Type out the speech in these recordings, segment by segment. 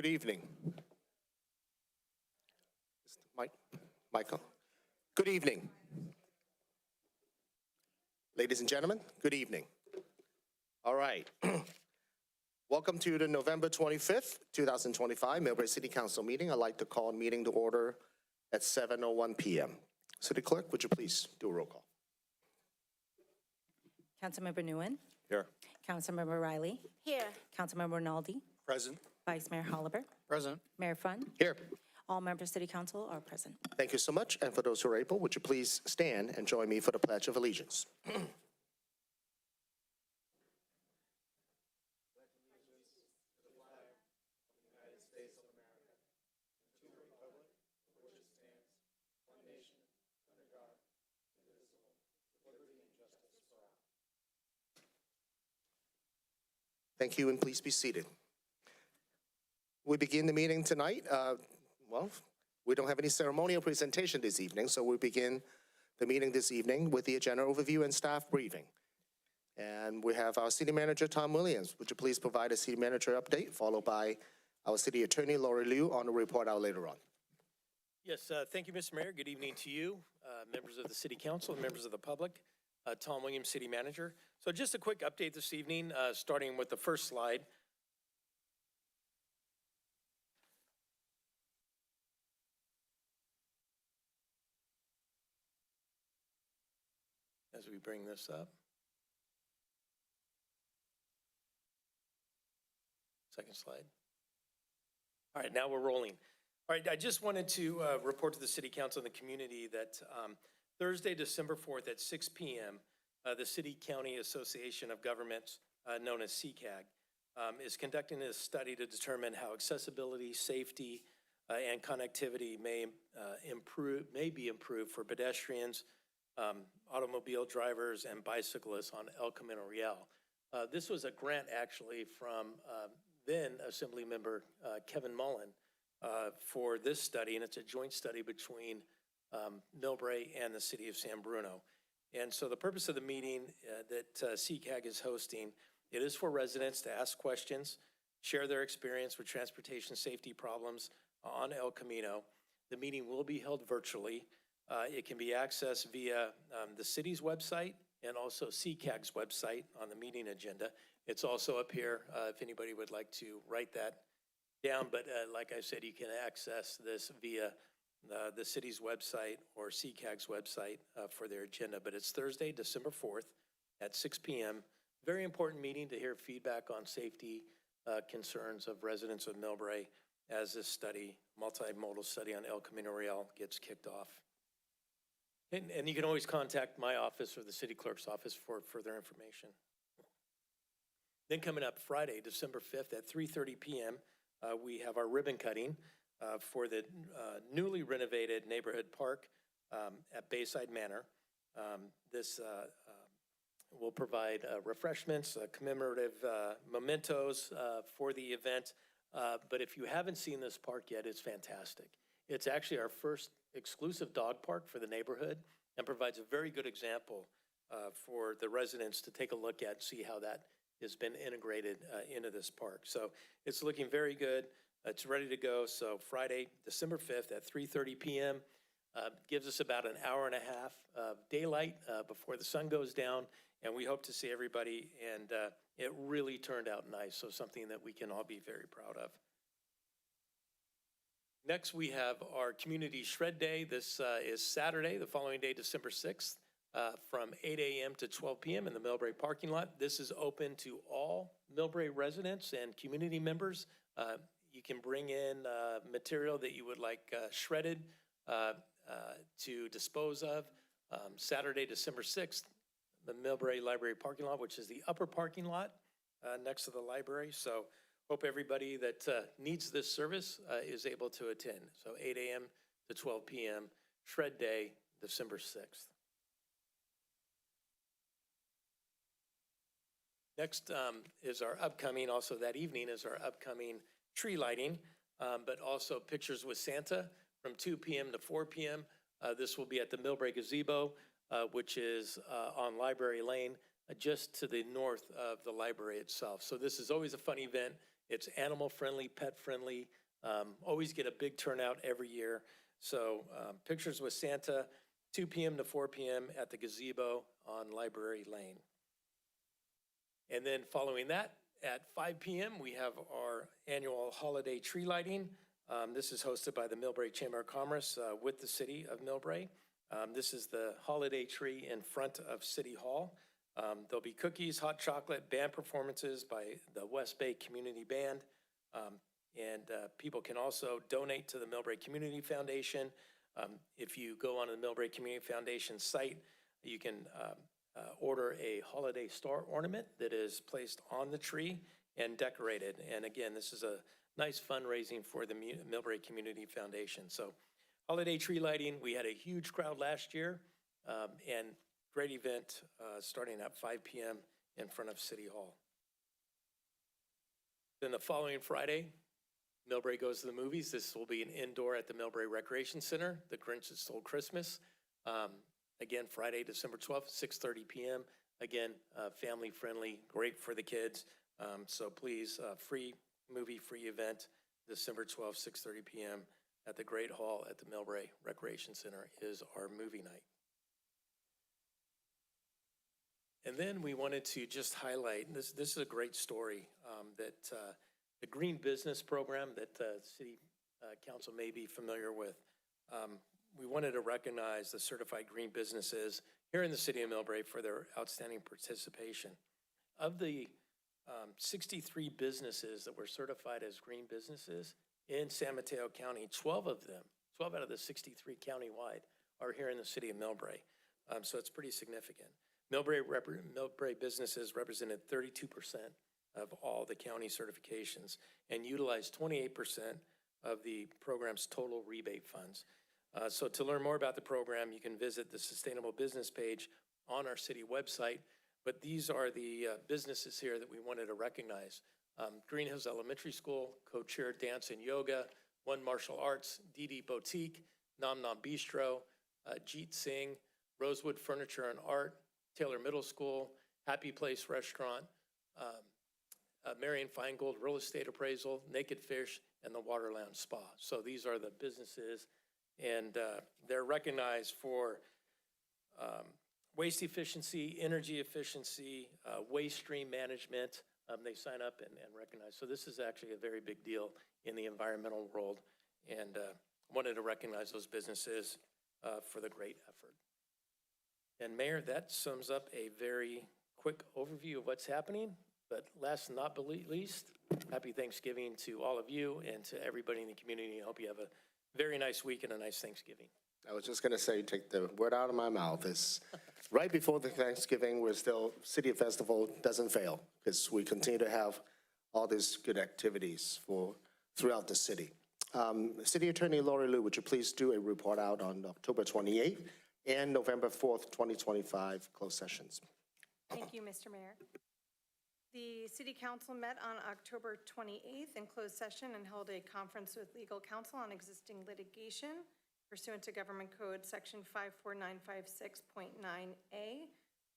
Good evening. Michael. Good evening. Ladies and gentlemen, good evening. All right. Welcome to the November 25th, 2025 Millbrae City Council meeting. I'd like to call the meeting to order at 7:01 p.m. City Clerk, would you please do a roll call? Councilmember Nguyen. Here. Councilmember Riley. Here. Councilmember Rinaldi. Present. Vice Mayor Holliber. Present. Mayor Fun. Here. All members of City Council are present. Thank you so much. And for those who are able, would you please stand and join me for the Pledge of Allegiance? Thank you, and please be seated. We begin the meeting tonight. We don't have any ceremonial presentation this evening, so we begin the meeting this evening with the agenda overview and staff briefing. And we have our City Manager, Tom Williams. Would you please provide a City Manager update, followed by our City Attorney, Lori Liu, on the report out later on. Yes, thank you, Mr. Mayor. Good evening to you, members of the City Council and members of the public. Tom Williams, City Manager. So just a quick update this evening, starting with the first slide. As we bring this up. Second slide. All right, now we're rolling. All right, I just wanted to report to the City Council and the community that Thursday, December 4th at 6 p.m., the City County Association of Governments, known as CCAG, is conducting a study to determine how accessibility, safety, and connectivity may be improved for pedestrians, automobile drivers, and bicyclists on El Camino Real. This was a grant actually from then Assembly Member Kevin Mullen for this study, and it's a joint study between Millbrae and the City of San Bruno. And so the purpose of the meeting that CCAG is hosting, it is for residents to ask questions, share their experience with transportation safety problems on El Camino. The meeting will be held virtually. It can be accessed via the city's website and also CCAG's website on the meeting agenda. It's also up here if anybody would like to write that down. But like I said, you can access this via the city's website or CCAG's website for their agenda. But it's Thursday, December 4th at 6 p.m. Very important meeting to hear feedback on safety concerns of residents of Millbrae as this study, multimodal study on El Camino Real, gets kicked off. And you can always contact my office or the city clerk's office for further information. Then coming up Friday, December 5th at 3:30 p.m., we have our ribbon cutting for the newly renovated neighborhood park at Bayside Manor. This will provide refreshments, commemorative mementos for the event. But if you haven't seen this park yet, it's fantastic. It's actually our first exclusive dog park for the neighborhood and provides a very good example for the residents to take a look at and see how that has been integrated into this park. So it's looking very good. It's ready to go. So Friday, December 5th at 3:30 p.m. Gives us about an hour and a half of daylight before the sun goes down. And we hope to see everybody. And it really turned out nice. So something that we can all be very proud of. Next, we have our Community Shred Day. This is Saturday, the following day, December 6th, from 8 a.m. to 12 p.m. in the Millbrae parking lot. This is open to all Millbrae residents and community members. You can bring in material that you would like shredded to dispose of. Saturday, December 6th, the Millbrae Library parking lot, which is the upper parking lot next to the library. So hope everybody that needs this service is able to attend. So 8 a.m. to 12 p.m., Shred Day, December 6th. Next is our upcoming, also that evening is our upcoming tree lighting, but also Pictures with Santa from 2 p.m. to 4 p.m. This will be at the Millbrae Gazebo, which is on Library Lane just to the north of the library itself. So this is always a fun event. It's animal-friendly, pet-friendly, always get a big turnout every year. So Pictures with Santa, 2 p.m. to 4 p.m. at the gazebo on Library Lane. And then following that, at 5 p.m., we have our annual holiday tree lighting. This is hosted by the Millbrae Chamber of Commerce with the city of Millbrae. This is the holiday tree in front of City Hall. There'll be cookies, hot chocolate, band performances by the West Bay Community Band. And people can also donate to the Millbrae Community Foundation. If you go on the Millbrae Community Foundation site, you can order a holiday star ornament that is placed on the tree and decorated. And again, this is a nice fundraising for the Millbrae Community Foundation. So holiday tree lighting, we had a huge crowd last year, and great event starting at 5 p.m. in front of City Hall. Then the following Friday, Millbrae goes to the movies. This will be an indoor at the Millbrae Recreation Center, The Grinch That Stole Christmas. Again, Friday, December 12th, 6:30 p.m. Again, family friendly, great for the kids. So please, free movie, free event, December 12th, 6:30 p.m. at the Great Hall at the Millbrae Recreation Center is our movie night. And then we wanted to just highlight, this is a great story, that the Green Business Program that City Council may be familiar with. We wanted to recognize the certified green businesses here in the city of Millbrae for their outstanding participation. Of the 63 businesses that were certified as green businesses in San Mateo County, 12 of them, 12 out of the 63 countywide, are here in the city of Millbrae. So it's pretty significant. Millbrae businesses represented 32% of all the county certifications and utilized 28% of the program's total rebate funds. So to learn more about the program, you can visit the Sustainable Business page on our city website. But these are the businesses here that we wanted to recognize. Green Hills Elementary School, Co-Chair Dance and Yoga, One Martial Arts, DD Boutique, Nam Nam Bistro, Jeet Singh, Rosewood Furniture and Art, Taylor Middle School, Happy Place Restaurant, Marion Feingold Real Estate Appraisal, Naked Fish, and the Water Lounge Spa. So these are the businesses, and they're recognized for waste efficiency, energy efficiency, waste stream management. They sign up and recognize. So this is actually a very big deal in the environmental world, and wanted to recognize those businesses for the great effort. And Mayor, that sums up a very quick overview of what's happening. But last but not least, happy Thanksgiving to all of you and to everybody in the community. I hope you have a very nice week and a nice Thanksgiving. I was just going to say, take the word out of my mouth. It's right before the Thanksgiving, we're still, City Festival doesn't fail because we continue to have all these good activities throughout the city. City Attorney Lori Liu, would you please do a report out on October 28th and November 4th, 2025 closed sessions? Thank you, Mr. Mayor. The City Council met on October 28th in closed session and held a conference with legal counsel on existing litigation pursuant to Government Code Section 54956.9A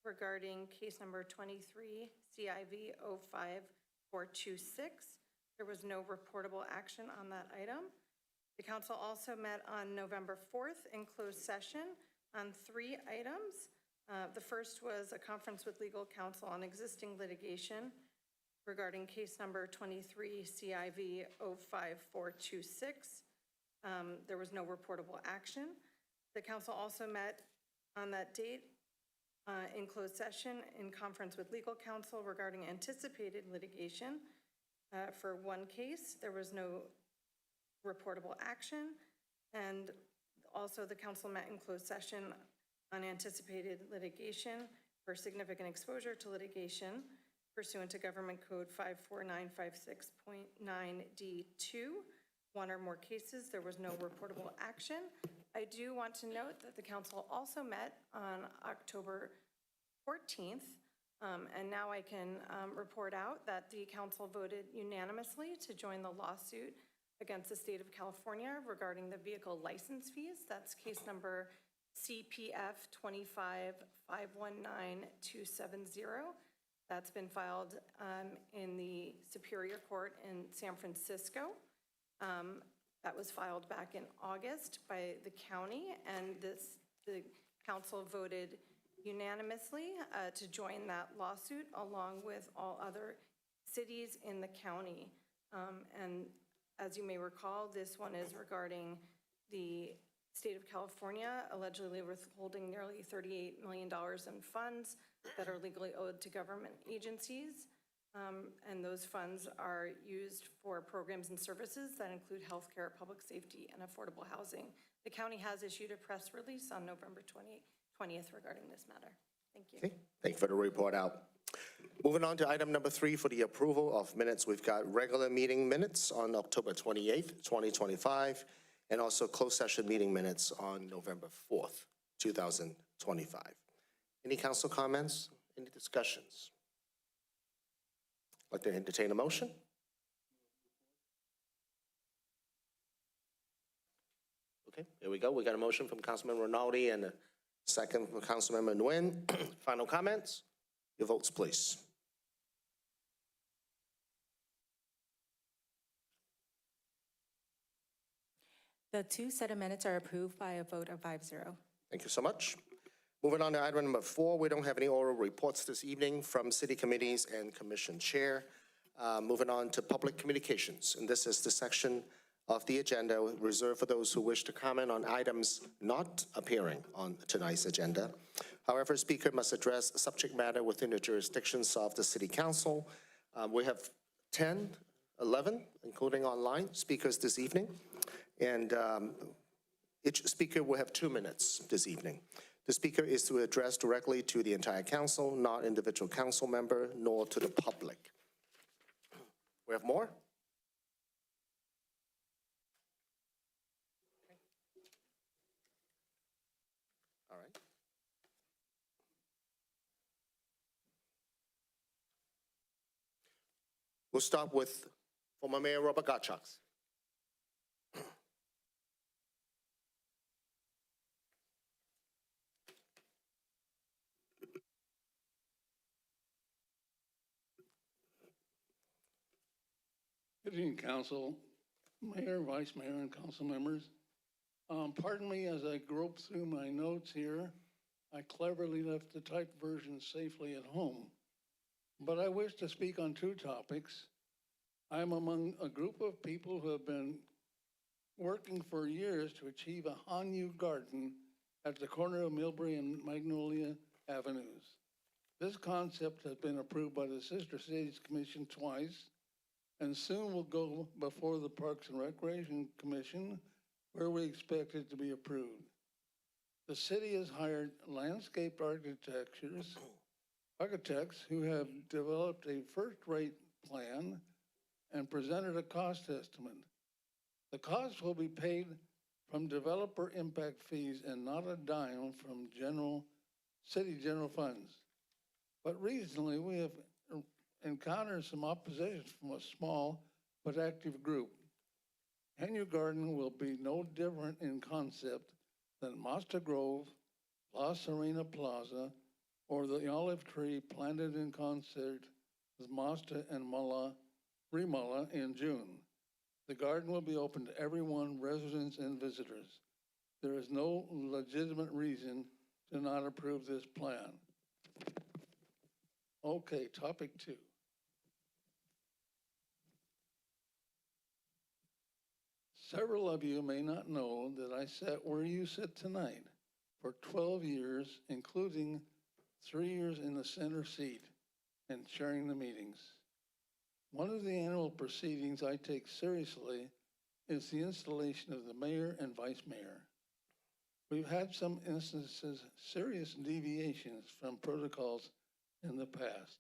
regarding case number 23 CIV 05426. There was no reportable action on that item. The council also met on November 4th in closed session on 3 items. The first was a conference with legal counsel on existing litigation regarding case number 23 CIV 05426. There was no reportable action. The council also met on that date in closed session in conference with legal counsel regarding anticipated litigation. For one case, there was no reportable action. And also the council met in closed session on anticipated litigation for significant exposure to litigation pursuant to Government Code 54956.9D2. One or more cases, there was no reportable action. I do want to note that the council also met on October 14th, and now I can report out that the council voted unanimously to join the lawsuit against the state of California regarding the vehicle license fees. That's case number CPF 25519270. That's been filed in the Superior Court in San Francisco. That was filed back in August by the county, and the council voted unanimously to join that lawsuit along with all other cities in the county. And as you may recall, this one is regarding the state of California allegedly withholding nearly $38 million in funds that are legally owed to government agencies. And those funds are used for programs and services that include healthcare, public safety, and affordable housing. The county has issued a press release on November 20th regarding this matter. Thank you. Okay, thank you for the report out. Moving on to item number 3 for the approval of minutes. We've got regular meeting minutes on October 28th, 2025, and also closed session meeting minutes on November 4th, 2025. Any council comments? Any discussions? I'd like to entertain a motion. Okay, here we go. We got a motion from Councilman Rinaldi and a second from Councilmember Nguyen. Final comments? Your votes, please. The 2 set of minutes are approved by a vote of 5-0. Thank you so much. Moving on to item number 4, we don't have any oral reports this evening from city committees and commission chair. Moving on to public communications, and this is the section of the agenda reserved for those who wish to comment on items not appearing on tonight's agenda. However, speaker must address subject matter within the jurisdictions of the city council. We have 11, including online, speakers this evening, and each speaker will have 2 minutes this evening. The speaker is to address directly to the entire council, not individual council member, nor to the public. We have more? All right. We'll start with former Mayor Robert Gottschalk. Good evening, Council, Mayor, Vice Mayor, and Council members. Pardon me as I grope through my notes here. I cleverly left the typed version safely at home. But I wish to speak on 2 topics. I'm among a group of people who have been working for years to achieve a Hanyu garden at the corner of Millbrae and Magnolia Avenues. This concept has been approved by the Sister Cities Commission twice, and soon will go before the Parks and Recreation Commission, where we expect it to be approved. The city has hired landscape architects who have developed a first-rate plan and presented a cost estimate. The cost will be paid from developer impact fees and not a dime from city general funds. But recently we have encountered some opposition from a small but active group. Hanyu Garden will be no different in concept than Masta Grove, La Serena Plaza, or the olive tree planted in concert with Masta and Remala in June. The garden will be open to everyone, residents and visitors. There is no legitimate reason to not approve this plan. Okay, topic 2. Several of you may not know that I sat where you sit tonight for 12 years, including 3 years in the center seat and chairing the meetings. One of the annual proceedings I take seriously is the installation of the mayor and vice mayor. We've had some instances, serious deviations from protocols in the past.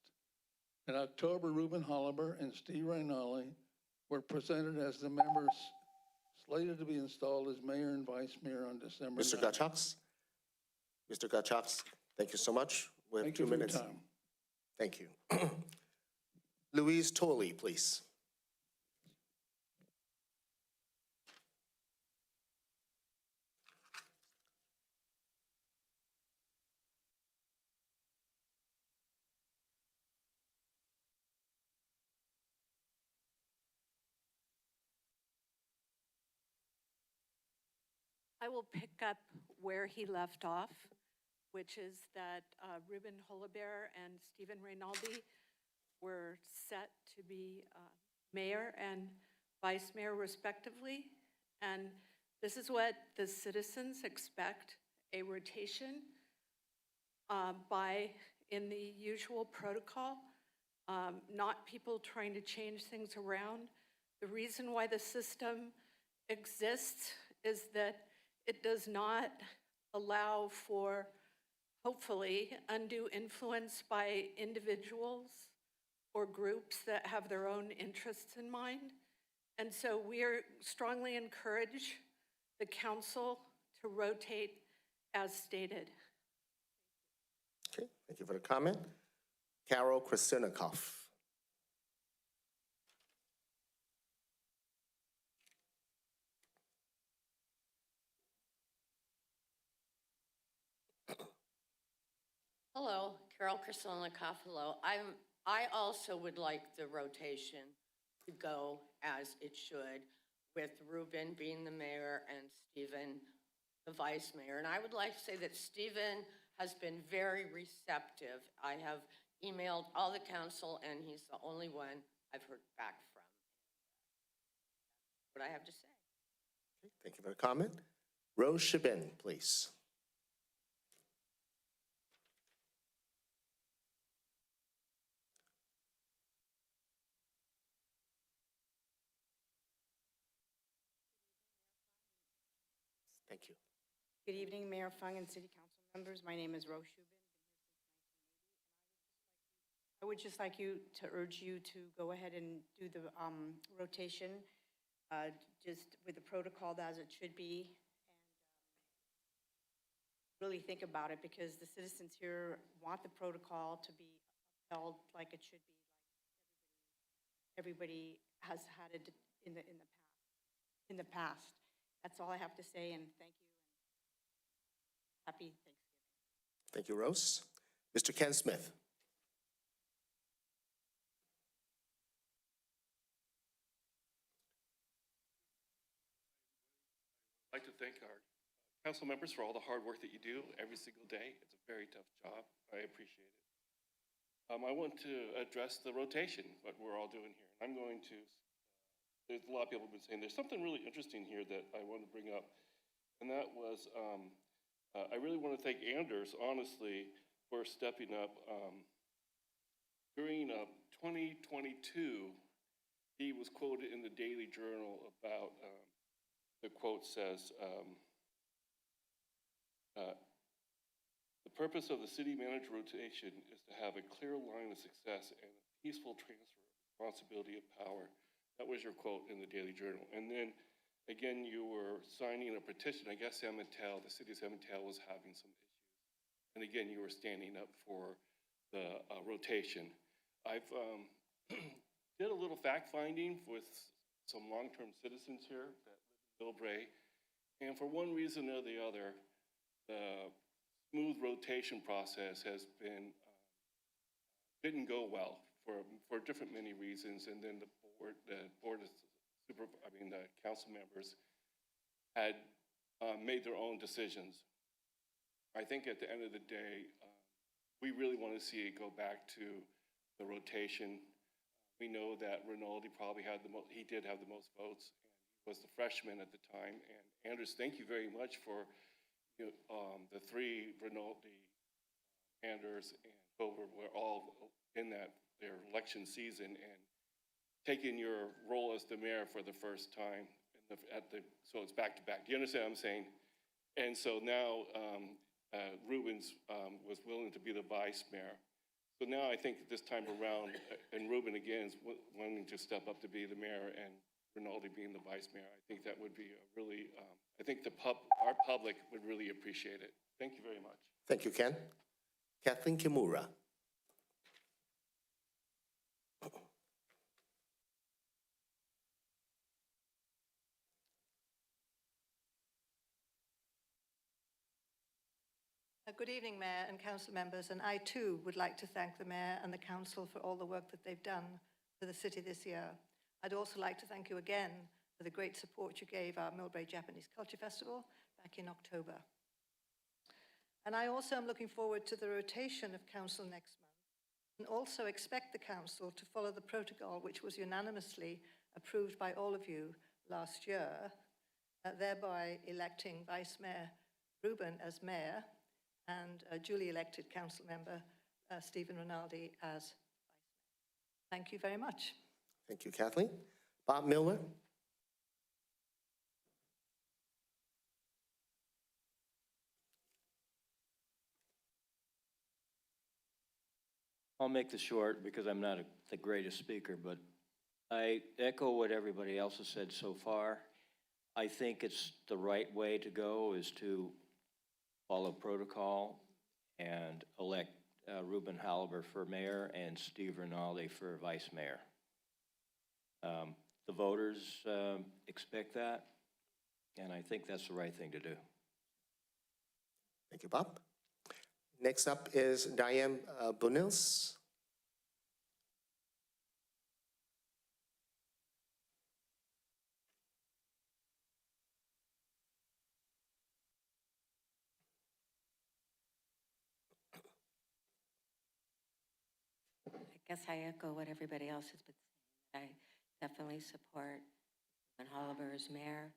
In October, Ruben Holliber and Steve Rinaldi were presented as the members slated to be installed as mayor and vice mayor on December 9th. Mr. Gottschalk? Mr. Gottschalk, thank you so much. We have Thank 2 you for your minutes. time. Thank you. Louise Tolley, please. I will pick up where he left off, which is that Ruben Hollebear and Stephen Reynaldi were set to be mayor and vice mayor respectively. And this is what the citizens expect, a rotation in the usual protocol, not people trying to change things around. The reason why the system exists is that it does not allow for, hopefully, undue influence by individuals or groups that have their own interests in mind. And so we strongly encourage the council to rotate as stated. Okay, thank you for the comment. Carol Krasinikoff. Hello, Carol Krasilnikoff, hello. I also would like the rotation to go as it should, with Ruben being the mayor and Stephen the vice mayor. And I would like to say that Stephen has been very receptive. I have emailed all the council, and he's the only one I've heard back from. What I have to say. Okay, thank you for the comment. Rose Chabin, please. Thank you. Good evening, Mayor Fung and City Council members. My name is Rose Shubin. I would just like to urge you to go ahead and do the rotation, just with the protocol as it should be, and really think about it, because the citizens here want the protocol to be upheld like it should be, like everybody has had it in the past. That's all I have to say, and thank you, and happy Thanksgiving. Thank you, Rose. Mr. Ken Smith. I'd like to thank our council members for all the hard work that you do every single day. It's a very tough job. I appreciate it. I want to address the rotation, what we're all doing here. I'm going to, there's a lot of people have been saying, there's something really interesting here that I want to bring up. And that was, I really want to thank Anders, honestly, for stepping up. During 2022, he was quoted in the Daily Journal about, the quote says, the purpose of the city manager rotation is to have a clear line of success and a peaceful transfer of responsibility of power. That was your quote in the Daily Journal. And then again, you were signing a petition. I guess the city of San Mateo was having some issues. And again, you were standing up for the rotation. I've did a little fact finding with some long-term citizens here that Millbrae, and for one reason or the other, the smooth rotation process has been didn't go well for different many reasons, and then the council members had made their own decisions. I think at the end of the day, we really want to see it go back to the rotation. We know that Rinaldi probably had he did have the most votes. Was the freshman at the time. And Anders, thank you very much for the three, Rinaldi, Anders, and Bover were all in their election season and taking your role as the mayor for the first time so it's back to back. Do you understand what I'm saying? And so now Rubens was willing to be the vice mayor. So now I think this time around, and Ruben again is wanting to step up to be the mayor, and Rinaldi being the vice mayor, I think that would be a really, I think our public would really appreciate it. Thank you very much. Thank you, Ken. Kathleen Kimura. Good evening, Mayor and Council members, and I too would like to thank the Mayor and the Council for all the work that they've done for the city this year. I'd also like to thank you again for the great support you gave our Millbrae Japanese Culture Festival back in October. And I also am looking forward to the rotation of council next month, and also expect the council to follow the protocol which was unanimously approved by all of you last year, thereby electing Vice Mayor Rubin as mayor and duly elected council member Stephen Rinaldi as vice mayor. Thank you very much. Thank you, Kathleen. Bob Miller? I'll make this short because I'm not the greatest speaker, but I echo what everybody else has said so far. I think it's the right way to go is to follow protocol and elect Reuben Halber for mayor and Steve Rinaldi for vice mayor. The voters expect that, and I think that's the right thing to do. Thank you, Bob. Next up is Diane Bunils. I guess I echo what everybody else has been saying. I definitely support Stephen Holliver as mayor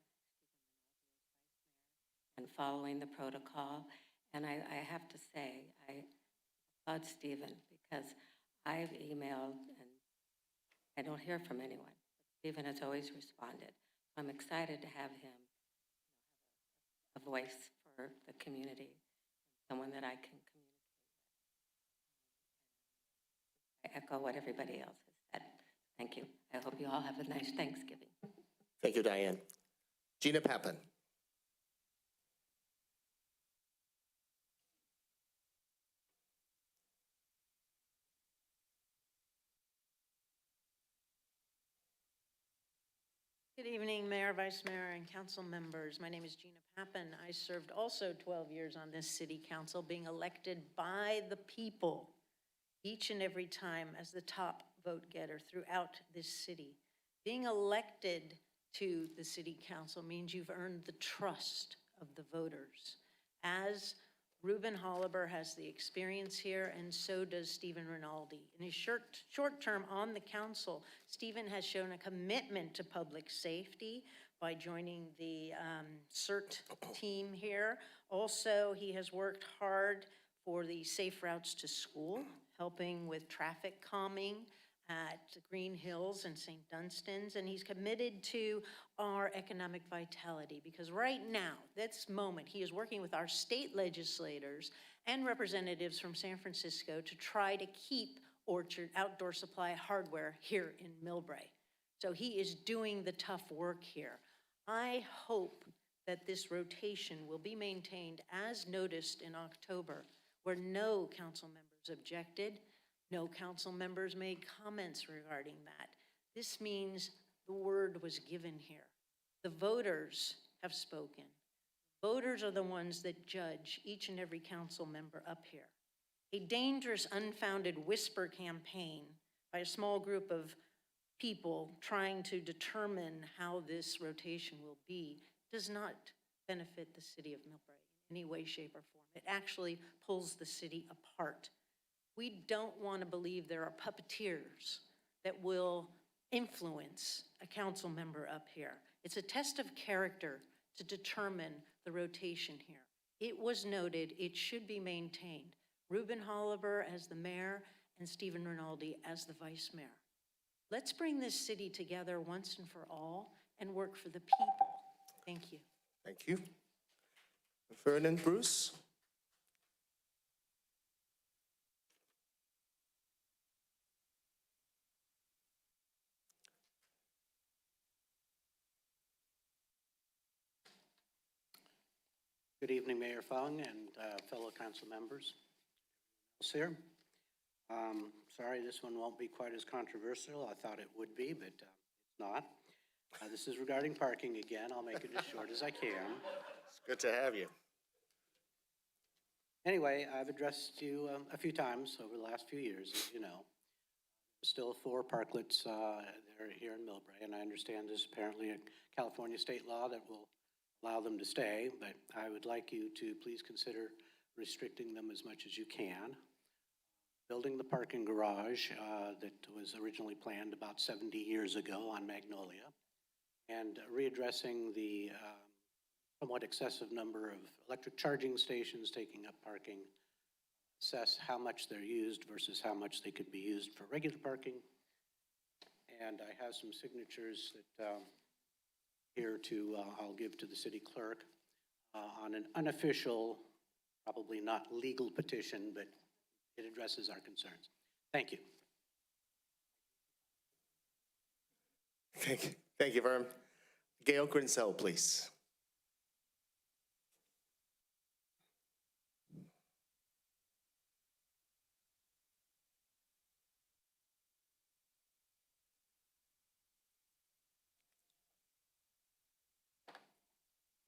and following the protocol. And I have to say, I applaud Stephen because I've emailed and I don't hear from anyone. Stephen has always responded. I'm excited to have him a voice for the community, someone that I can communicate with. I echo what everybody else has said. Thank you. I hope you all have a nice Thanksgiving. Thank you, Diane. Gina Pappen. Good evening, Mayor, Vice Mayor, and council members. My name is Gina Pappen. I served also 12 years on this city council, being elected by the people each and every time as the top vote getter throughout this city. Being elected to the city council means you've earned the trust of the voters. As Reuben Holliber has the experience here, and so does Stephen Rinaldi. In his short term on the council, Stephen has shown a commitment to public safety by joining the CERT team here. Also, he has worked hard for the safe routes to school, helping with traffic calming at Green Hills and St. Dunstan's, and he's committed to our economic vitality because right now, this moment, he is working with our state legislators and representatives from San Francisco to try to keep Orchard Outdoor Supply Hardware here in Millbrae. So he is doing the tough work here. I hope that this rotation will be maintained as noticed in October, where no council members objected. No council members made comments regarding that. This means the word was given here. The voters have spoken. Voters are the ones that judge each and every council member up here. A dangerous, unfounded whisper campaign by a small group of people trying to determine how this rotation will be does not benefit the city of Millbrae in any way, shape, or form. It actually pulls the city apart. We don't want to believe there are puppeteers that will influence a council member up here. It's a test of character to determine the rotation here. It was noted, it should be maintained. Reuben Holliber as the mayor and Stephen Rinaldi as the vice mayor. Let's bring this city together once and for all and work for the people. Thank you. Thank you. Vernon Bruce. Good evening, Mayor Fung and fellow council members. Here. Sorry, this one won't be quite as controversial. I thought it would be, but it's not. This is regarding parking again. I'll make it as short as I can. It's good to have you. Anyway, I've addressed you a few times over the last few years, as you know. Still 4 parklets there here in Millbrae, and I understand there's apparently a California state law that will allow them to stay, but I would like you to please consider restricting them as much as you can. Building the parking garage that was originally planned about 70 years ago on Magnolia, and readdressing the somewhat excessive number of electric charging stations taking up parking, assess how much they're used versus how much they could be used for regular parking. And I have some signatures that here to, I'll give to the city clerk on an unofficial, probably not legal petition, but it addresses our concerns. Thank you. Thank you, Vern. Gail Grinsell, please.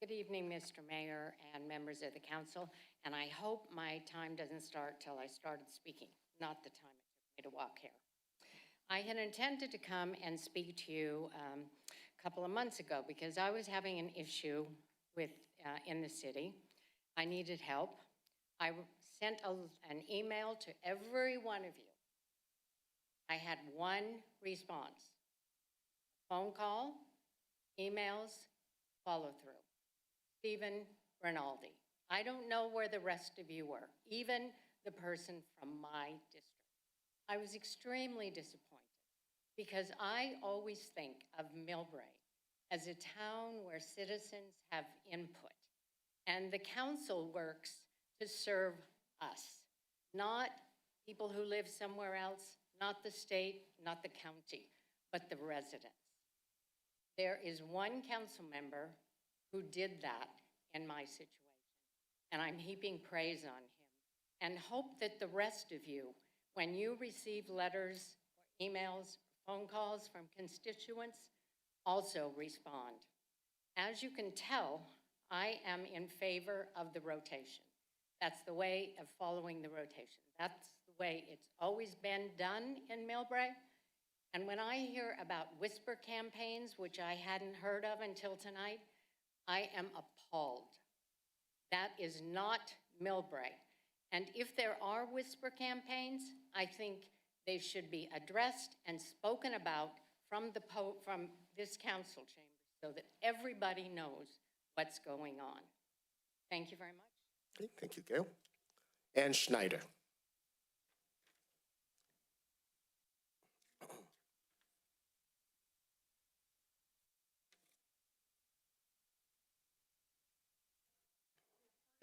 Good evening, Mr. Mayor and members of the council, and I hope my time doesn't start till I started speaking, not the time it took me to walk here. I had intended to come and speak to you a couple of months ago because I was having an issue with in the city. I needed help. I sent an email to every one of you. I had one response: phone call, emails, follow through. Stephen Rinaldi. I don't know where the rest of you were, even the person from my district. I was extremely disappointed because I always think of Millbrae as a town where citizens have input, and the council works to serve us, not people who live somewhere else, not the state, not the county, but the residents. There is one council member who did that in my situation, and I'm heaping praise on him, and hope that the rest of you, when you receive letters or emails, or phone calls from constituents, also respond. As you can tell, I am in favor of the rotation. That's the way of following the rotation. That's the way it's always been done in Millbrae. And when I hear about whisper campaigns, which I hadn't heard of until tonight, I am appalled. That is not Millbrae. And if there are whisper campaigns, I think they should be addressed and spoken about from this council chamber so that everybody knows what's going on. Thank you very much. Okay, thank you, Gail. Ann Schneider.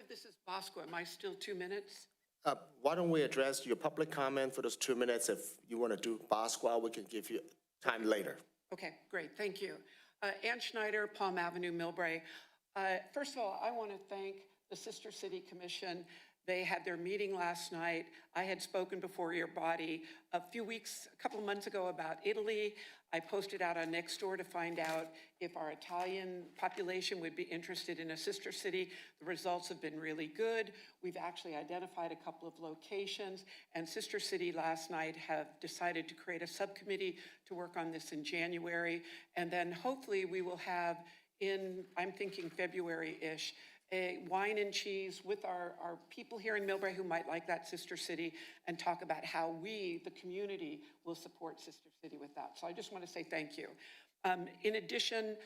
This is Bosco. Am I still 2 minutes? Why don't we address your public comment for those 2 minutes? If you want to do Bosqua, we can give you time later. Okay, great. Thank you. Ann Schneider, Palm Avenue, Millbrae. First of all, I want to thank the Sister City Commission. They had their meeting last night. I had spoken before your body a couple of months ago about Italy. I posted out on Nextdoor to find out if our Italian population would be interested in a sister city. The results have been really good. We've actually identified a couple of locations, and Sister City last night have decided to create a subcommittee to work on this in January. And then hopefully we will have I'm thinking February-ish, a wine and cheese with our people here in Millbrae who might like that sister city, and talk about how we, the community, will support Sister City with that. So I just want to say thank you. In addition,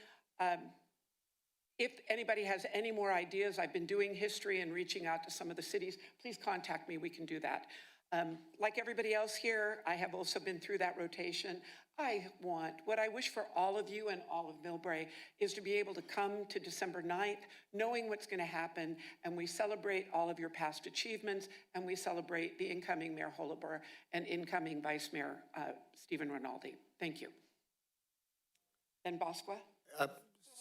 if anybody has any more ideas, I've been doing history and reaching out to some of the cities. Please contact me, we can do that. Like everybody else here, I have also been through that rotation. What I wish for all of you and all of Millbrae is to be able to come to December 9th, knowing what's going to happen, and we celebrate all of your past achievements, and we celebrate the incoming Mayor Holabur and incoming Vice Mayor Stephen Rinaldi. Thank you. Then Bosqua?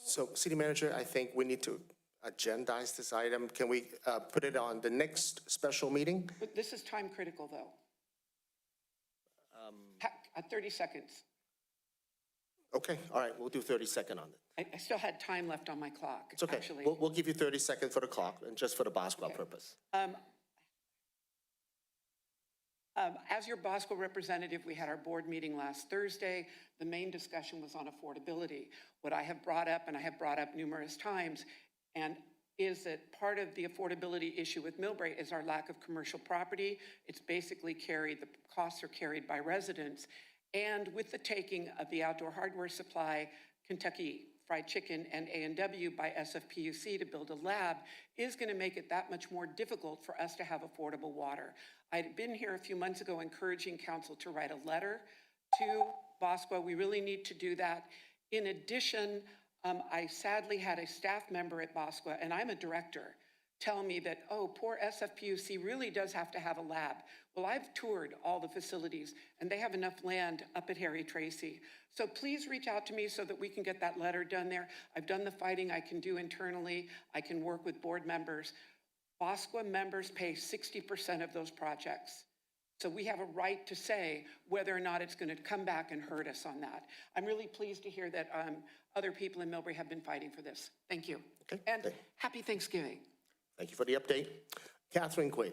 So, City Manager, I think we need to agendize this item. Can we put it on the next special meeting? But this is time critical, though. 30 seconds. Okay, all right, we'll do 30 seconds on it. I still had time left on my clock. It's okay. Actually. We'll give you 30 seconds for the clock and just for the Bosqua purpose. As your Bosco representative, we had our board meeting last Thursday. The main discussion was on affordability. What I have brought up, and I have brought up numerous times, And is that part of the affordability issue with Millbrae is our lack of commercial property. It's basically carried, the costs are carried by residents. And with the taking of the outdoor hardware supply, Kentucky Fried Chicken and A&W by SFPUC to build a lab is going to make it that much more difficult for us to have affordable water. I'd been here a few months ago encouraging council to write a letter to Bosqua. We really need to do that. In addition, I sadly had a staff member at Bosqua, and I'm a director, tell me that, oh, poor SFPUC really does have to have a lab. Well, I've toured all the facilities, and they have enough land up at Harry Tracy. So please reach out to me so that we can get that letter done there. I've done the fighting I can do internally. I can work with board members. Bosqua members pay 60% of those projects. So we have a right to say whether or not it's going to come back and hurt us on that. I'm really pleased to hear that other people in Millbrae have been fighting for this. Thank you. Okay. And happy Thanksgiving. Thank you for the update. Catherine Quinn.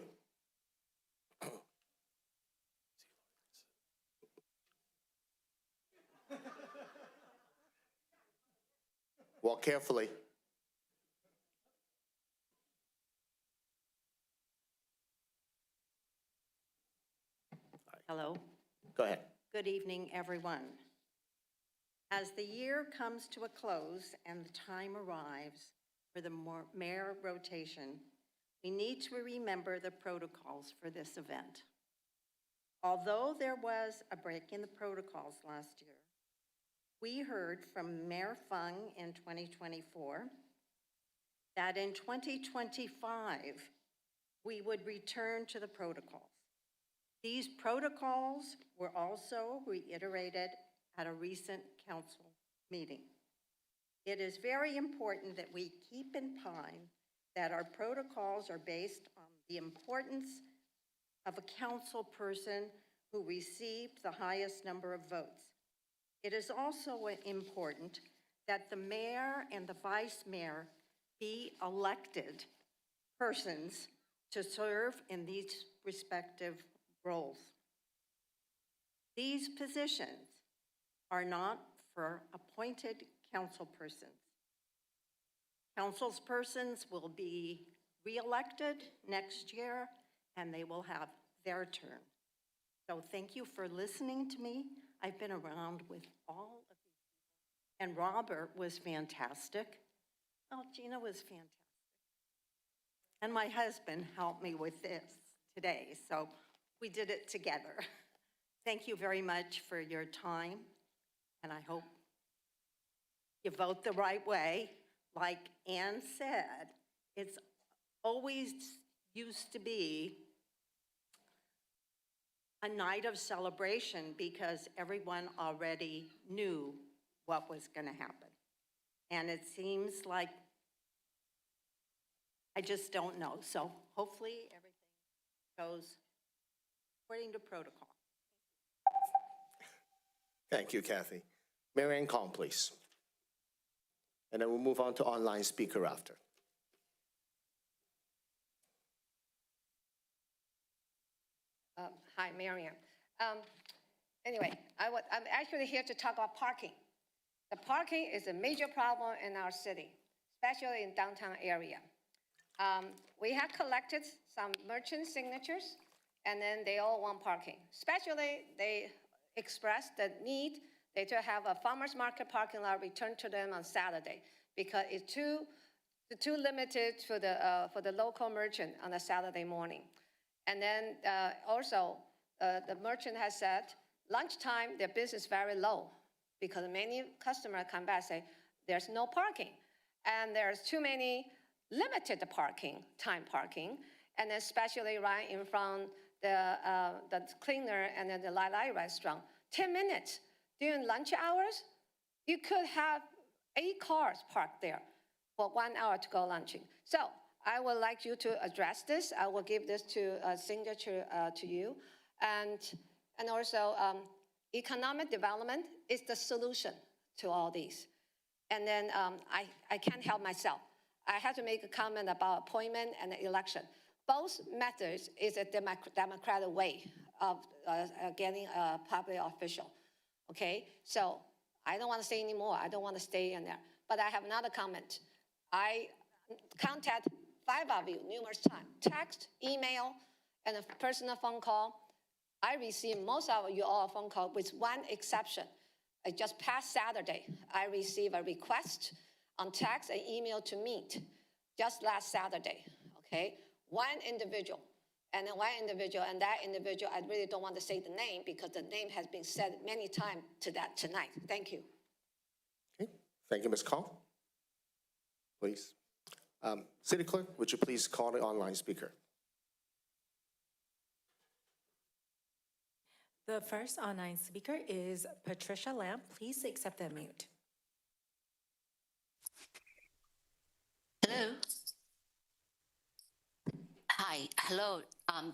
Walk carefully. Hello. Go ahead. Good evening, everyone. As the year comes to a close and the time arrives for the mayor rotation, we need to remember the protocols for this event. Although there was a break in the protocols last year, we heard from Mayor Fung in 2024 that in 2025, we would return to the protocols. These protocols were also reiterated at a recent council meeting. It is very important that we keep in mind that our protocols are based on the importance of a council person who received the highest number of votes. It is also important that the mayor and the vice mayor be elected persons to serve in these respective roles. These positions are not for appointed councilpersons. Councilpersons will be re-elected next year, and they will have their turn. So thank you for listening to me. I've been around with all of these people, and Robert was fantastic. Oh, Gina was fantastic. And my husband helped me with this today, so we did it together. Thank you very much for your time, and I hope you vote the right way. Like Ann said, it's always used to be a night of celebration because everyone already knew what was going to happen. And it seems like I just don't know. So hopefully everything goes according to protocol. Thank you, Kathy. Mary Ann Kong, please. And then we'll move on to online speaker after. Hi, Marian. Anyway, I'm actually here to talk about parking. The parking is a major problem in our city, especially in downtown area. We have collected some merchant signatures, and then they all want parking. Especially, they expressed the need to have a farmer's market parking lot returned to them on Saturday because it's too limited for the local merchant on a Saturday morning. And then also, the merchant has said lunchtime their business is very low because many customers come back and say there's no parking and there's too many limited time parking, and especially right in front the cleaner and then the Lai Lai restaurant. 10 minutes during lunch hours, you could have 8 cars parked there for 1 hour to go lunching. So I would like you to address this. I will give this to a signature to you. And also, economic development is the solution to all these. And then I can't help myself. I have to make a comment about appointment and election. Both methods is a democratic way of getting a public official, okay? So I don't want to say anymore. I don't want to stay in there. But I have another comment. contact 5 of you numerous times, text, email, and a personal phone call. I received most of you all phone call with one exception. Just past Saturday, I received a request on text and email to meet just last Saturday, okay? One individual, and that individual, I really don't want to say the name because the name has been said many times to that tonight. Thank you. Okay, thank you, Ms. Call. Please. City Clerk, would you please call the online speaker? The first online speaker is Patricia Lamb. Please accept the unmute. Hello. Hi. Hello,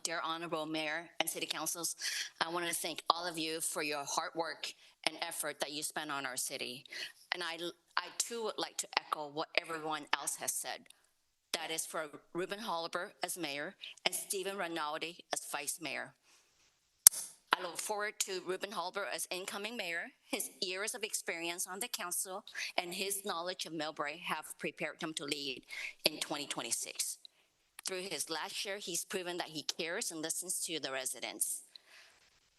dear Honorable Mayor and City Councils. I want to thank all of you for your hard work and effort that you spend on our city. And I too would like to echo what everyone else has said. That is for Ruben Holliber as mayor and Stephen Rinaldi as vice mayor. I look forward to Ruben Holliber as incoming mayor. His years of experience on the council and his knowledge of Millbrae have prepared him to lead in 2026. Through his last year, he's proven that he cares and listens to the residents.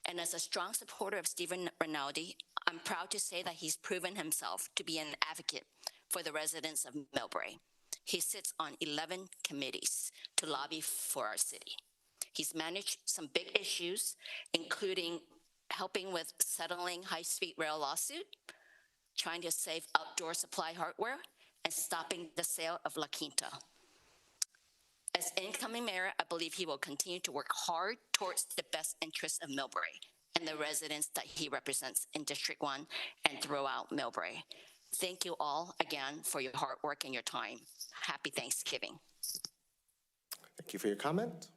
And as a strong supporter of Stephen Rinaldi, I'm proud to say that he's proven himself to be an advocate for the residents of Millbrae. He sits on 11 committees to lobby for our city. He's managed some big issues, including helping with settling high-speed rail lawsuit, trying to save outdoor supply hardware, and stopping the sale of La Quinta. As incoming mayor, I believe he will continue to work hard towards the best interests of Millbrae and the residents that he represents in District 1 and throughout Millbrae. Thank you all again for your hard work and your time. Happy Thanksgiving. Thank you for your comment.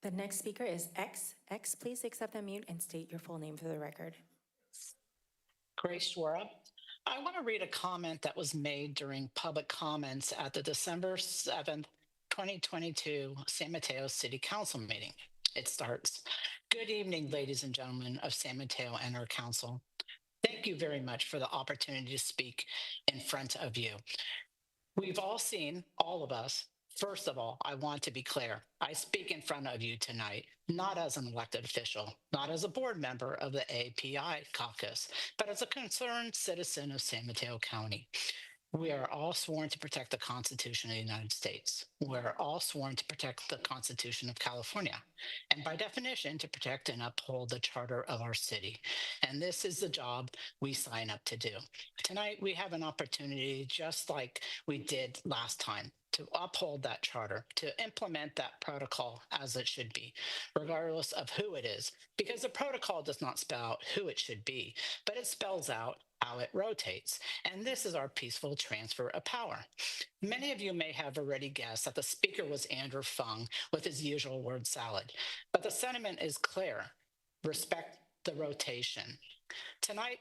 The next speaker is X. X, please accept the unmute and state your full name for the record. Grace Schwarup. I want to read a comment that was made during public comments at the December 7th, 2022 San Mateo City Council meeting. It starts, "Good evening, ladies and gentlemen of San Mateo and our council. Thank you very much for the opportunity to speak in front of you. We've all seen, all of us. First of all, I want to be clear. I speak in front of you tonight, not as an elected official, not as a board member of the API caucus, but as a concerned citizen of San Mateo County. We are all sworn to protect the Constitution of the United States. We're all sworn to protect the Constitution of California, and by definition, to protect and uphold the charter of our city. And this is the job we sign up to do. Tonight, we have an opportunity, just like we did last time, to uphold that charter, to implement that protocol as it should be, regardless of who it is, because the protocol does not spell out who it should be, but it spells out how it rotates. And this is our peaceful transfer of power. Many of you may have already guessed that the speaker was Andrew Fung with his usual word salad, but the sentiment is clear. Respect the rotation. Tonight,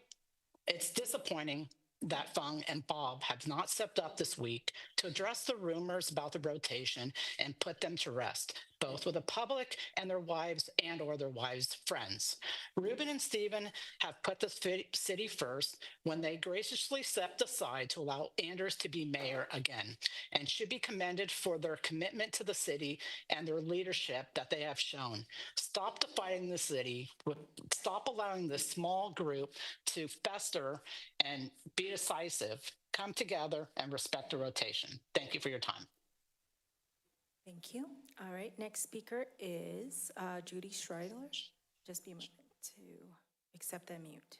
it's disappointing that Fung and Bob have not stepped up this week to address the rumors about the rotation and put them to rest, both with the public and their wives and or their wives' friends. Ruben and Stephen have put the city first when they graciously stepped aside to allow Anders to be mayor again, and should be commended for their commitment to the city and their leadership that they have shown. Stop dividing the city, stop allowing this small group to fester and be decisive. Come together and respect the rotation. Thank you for your time. Thank you. All right, next speaker is Judy Schreidler. Just be a moment to accept the mute.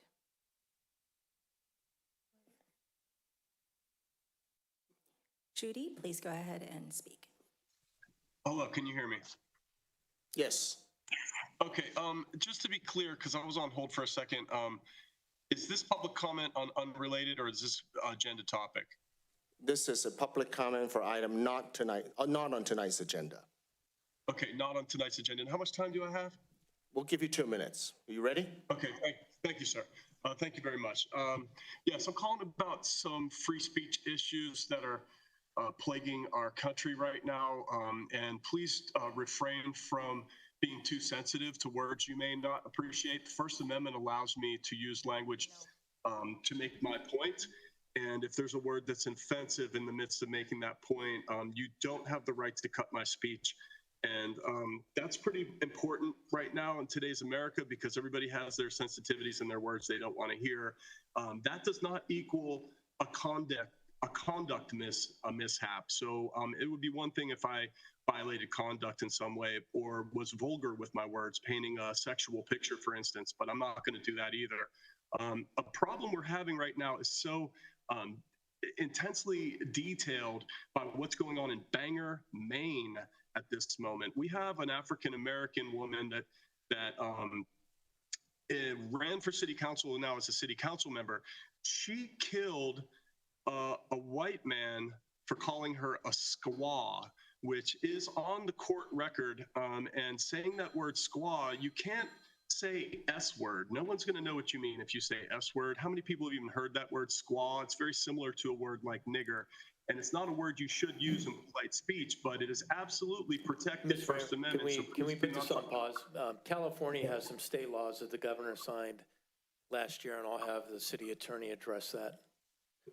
Judy, please go ahead and speak. Hello, can you hear me? Yes. Okay, just to be clear, because I was on hold for a second, is this public comment on unrelated or is this agenda topic? This is a public comment for item not on tonight's agenda. Okay, not on tonight's agenda. And how much time do I have? We'll give you 2 minutes. Are you ready? Okay, thank you, sir. Thank you very much. Yes, I'm calling about some free speech issues that are plaguing our country right now. And please refrain from being too sensitive to words you may not appreciate. The First Amendment allows me to use language to make my point. And if there's a word that's offensive in the midst of making that point, you don't have the right to cut my speech. And that's pretty important right now in today's America, because everybody has their sensitivities and their words they don't want to hear. That does not equal a conduct mishap. So it would be one thing if I violated conduct in some way or was vulgar with my words, painting a sexual picture, for instance, but I'm not going to do that either. A problem we're having right now is so intensely detailed by what's going on in Bangor, Maine at this moment. We have an African-American woman that ran for city council and now is a city council member. She killed a white man for calling her a squaw, which is on the court record. And saying that word squaw, you can't say S word. No one's going to know what you mean if you say S word. How many people have even heard that word squaw? It's very similar to a word like nigger. And it's not a word you should use in polite speech, but it is absolutely protected First Amendment. Can we put this on pause? California has some state laws that the governor signed last year, and I'll have the city attorney address that.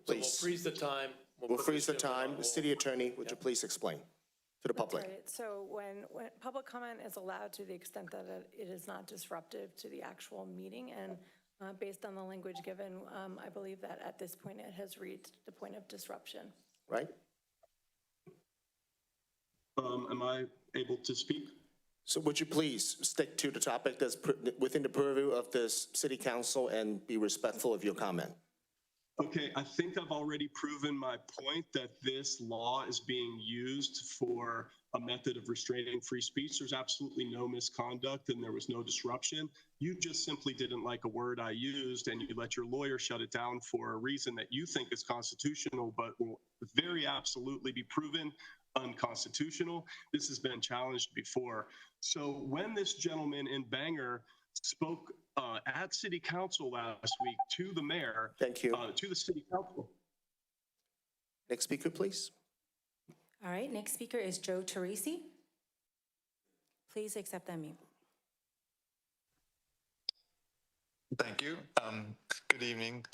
So we'll freeze the time. We'll freeze the time. The city attorney, would you please explain to the public? Right. So when public comment is allowed to the extent that it is not disruptive to the actual meeting, and based on the language given, I believe that at this point it has reached the point of disruption. Right? Am I able to speak? So would you please stick to the topic that's within the purview of this city council and be respectful of your comment? Okay, I think I've already proven my point that this law is being used for a method of restraining free speech. There's absolutely no misconduct and there was no disruption. You just simply didn't like a word I used and you let your lawyer shut it down for a reason that you think is constitutional, but will very absolutely be proven unconstitutional. This has been challenged before. So when this gentleman in Bangor spoke at city council last week to the mayor. Thank you. To the city council. Next speaker, please. All right, next speaker is Joe Teresi. Please accept that mute. Thank you. Good evening.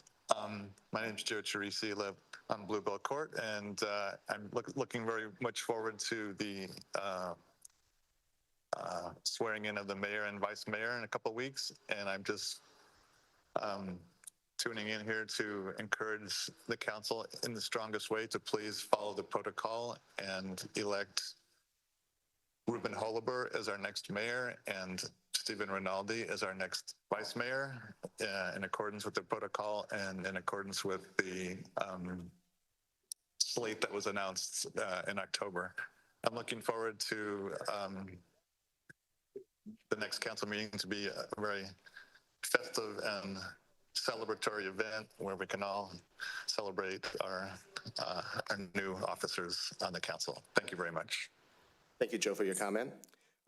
My name is Joe Teresi. I live on Bluebell Court, and I'm looking very much forward to the swearing in of the mayor and vice mayor in a couple of weeks. And I'm just tuning in here to encourage the council in the strongest way to please follow the protocol and elect Ruben Holober as our next mayor and Stephen Rinaldi as our next vice mayor in accordance with the protocol and in accordance with the slate that was announced in October. I'm looking forward to the next council meeting to be a very festive and celebratory event where we can all celebrate our new officers on the council. Thank you very much. Thank you, Joe, for your comment.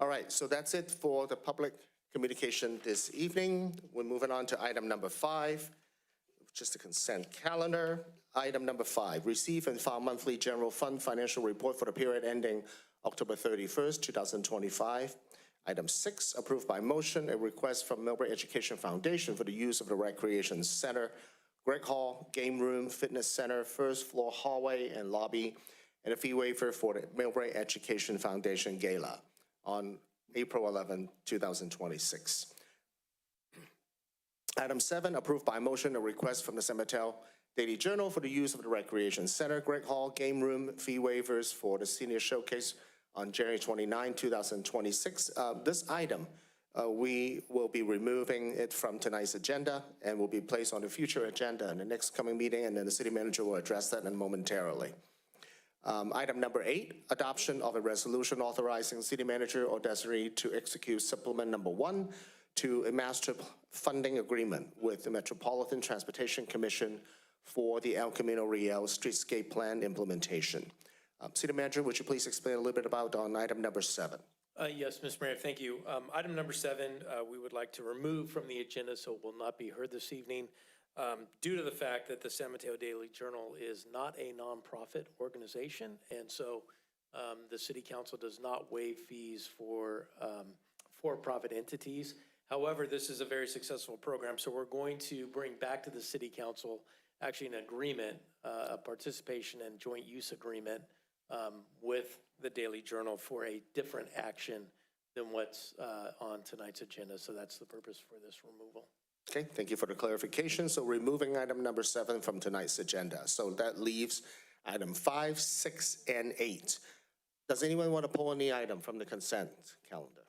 All right, so that's it for the public communication this evening. We're moving on to item number 5, just the consent calendar. Item number 5, receive and file monthly general fund financial report for the period ending October 31st, 2025. Item 6, approved by motion, a request from Millbrae Education Foundation for the use of the Recreation Center, Greg Hall, Game Room, Fitness Center, first floor hallway and lobby, and a fee waiver for the Millbrae Education Foundation Gala on April 11, 2026. Item 7, approved by motion, a request from the San Mateo Daily Journal for the use of the Recreation Center, Greg Hall, Game Room, fee waivers for the Senior Showcase on January 29, 2026. This item, we will be removing it from tonight's agenda and will be placed on the future agenda in the next coming meeting, and then the city manager will address that momentarily. Item number 8, adoption of a resolution authorizing city manager or designee to execute supplement number 1 to a master funding agreement with the Metropolitan Transportation Commission for the El Camino Real Streetscape Plan implementation. City Manager, would you please explain a little bit about on item number 7? Yes, Mr. Mayor, thank you. Item number 7, we would like to remove from the agenda so it will not be heard this evening due to the fact that the San Mateo Daily Journal is not a nonprofit organization, and so the City Council does not waive fees for for-profit entities. However, this is a very successful program, so we're going to bring back to the city council actually an agreement, a participation and joint use agreement with the Daily Journal for a different action than what's on tonight's agenda. So that's the purpose for this removal. Okay, thank you for the clarification. So removing item number 7 from tonight's agenda. So that leaves item 5, 6, and 8. Does anyone want to pull any item from the consent calendar?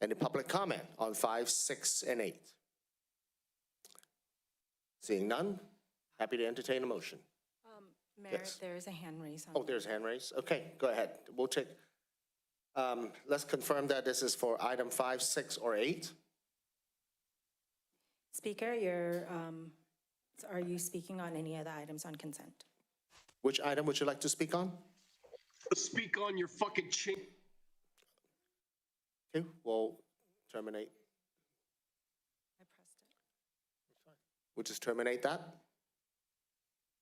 Any public comment on 5, 6, and 8? Seeing none, happy to entertain a motion. Mayor, Yes. there is a hand raised. Oh, there's a hand raised. Okay, go ahead. We'll take, let's confirm that this is for item 5, 6, or 8. Speaker, are you speaking on any of the items on consent? Which item would you like to speak on? Speak on your fucking chink. Okay, we'll terminate. I pressed it. We'll just terminate that.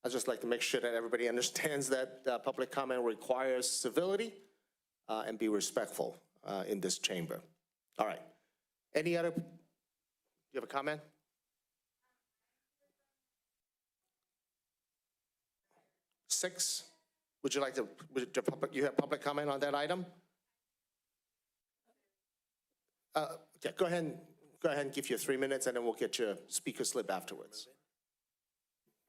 I'd just like to make sure that everybody understands that public comment requires civility and be respectful in this chamber. All right. Any other, you have a comment? Six, would you like to, you have public comment on that item? Okay, go ahead and give you 3 minutes and then we'll get your speaker slip afterwards.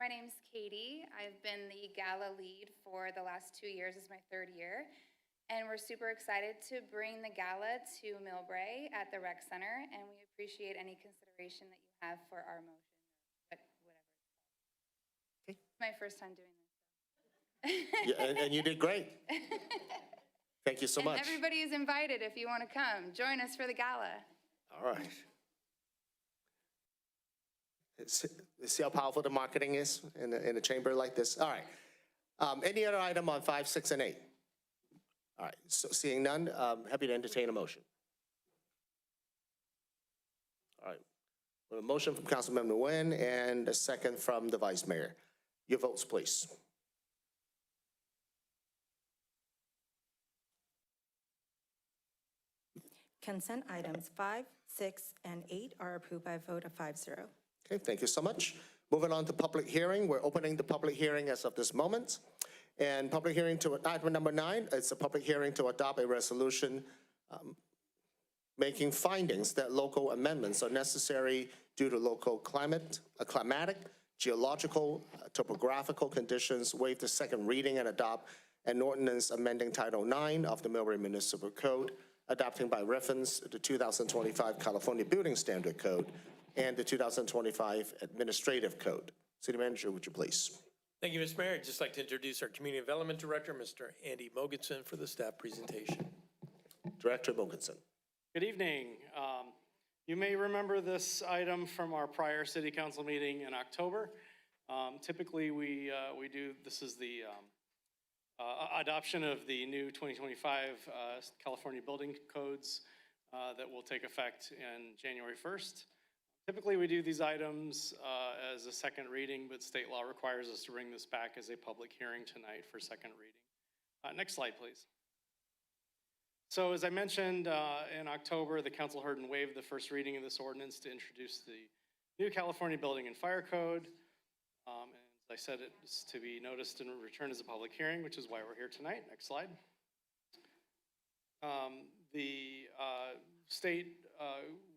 My name's Katie. I've been the Gala lead for the last 2 years. This is my 3rd year. And we're super excited to bring the Gala to Millbrae at the Rec Center, and we appreciate any consideration that you have for our motion, whatever it's called. Okay. It's my first time doing this. Yeah, and you did great. Thank you so much. And everybody is invited if you want to come. Join us for the Gala. All right. See how powerful the marketing is in a chamber like this? All right. Any other item on 5, 6, and 8? All right, so seeing none, happy to entertain a motion. All right, we have a motion from Councilmember Nguyen and a second from the Vice Mayor. Your votes, please. Consent items 5, 6, and 8 are approved by a vote of 5-0. Okay, thank you so much. Moving on to public hearing. We're opening the public hearing as of this moment. And public hearing to item number 9, it's a public hearing to adopt a resolution making findings that local amendments are necessary due to local climatic, geological, topographical conditions, waive the second reading and adopt an ordinance amending Title 9 of the Millbrae Municipal Code, adopting by reference the 2025 California Building Standard Code and the 2025 Administrative Code. City Manager, would you please? Thank you, Mr. Mayor. I'd just like to introduce our Community Development Director, Mr. Andy Mogensen, for the staff presentation. Director Mogensen. Good evening. You may remember this item from our prior City Council meeting in October. Typically, we do, this is the adoption of the new 2025 California building codes that will take effect in January 1st. Typically, we do these items as a second reading, but state law requires us to bring this back as a public hearing tonight for second reading. Next slide, please. So as I mentioned, in October, the council heard and waived the first reading of this ordinance to introduce the new California Building and Fire Code. And as I said, it's to be noticed and returned as a public hearing, which is why we're here tonight. Next slide. The state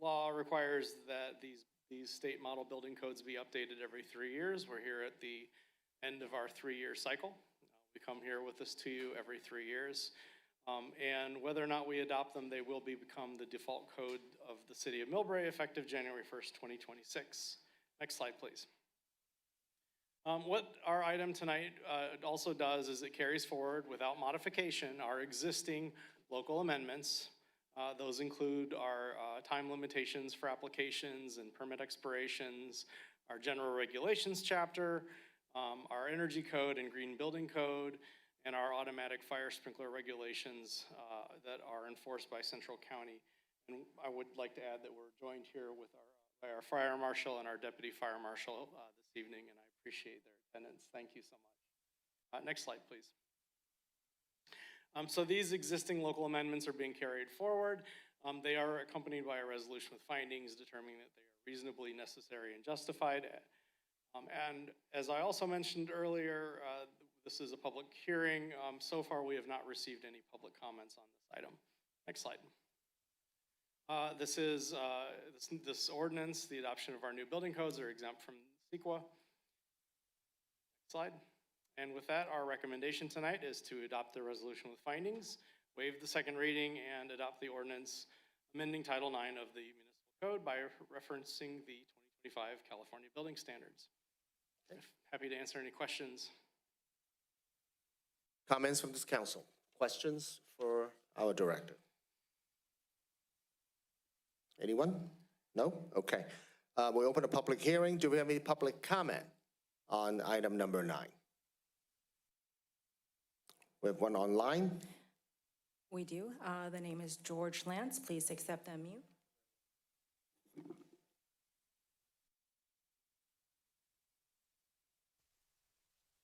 law requires that these state model building codes be updated every 3 years. We're here at the end of our 3-year cycle. We come here with this to you every 3 years. And whether or not we adopt them, they will become the default code of the city of Millbrae effective January 1st, 2026. Next slide, please. What our item tonight also does is it carries forward without modification our existing local amendments. Those include our time limitations for applications and permit expirations, our general regulations chapter, our energy code and green building code, and our automatic fire sprinkler regulations that are enforced by Central County. And I would like to add that we're joined here with by our fire marshal and our deputy fire marshal this evening, and I appreciate their attendance. Thank you so much. Next slide, please. So these existing local amendments are being carried forward. They are accompanied by a resolution with findings determining that they are reasonably necessary and justified. And as I also mentioned earlier, this is a public hearing. So far, we have not received any public comments on this item. Next slide. This ordinance, the adoption of our new building codes are exempt from CEQA. Next slide. And with that, our recommendation tonight is to adopt the resolution with findings, waive the second reading, and adopt the ordinance amending Title IX of the Municipal Code by referencing the 2025 California Building Standards. Happy to answer any questions. Comments from this council? Questions for our director? Anyone? No? Okay. We open a public hearing. Do we have any public comment on item number 9? We have one online. We do. The name is George Lance. Please accept and mute.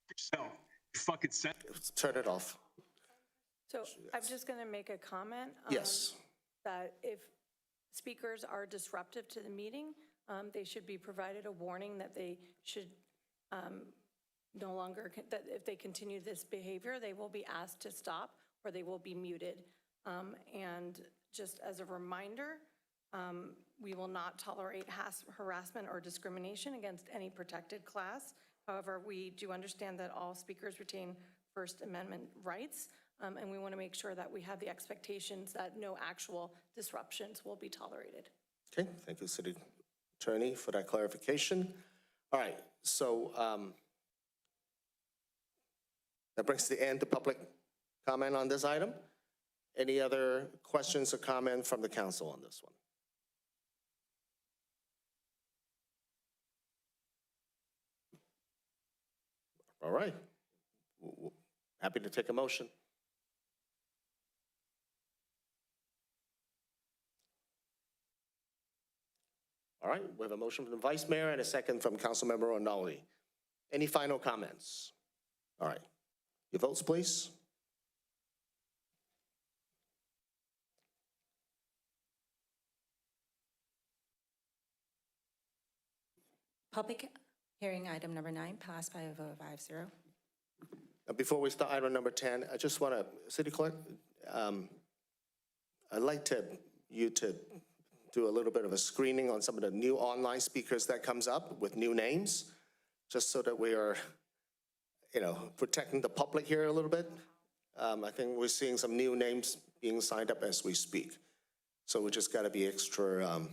Yourself. You fucking said. Turn it off. So I'm just going to make a comment. Yes. That if speakers are disruptive to the meeting, they should be provided a warning that they should no longer, that if they continue this behavior, they will be asked to stop or they will be muted. And just as a reminder, we will not tolerate harassment or discrimination against any protected class. However, we do understand that all speakers retain First Amendment rights, and we want to make sure that we have the expectations that no actual disruptions will be tolerated. Okay, thank you, City Attorney, for that clarification. All right, so that brings to the end the public comment on this item. Any other questions or comment from the council on this one? All right. Happy to take a motion. All right, we have a motion from the Vice Mayor and a second from Councilmember O'Nally. Any final comments? All right, your votes, please. Public hearing item number 9 passed by a vote of 5-0. Before we start item number 10, I just want to, City Clerk, I'd like you to do a little bit of a screening on some of the new online speakers that comes up with new names, just so that we are, protecting the public here a little bit. I think we're seeing some new names being signed up as we speak. So we just got to be extra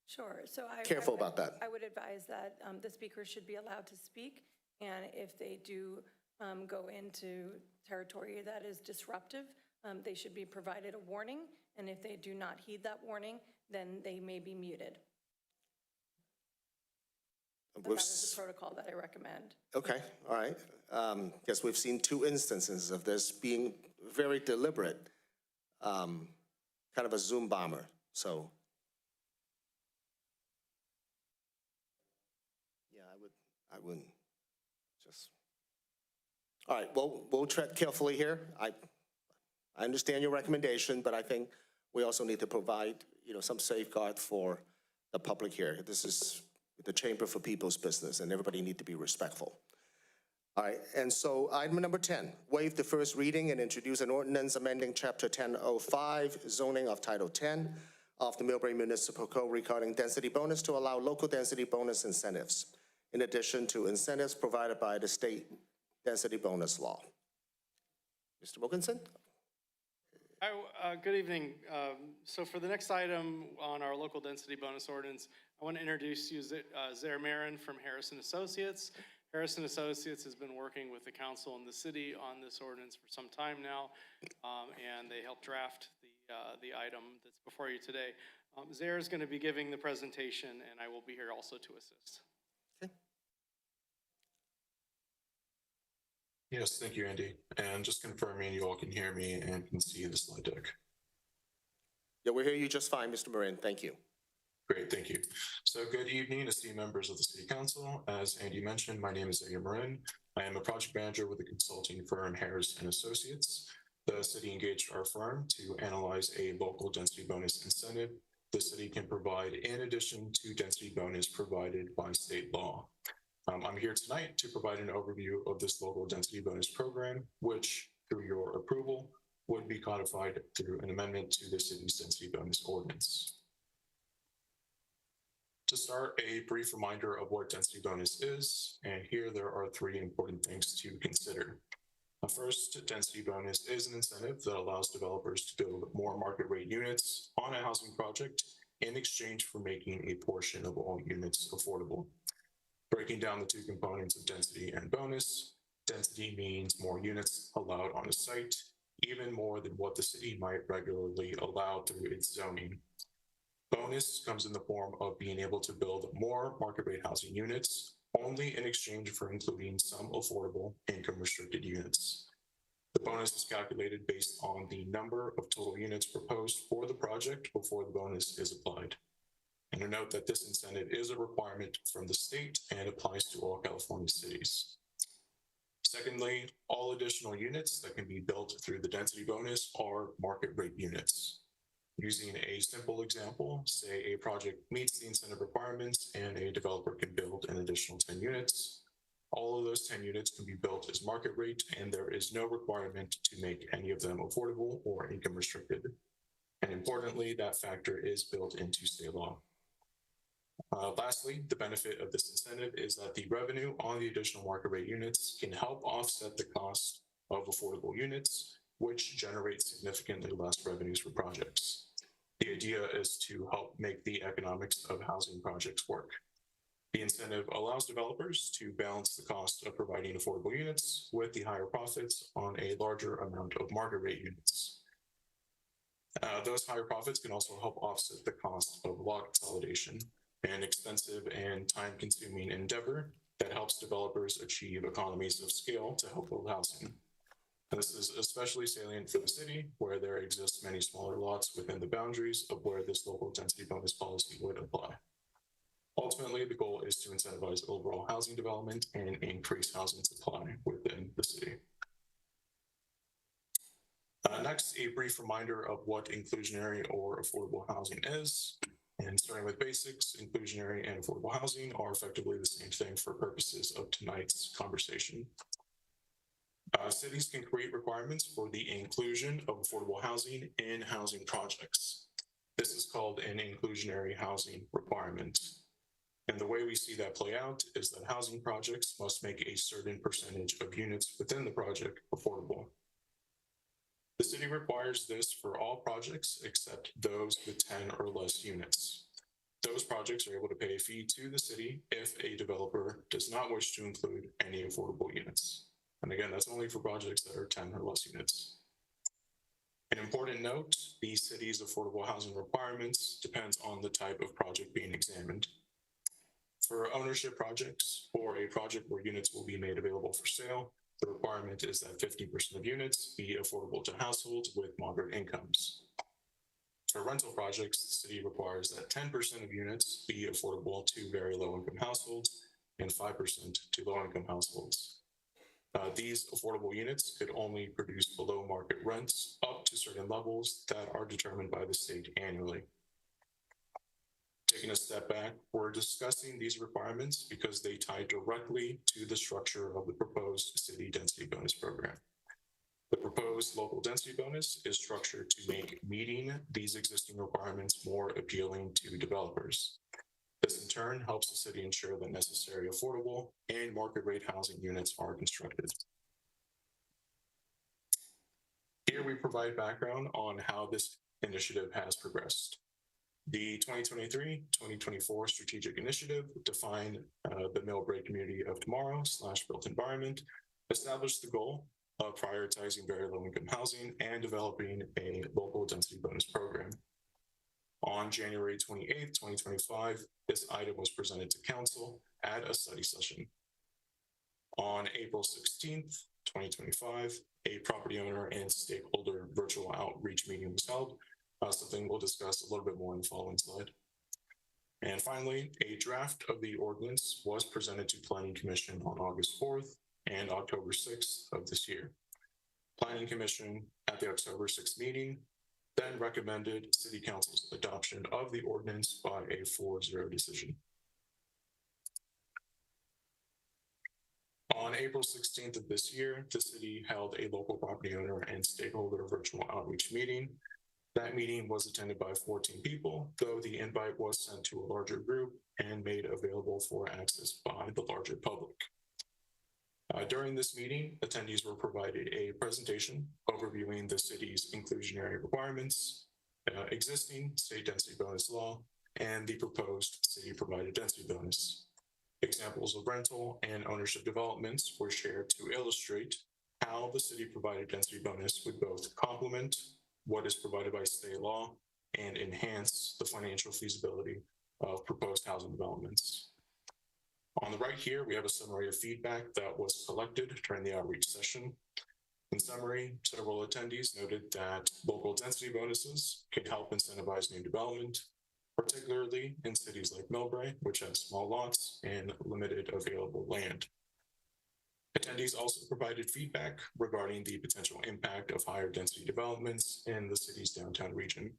Sure. So careful about that. I would advise that the speakers should be allowed to speak, and if they do go into territory that is disruptive, they should be provided a warning, and if they do not heed that warning, then they may be muted. That is the protocol that I recommend. Okay, all right. Guess we've seen 2 instances of this being very deliberate, kind of a Zoom bomber, so. Yeah, I wouldn't just. All right, well, we'll tread carefully here. I understand your recommendation, but I think we also need to provide, some safeguard for the public here. This is the Chamber for People's Business, and everybody need to be respectful. All right, and so item number 10, waive the first reading and introduce an ordinance amending Chapter 1005, zoning of Title 10 of the Millbrae Municipal Code regarding density bonus to allow local density bonus incentives, in addition to incentives provided by the state density bonus law. Mr. Wilkinson? Hi, good evening. So for the next item on our local density bonus ordinance, I want to introduce you Zare Marin from Harrison Associates. Harrison Associates has been working with the council and the city on this ordinance for some time now, and they helped draft the item that's before you today. Zare is going to be giving the presentation, and I will be here also to assist. Yes, thank you, Andy. And just confirming you all can hear me and can see the slide deck. Yeah, we hear you just fine, Mr. Marin. Thank you. Great, thank you. So good evening, esteemed members of the City Council. As Andy mentioned, my name is Zare Marin. I am a project manager with the consulting firm Harrison Associates. The city engaged our firm to analyze a local density bonus incentive the city can provide in addition to density bonus provided by state law. I'm here tonight to provide an overview of this local density bonus program, which, through your approval, would be codified through an amendment to the city's density bonus ordinance. To start, a brief reminder of what density bonus is, and here there are 3 important things to consider. First, density bonus is an incentive that allows developers to build more market rate units on a housing project in exchange for making a portion of all units affordable. Breaking down the 2 components of density and bonus, density means more units allowed on a site, even more than what the city might regularly allow through its zoning. Bonus comes in the form of being able to build more market rate housing units only in exchange for including some affordable income restricted units. The bonus is calculated based on the number of total units proposed for the project before the bonus is applied. And to note that this incentive is a requirement from the state and applies to all California cities. Secondly, all additional units that can be built through the density bonus are market rate units. Using a simple example, say a project meets the incentive requirements and a developer can build an additional 10 units. All of those 10 units can be built as market rate, and there is no requirement to make any of them affordable or income restricted. And importantly, that factor is built into state law. Lastly, the benefit of this incentive is that the revenue on the additional market rate units can help offset the cost of affordable units, which generate significantly less revenues for projects. The idea is to help make the economics of housing projects work. The incentive allows developers to balance the cost of providing affordable units with the higher profits on a larger amount of market rate units. Those higher profits can also help offset the cost of lot consolidation, an expensive and time-consuming endeavor that helps developers achieve economies of scale to help build housing. This is especially salient for the city, where there exist many smaller lots within the boundaries of where this local density bonus policy would apply. Ultimately, the goal is to incentivize overall housing development and increase housing supply within the city. Next, a brief reminder of what inclusionary or affordable housing is. And starting with basics, inclusionary and affordable housing are effectively the same thing for purposes of tonight's conversation. Cities can create requirements for the inclusion of affordable housing in housing projects. This is called an inclusionary housing requirement. And the way we see that play out is that housing projects must make a certain percentage of units within the project affordable. The city requires this for all projects except those with 10 or less units. Those projects are able to pay a fee to the city if a developer does not wish to include any affordable units. And again, that's only for projects that are 10 or less units. An important note, the city's affordable housing requirements depends on the type of project being examined. For ownership projects or a project where units will be made available for sale, the requirement is that 50% of units be affordable to households with moderate incomes. For rental projects, the city requires that 10% of units be affordable to very low-income households and 5% to low-income households. These affordable units could only produce below market rents up to certain levels that are determined by the state annually. Taking a step back, we're discussing these requirements because they tie directly to the structure of the proposed city density bonus program. The proposed local density bonus is structured to make meeting these existing requirements more appealing to developers. This in turn helps the city ensure that necessary affordable and market rate housing units are constructed. Here we provide background on how this initiative has progressed. The 2023-2024 strategic initiative defined the Millbrae Community of Tomorrow / built environment, established the goal of prioritizing very low-income housing and developing a local density bonus program. On January 28, 2025, this item was presented to council at a study session. On April 16, 2025, a property owner and stakeholder virtual outreach meeting was held, something we'll discuss a little bit more in the following slide. And finally, a draft of the ordinance was presented to Planning Commission on August 4th and October 6th of this year. Planning Commission at the October 6th meeting, then recommended City Council's adoption of the ordinance by a 4-0 decision. On April 16th of this year, the city held a local property owner and stakeholder virtual outreach meeting. That meeting was attended by 14 people, though the invite was sent to a larger group and made available for access by the larger public. During this meeting, attendees were provided a presentation overviewing the city's inclusionary requirements, existing state density bonus law, and the proposed city-provided density bonus. Examples of rental and ownership developments were shared to illustrate how the city-provided density bonus would both complement what is provided by state law and enhance the financial feasibility of proposed housing developments. On the right here, we have a summary of feedback that was collected during the outreach session. In summary, several attendees noted that local density bonuses can help incentivize new development, particularly in cities like Millbrae, which have small lots and limited available land. Attendees also provided feedback regarding the potential impact of higher density developments in the city's downtown region.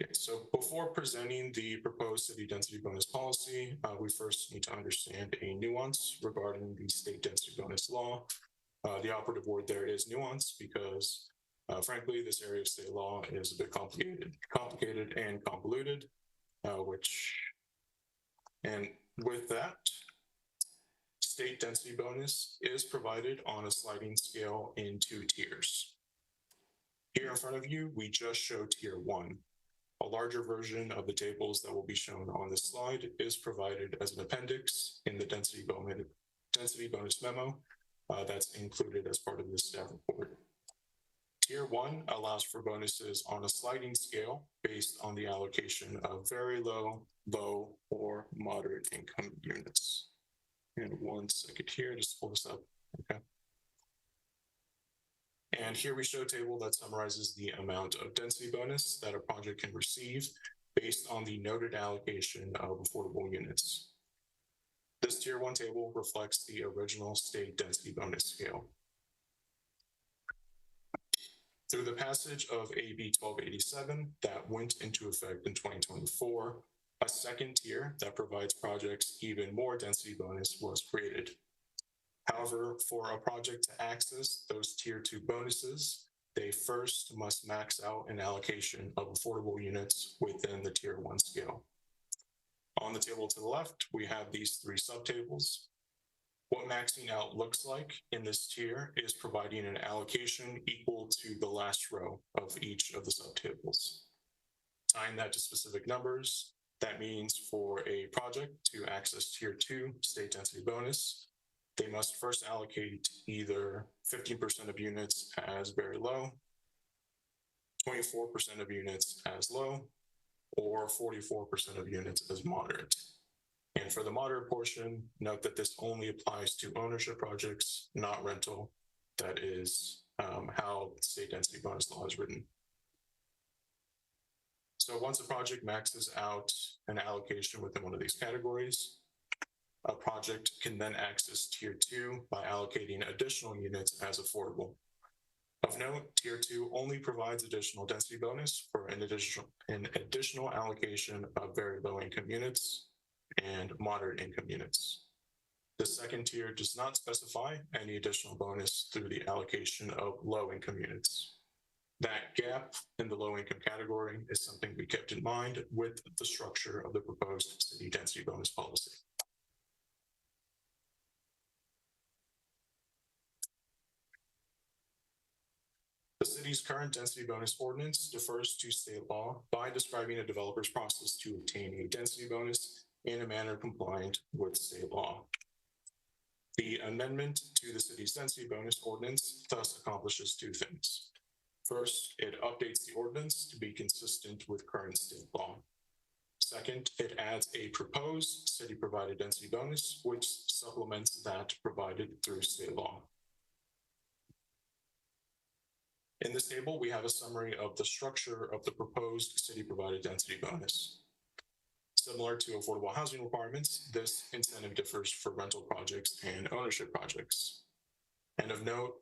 Okay, so before presenting the proposed city density bonus policy, we first need to understand a nuance regarding the state density bonus law. The operative word there is nuance because frankly, this area of state law is a bit complicated and convoluted, and with that, state density bonus is provided on a sliding scale in 2 tiers. Here in front of you, we just show tier 1. A larger version of the tables that will be shown on this slide is provided as an appendix in the density bonus memo that's included as part of this staff report. Tier 1 allows for bonuses on a sliding scale based on the allocation of very low, low, or moderate income units. And 1 second here, just pull this up. Okay. And here we show a table that summarizes the amount of density bonus that a project can receive based on the noted allocation of affordable units. This tier 1 table reflects the original state density bonus scale. Through the passage of AB 1287 that went into effect in 2024, a second tier that provides projects even more density bonus was created. However, for a project to access those tier 2 bonuses, they first must max out an allocation of affordable units within the tier 1 scale. On the table to the left, we have these 3 subtables. What maxing out looks like in this tier is providing an allocation equal to the last row of each of the subtables. Tying that to specific numbers, that means for a project to access tier 2 state density bonus, they must first allocate either 15% of units as very low, 24% of units as low, or 44% of units as moderate. And for the moderate portion, note that this only applies to ownership projects, not rental. That is how state density bonus law is written. So once a project maxes out an allocation within one of these categories, a project can then access tier 2 by allocating additional units as affordable. Of note, tier 2 only provides additional density bonus for an additional allocation of very low income units and moderate income units. The second tier does not specify any additional bonus through the allocation of low income units. That gap in the low income category is something we kept in mind with the structure of the proposed city density bonus policy. The city's current density bonus ordinance defers to state law by describing a developer's process to obtain a density bonus in a manner compliant with state law. The amendment to the city's density bonus ordinance thus accomplishes 2 things. First, it updates the ordinance to be consistent with current state law. Second, it adds a proposed city-provided density bonus, which supplements that provided through state law. In this table, we have a summary of the structure of the proposed city-provided density bonus. Similar to affordable housing requirements, this incentive differs for rental projects and ownership projects. And of note,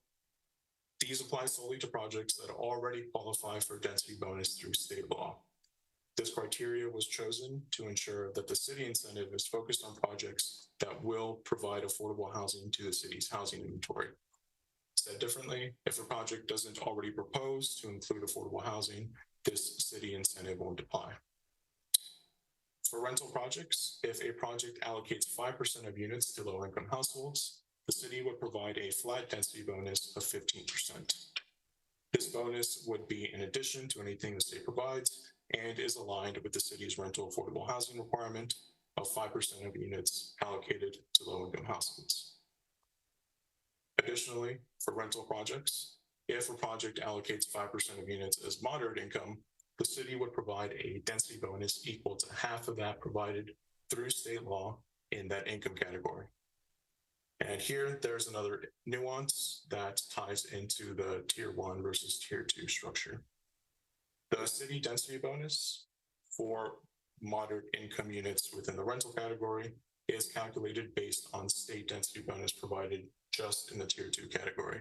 these apply solely to projects that already qualify for density bonus through state law. This criteria was chosen to ensure that the city incentive is focused on projects that will provide affordable housing to the city's housing inventory. Said differently, if a project doesn't already propose to include affordable housing, this city incentive won't apply. For rental projects, if a project allocates 5% of units to low-income households, the city would provide a flat density bonus of 15%. This bonus would be in addition to anything the state provides and is aligned with the city's rental affordable housing requirement of 5% of units allocated to low-income households. Additionally, for rental projects, if a project allocates 5% of units as moderate income, the city would provide a density bonus equal to half of that provided through state law in that income category. And here, there's another nuance that ties into the tier 1 versus tier 2 structure. The city density bonus for moderate income units within the rental category is calculated based on state density bonus provided just in the tier 2 category.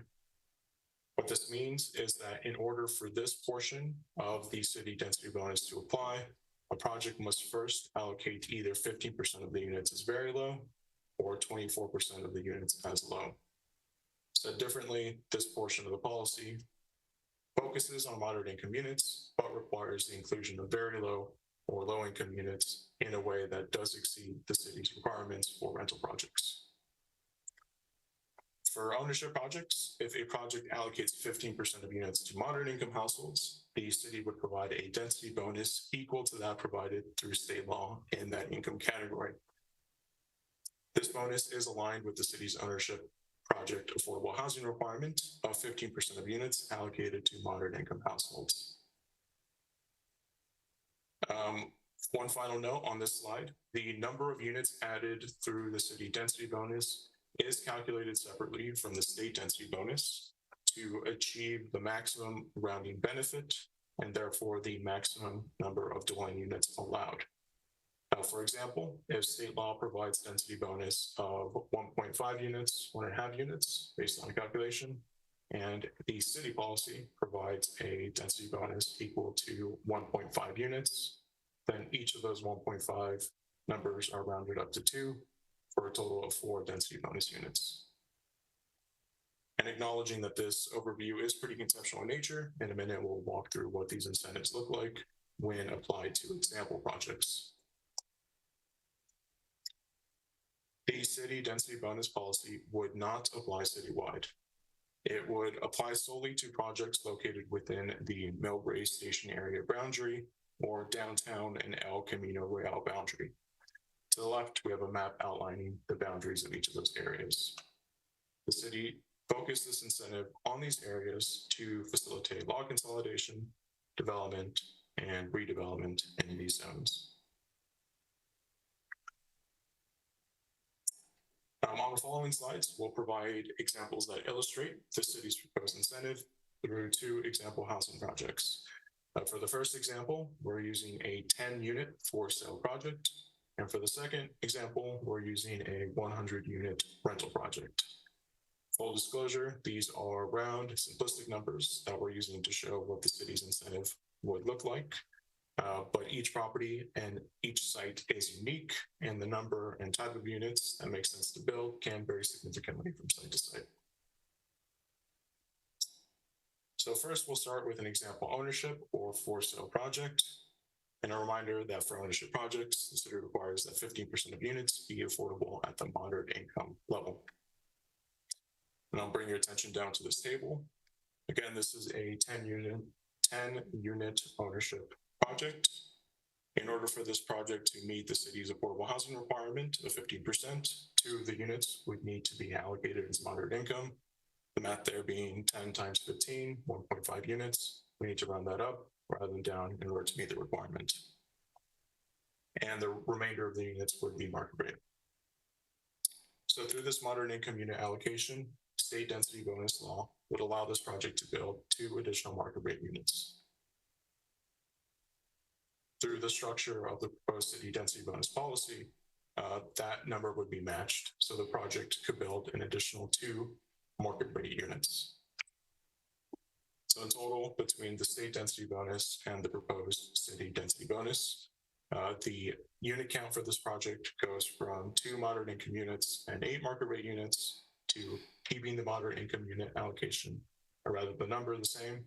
What this means is that in order for this portion of the city density bonus to apply, a project must first allocate either 15% of the units as very low or 24% of the units as low. Said differently, this portion of the policy focuses on moderate income units, but requires the inclusion of very low or low income units in a way that does exceed the city's requirements for rental projects. For ownership projects, if a project allocates 15% of units to moderate income households, the city would provide a density bonus equal to that provided through state law in that income category. This bonus is aligned with the city's ownership project affordable housing requirement of 15% of units allocated to moderate income households. One final note on this slide, the number of units added through the city density bonus is calculated separately from the state density bonus to achieve the maximum rounding benefit and therefore the maximum number of dwelling units allowed. Now, for example, if state law provides density bonus of 1.5 units, 1.5 units based on a calculation, and the city policy provides a density bonus equal to 1.5 units, then each of those 1.5 numbers are rounded up to 2 for a total of 4 density bonus units. And acknowledging that this overview is pretty conceptual in nature, in a minute we'll walk through what these incentives look like when applied to example projects. The city density bonus policy would not apply citywide. It would apply solely to projects located within the Millbrae station area boundary or downtown and El Camino Real boundary. To the left, we have a map outlining the boundaries of each of those areas. The city focused this incentive on these areas to facilitate lot consolidation, development, and redevelopment in these zones. On the following slides, we'll provide examples that illustrate the city's proposed incentive through 2 example housing projects. For the first example, we're using a 10-unit for sale project. And for the second example, we're using a 100-unit rental project. Full disclosure, these are round, simplistic numbers that we're using to show what the city's incentive would look like. But each property and each site is unique, and the number and type of units that make sense to build can vary significantly from site to site. So first, we'll start with an example ownership or for sale project. And a reminder that for ownership projects, the city requires that 15% of units be affordable at the moderate income level. And I'll bring your attention down to this table. Again, this is a 10-unit ownership project. In order for this project to meet the city's affordable housing requirement of 15%, 2 of the units would need to be allocated as moderate income. The math there being 10 times 15, 1.5 units. We need to round that up rather than down in order to meet the requirement. And the remainder of the units would be market rate. So through this moderate income unit allocation, state density bonus law would allow this project to build 2 additional market rate units. Through the structure of the proposed city density bonus policy, that number would be matched. So the project could build an additional 2 market rate units. So in total, between the state density bonus and the proposed city density bonus, the unit count for this project goes from 2 moderate income units and 8 market rate units to keeping the moderate income unit allocation, or rather the number the same,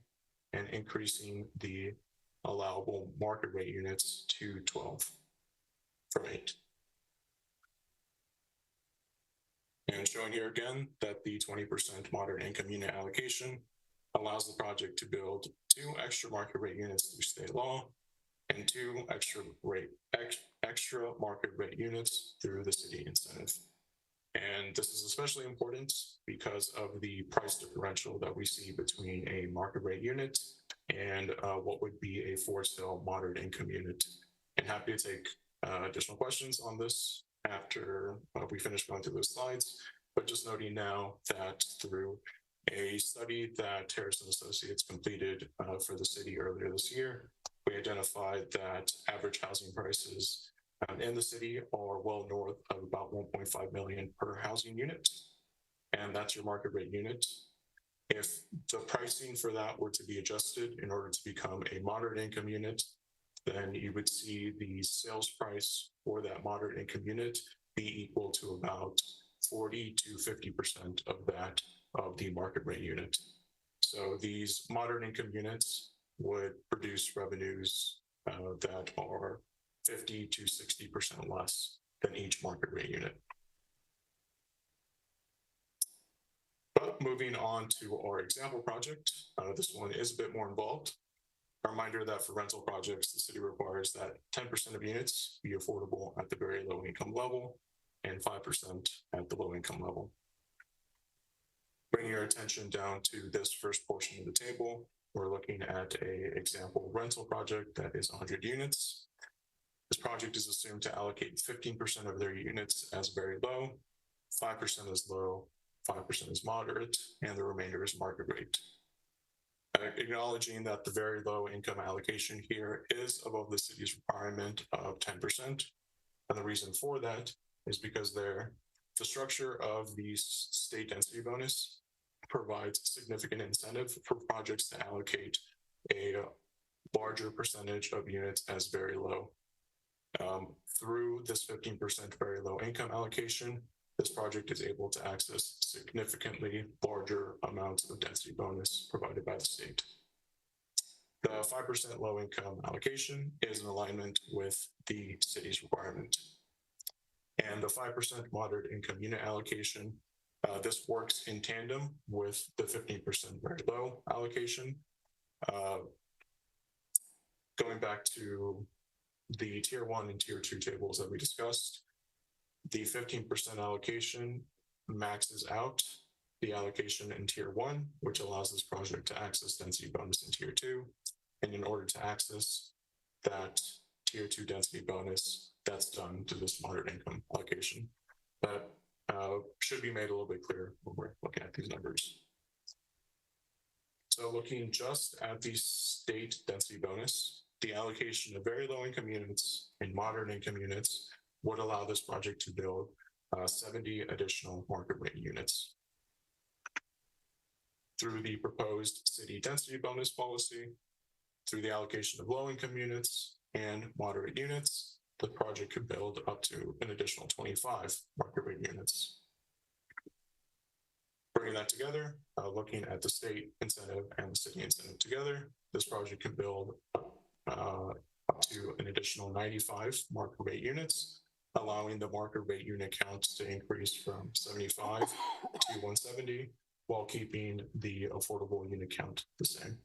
and increasing the allowable market rate units to 12 from 8. And showing here again that the 20% moderate income unit allocation allows the project to build 2 extra market rate units through state law and 2 extra market rate units through the city incentive. And this is especially important because of the price differential that we see between a market rate unit and what would be a for sale moderate income unit. And happy to take additional questions on this after we finish going through those slides, but just noting now that through a study that Harrison Associates completed for the city earlier this year, we identified that average housing prices in the city are well north of about 1.5 million per housing unit, and that's your market rate unit. If the pricing for that were to be adjusted in order to become a moderate income unit, then you would see the sales price for that moderate income unit be equal to about 40 to 50% of that of the market rate unit. So these moderate income units would produce revenues that are 50 to 60% less than each market rate unit. But moving on to our example project, this one is a bit more involved. A reminder that for rental projects, the city requires that 10% of units be affordable at the very low income level and 5% at the low income level. Bringing your attention down to this first portion of the table, we're looking at an example rental project that is 100 units. This project is assumed to allocate 15% of their units as very low, 5% is low, 5% is moderate, and the remainder is market rate. Acknowledging that the very low income allocation here is above the city's requirement of 10%. And the reason for that is because the structure of the state density bonus provides significant incentive for projects to allocate a larger percentage of units as very low. Through this 15% very low income allocation, this project is able to access significantly larger amounts of density bonus provided by the state. The 5% low income allocation is in alignment with the city's requirement. And the 5% moderate income unit allocation, this works in tandem with the 15% very low allocation. Going back to the tier 1 and tier 2 tables that we discussed, the 15% allocation maxes out the allocation in tier 1, which allows this project to access density bonus in tier 2. And in order to access that tier 2 density bonus, that's done to this moderate income allocation. That should be made a little bit clearer when we're looking at these numbers. So looking just at the state density bonus, the allocation of very low income units and moderate income units would allow this project to build 70 additional market rate units. Through the proposed city density bonus policy, through the allocation of low income units and moderate units, the project could build up to an additional 25 market rate units. Bringing that together, looking at the state incentive and the city incentive together, this project can build up to an additional 95 market rate units, allowing the market rate unit count to increase from 75 to 170 while keeping the affordable unit count the same.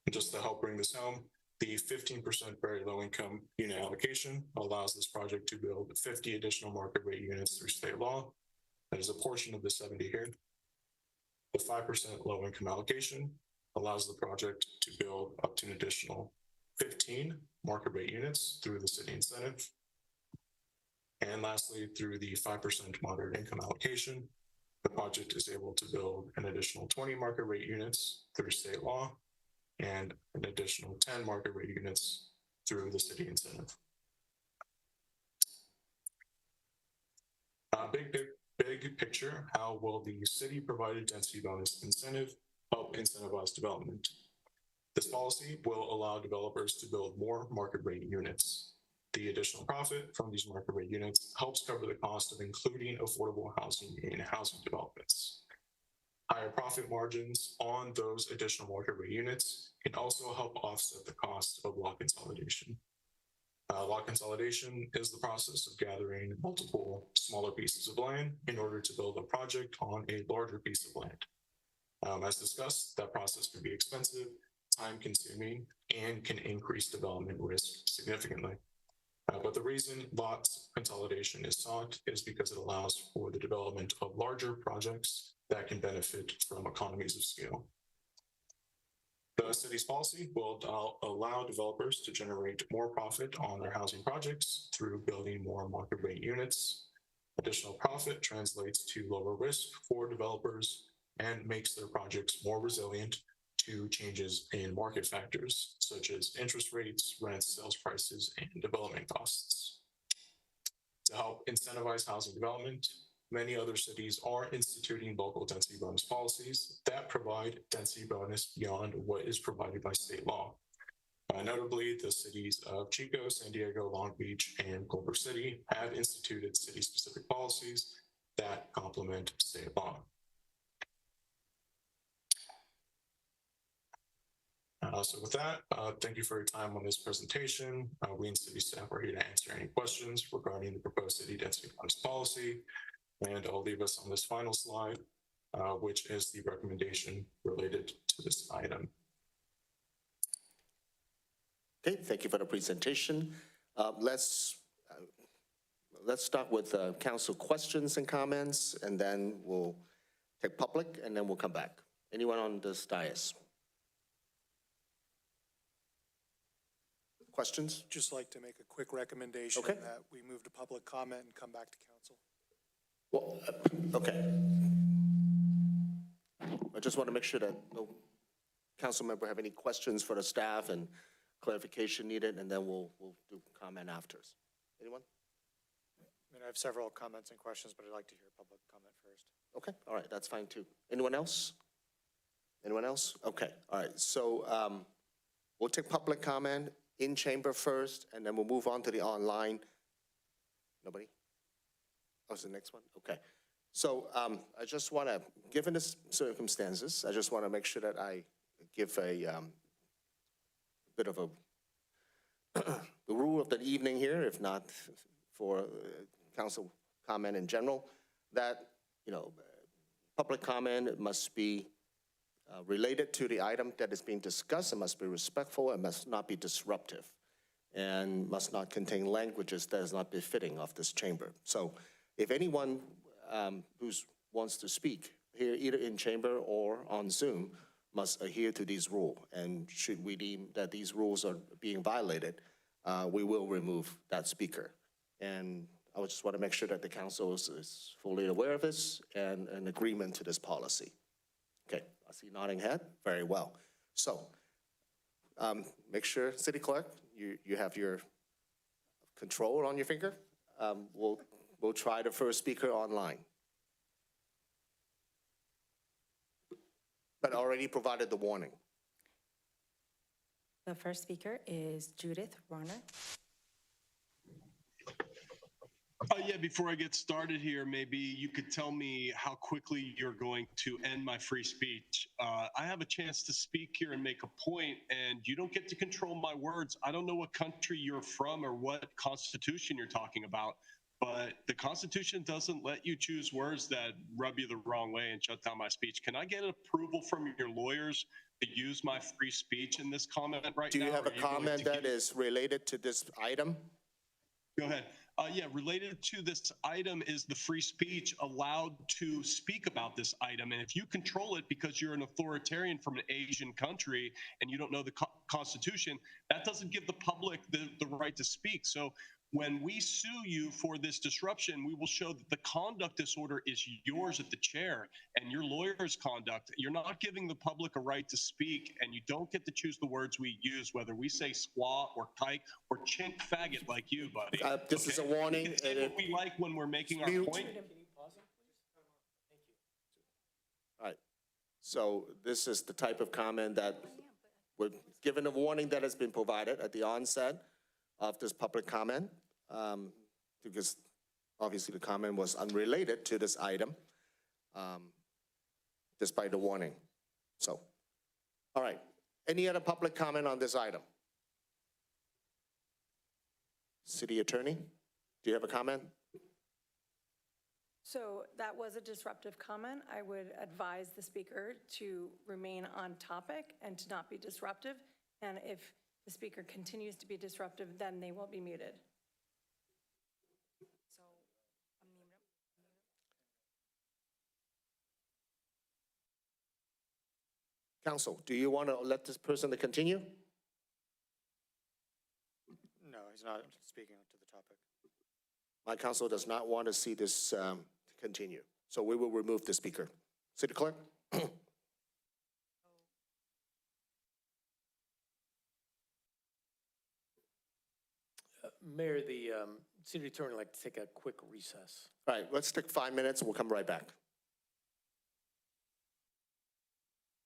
And just to help bring this home, the 15% very low income unit allocation allows this project to build 50 additional market rate units through state law. That is a portion of the 70 here. The 5% low income allocation allows the project to build up to an additional 15 market rate units through the city incentive. And lastly, through the 5% moderate income allocation, the project is able to build an additional 20 market rate units through state law. and an additional 10 market rate units through the city incentive. Big picture, how will the city provided density bonus incentive help incentivize development? This policy will allow developers to build more market rate units. The additional profit from these market rate units helps cover the cost of including affordable housing in housing developments. Higher profit margins on those additional market rate units can also help offset the cost of lot consolidation. Lot consolidation is the process of gathering multiple smaller pieces of land in order to build a project on a larger piece of land. As discussed, that process can be expensive, time-consuming, and can increase development risk significantly. But the reason lot consolidation is sought is because it allows for the development of larger projects that can benefit from economies of scale. The city's policy will allow developers to generate more profit on their housing projects through building more market rate units. Additional profit translates to lower risk for developers and makes their projects more resilient to changes in market factors such as interest rates, rents, sales prices, and development costs. To help incentivize housing development, many other cities are instituting local density bonus policies that provide density bonus beyond what is provided by state law. Notably, the cities of Chico, San Diego, Long Beach, and Culver City have instituted city-specific policies that complement state law. So with that, thank you for your time on this presentation. We in city staff are here to answer any questions regarding the proposed city density bonus policy. And I'll leave us on this final slide, which is the recommendation related to this item. Okay, thank you for the presentation. Let's start with council questions and comments, and then we'll take public, and then we'll come back. Anyone on this dais? Questions? Just like to make a quick recommendation that we move to public comment and come back to council. Well, okay. I just want to make sure that no council member have any questions for the staff and clarification needed, and then we'll do comment after. Anyone? I mean, I have several comments and questions, but I'd like to hear public comment first. Okay, all right, that's fine too. Anyone else? Anyone else? Okay, all right. So we'll take public comment in chamber first, and then we'll move on to the online. Nobody? Oh, it's the next one? Okay. So I just want to, given the circumstances, I just want to make sure that I give a bit of a the rule of the evening here, if not for council comment in general, that, you know, public comment must be related to the item that is being discussed. It must be respectful. It must not be disruptive, and must not contain languages that is not befitting of this chamber. So if anyone who wants to speak here, either in chamber or on Zoom, must adhere to these rules. And should we deem that these rules are being violated, we will remove that speaker. And I would just want to make sure that the council is fully aware of this and an agreement to this policy. Okay, I see nodding head. Very well. So make sure, City Clerk, you have your control on your finger. We'll try the first speaker online. But already provided the warning. The first speaker is Judith Warner. Yeah, before I get started here, maybe you could tell me how quickly you're going to end my free speech. I have a chance to speak here and make a point, and you don't get to control my words. I don't know what country you're from or what constitution you're talking about, but the Constitution doesn't let you choose words that rub you the wrong way and shut down my speech. Can I get approval from your lawyers to use my free speech in this comment right now? Do you have a comment that is related to this item? Go ahead. Yeah, related to this item is the free speech allowed to speak about this item. And if you control it because you're an authoritarian from an Asian country and you don't know the Constitution, that doesn't give the public the right to speak. So when we sue you for this disruption, we will show that the conduct disorder is yours at the chair and your lawyer's conduct. You're not giving the public a right to speak, and you don't get to choose the words we use, whether we say squaw or kike or chink faggot like you, buddy. This is a warning. We can say what we like when we're making our point. All right. So this is the type of comment that we're given a warning that has been provided at the onset of this public comment, because obviously the comment was unrelated to this item, despite the warning. So, all right. Any other public comment on this item? City Attorney, do you have a comment? So that was a disruptive comment. I would advise the speaker to remain on topic and to not be disruptive. And if the speaker continues to be disruptive, then they will be muted. Counsel, do you want to let this person to continue? No, he's not speaking to the topic. My counsel does not want to see this to continue, so we will remove the speaker. City Clerk? Mayor, the city attorney would like to take a quick recess. All right, let's take 5 minutes, we'll come right back.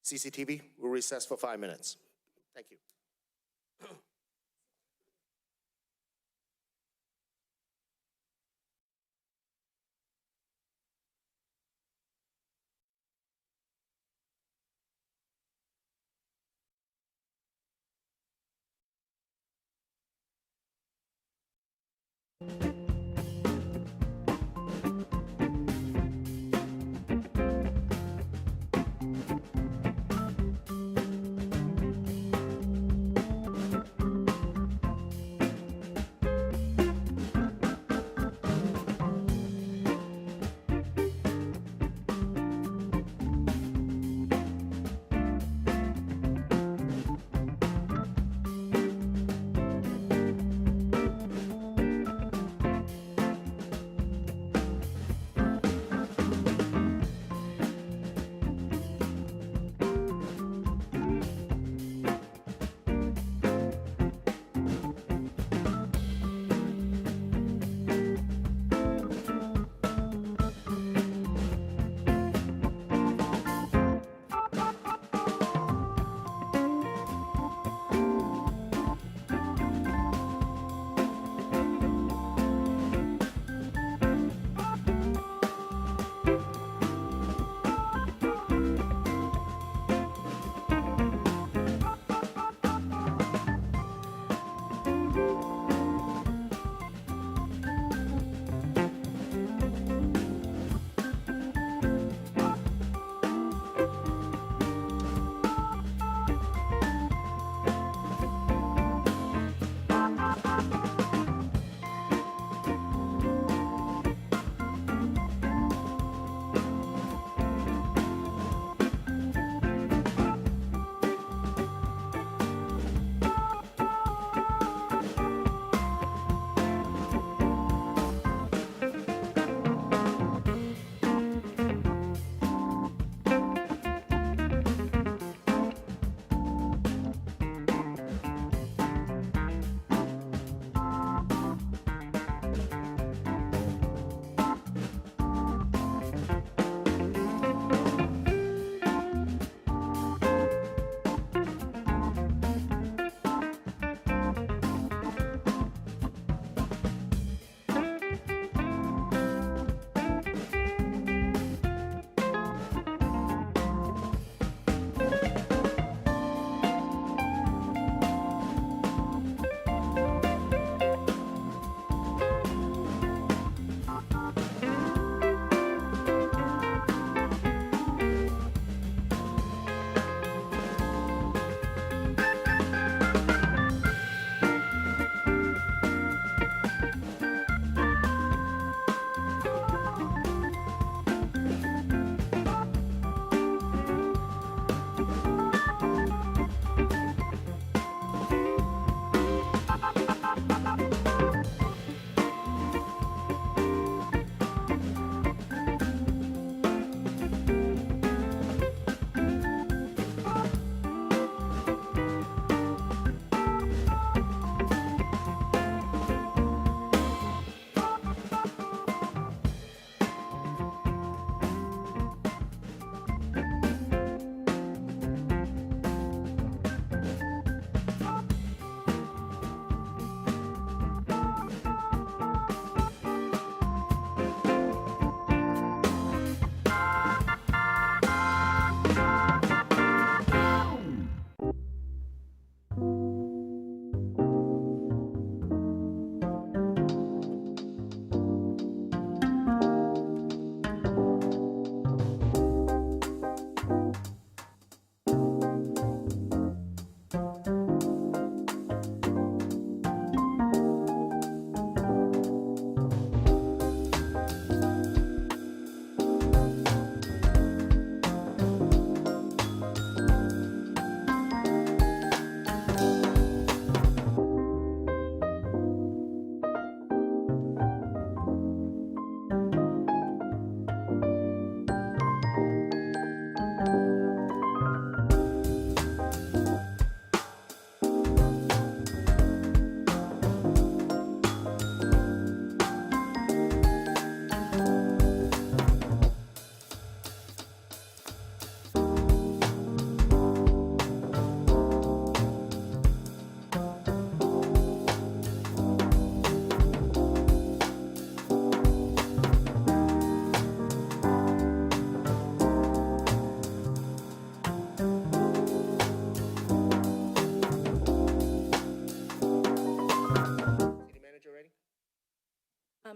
CCTV, we'll recess for 5 minutes. Thank you.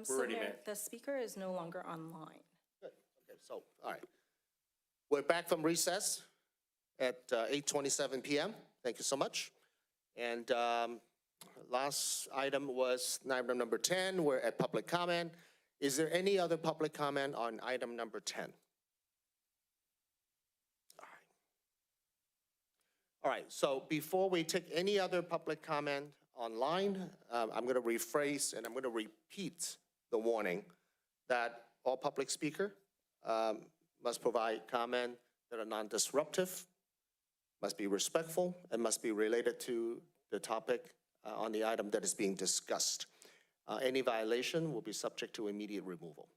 So We're ready, Mayor, Mayor. the speaker is no longer online. Good. Okay, so, all right. We're back from recess at 8:27 PM. Thank you so much. And last item was item number 10. We're at public comment. Is there any other public comment on item number 10? All right, so before we take any other public comment online, I'm going to rephrase and I'm going to repeat the warning that all public speaker must provide comment that are non-disruptive, must be respectful, and must be related to the topic on the item that is being discussed. Any violation will be subject to immediate removal.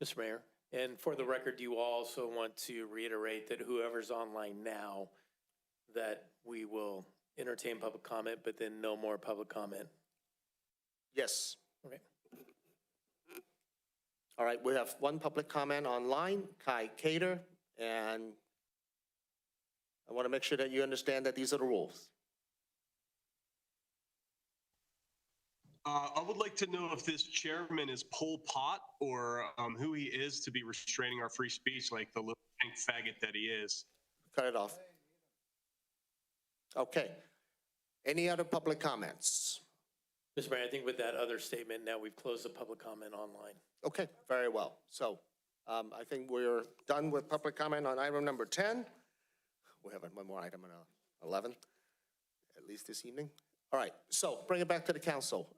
Mr. Mayor, and for the record, do you also want to reiterate that whoever's online now, that we will entertain public comment, but then no more public comment? Yes. Okay. All right, we have one public comment online, Kai Cater, and I want to make sure that you understand that these are the rules. I would like to know if this chairman is Pol Pot or who he is to be restraining our free speech like the little pink faggot that he is. Cut it off. Okay. Any other public comments? Mr. Mayor, I think with that other statement, now we've closed the public comment online. Okay, very well. So I think we're done with public comment on item number 10. We have one more item on 11, at least this evening. All right, so bring it back to the council.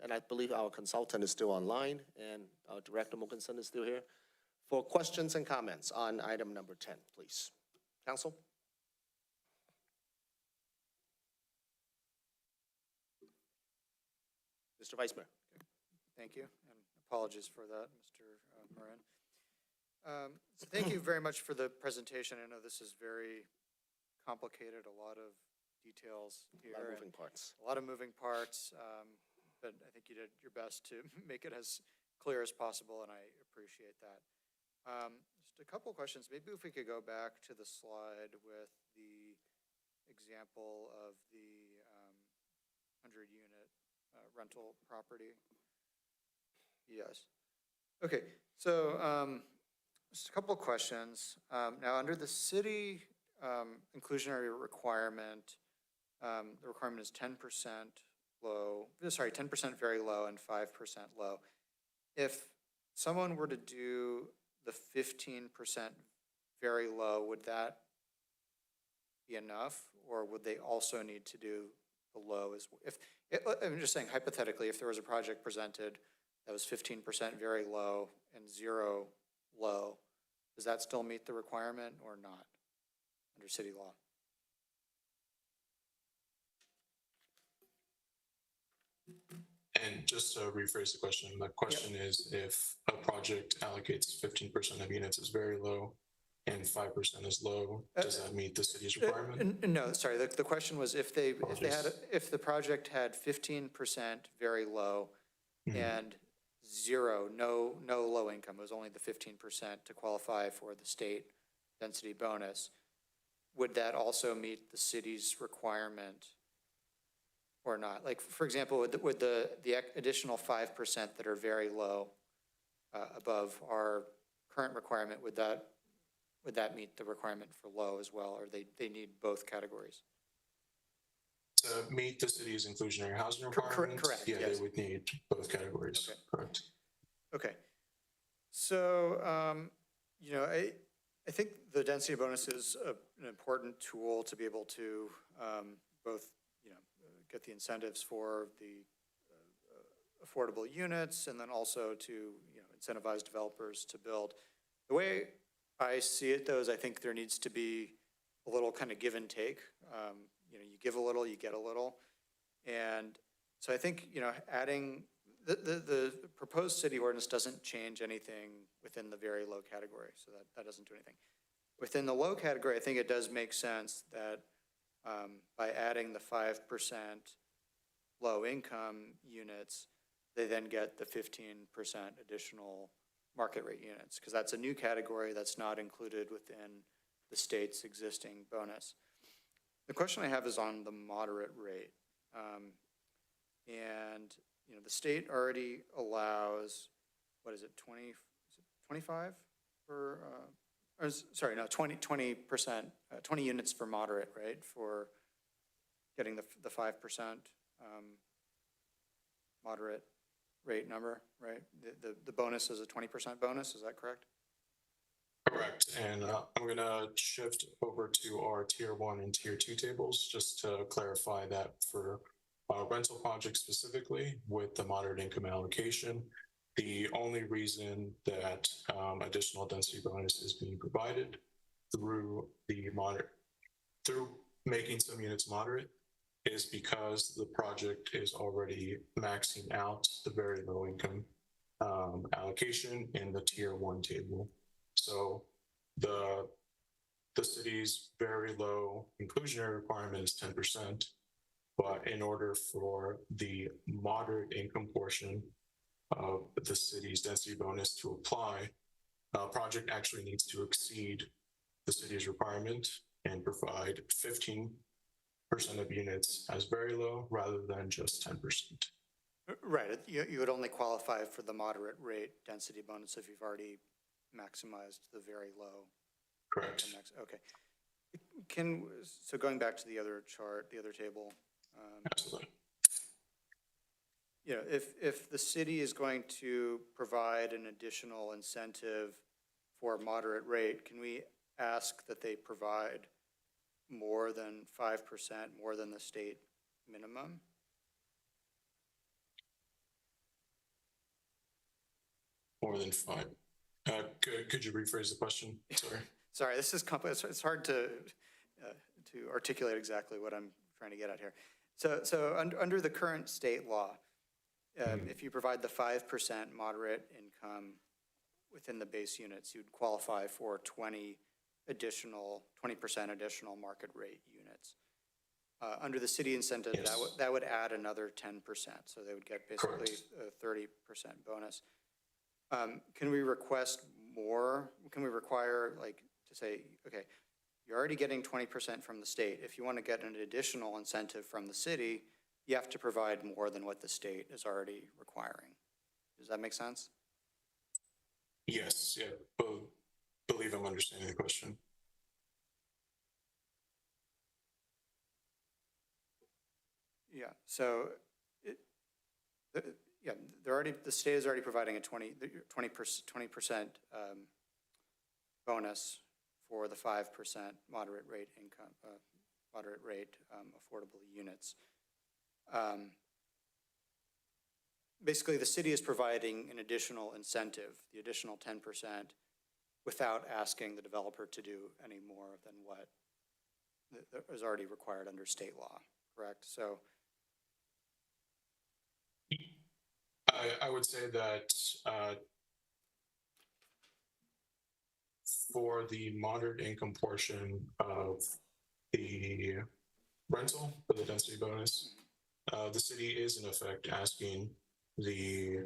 And I believe our consultant is still online and our Director Wilkinson is still here. For questions and comments on item number 10, please. Council? Mr. Vice Mayor. Thank you, and apologies for that, Mr. Moran. So thank you very much for the presentation. I know this is very complicated, a lot of details here. A lot of moving parts. A lot of moving parts, but I think you did your best to make it as clear as possible, and I appreciate that. Just a couple questions. Maybe if we could go back to the slide with the example of the 100-unit rental property. Yes. Okay, so just a couple of questions. Now, under the city inclusionary requirement, the requirement is 10% low, sorry, 10% very low and 5% low. If someone were to do the 15% very low, would that be enough? Or would they also need to do the low as well? I'm just saying hypothetically, if there was a project presented that was 15% very low and 0 low, does that still meet the requirement or not under city law? And just to rephrase the question is if a project allocates 15% of units as very low and 5% is low, does that meet the city's requirement? No, sorry, the question was if the project had 15% very low and 0, no low income, it was only the 15% to qualify for the state density bonus, would that also meet the city's requirement or not? Like, for example, would the additional 5% that are very low above our current requirement, would that meet the requirement for low as well, or they need both categories? To meet the city's inclusionary housing requirements? Correct, Yeah, yes. they would need both categories, Okay. correct. Okay. So, I think the density bonus is an important tool to be able to both, get the incentives for the affordable units and then also to, incentivize developers to build. The way I see it, though, is I think there needs to be a little kind of give and take. You give a little, you get a little. And so I think, adding the proposed city ordinance doesn't change anything within the very low category, so that doesn't do anything. Within the low category, I think it does make sense that by adding the 5% low income units, they then get the 15% additional market rate units, because that's a new category that's not included within the state's existing bonus. The question I have is on the moderate rate. And, you know, the state already allows, what is it, 25 for, sorry, no, 20%, 20 units for moderate, right? For getting the 5% moderate rate number, right? The bonus is a 20% bonus, is that correct? Correct. And I'm going to shift over to our tier 1 and tier 2 tables just to clarify that for rental projects specifically with the moderate income allocation. The only reason that additional density bonus is being provided through through making some units moderate is because the project is already maxing out the very low income allocation in the tier 1 table. So the city's very low inclusionary requirement is 10%, but in order for the moderate income portion of the city's density bonus to apply, a project actually needs to exceed the city's requirement and provide 15% of units as very low rather than just 10%. Right, you would only qualify for the moderate rate density bonus if you've already maximized the very low. Correct. Okay. So going back to the other chart, the other table. Absolutely. You know, if the city is going to provide an additional incentive for moderate rate, can we ask that they provide more than 5%, more than the state minimum? More than 5. Could you rephrase the question? Sorry. Sorry, this is complex. It's hard to articulate exactly what I'm trying to get at here. So under the current state law, if you provide the 5% moderate income within the base units, you'd qualify for 20% additional market rate units. Under the city incentive, yes, that would add another 10%. So they would get basically a 30% bonus. Can we request more? Can we require, like, to say, okay, you're already getting 20% from the state. If you want to get an additional incentive from the city, you have to provide more than what the state is already requiring. Does that make sense? Yes, yeah, believe I'm understanding the question. Yeah, so the state is already providing a 20% bonus for the 5% moderate rate income, moderate rate affordable units. Basically, the city is providing an additional incentive, the additional 10%, without asking the developer to do any more than what is already required under state law, correct? So I would say that for the moderate income portion of the rental for the density bonus, the city is in effect asking the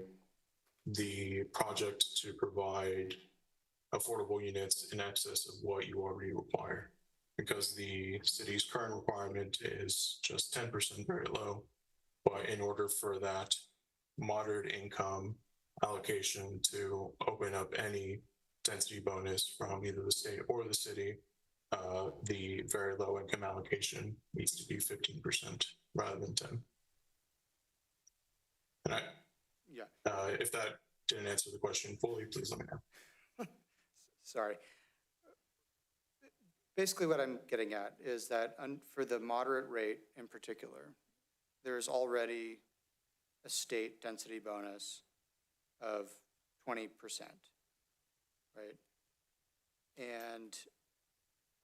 project to provide affordable units in excess of what you already require, because the city's current requirement is just 10% very low. But in order for that moderate income allocation to open up any density bonus from either the state or the city, the very low income allocation needs to be 15% rather than 10. And if that didn't answer the question fully, please let me know. Sorry. Basically what I'm getting at is that for the moderate rate in particular, there's already a state density bonus of 20%, right? And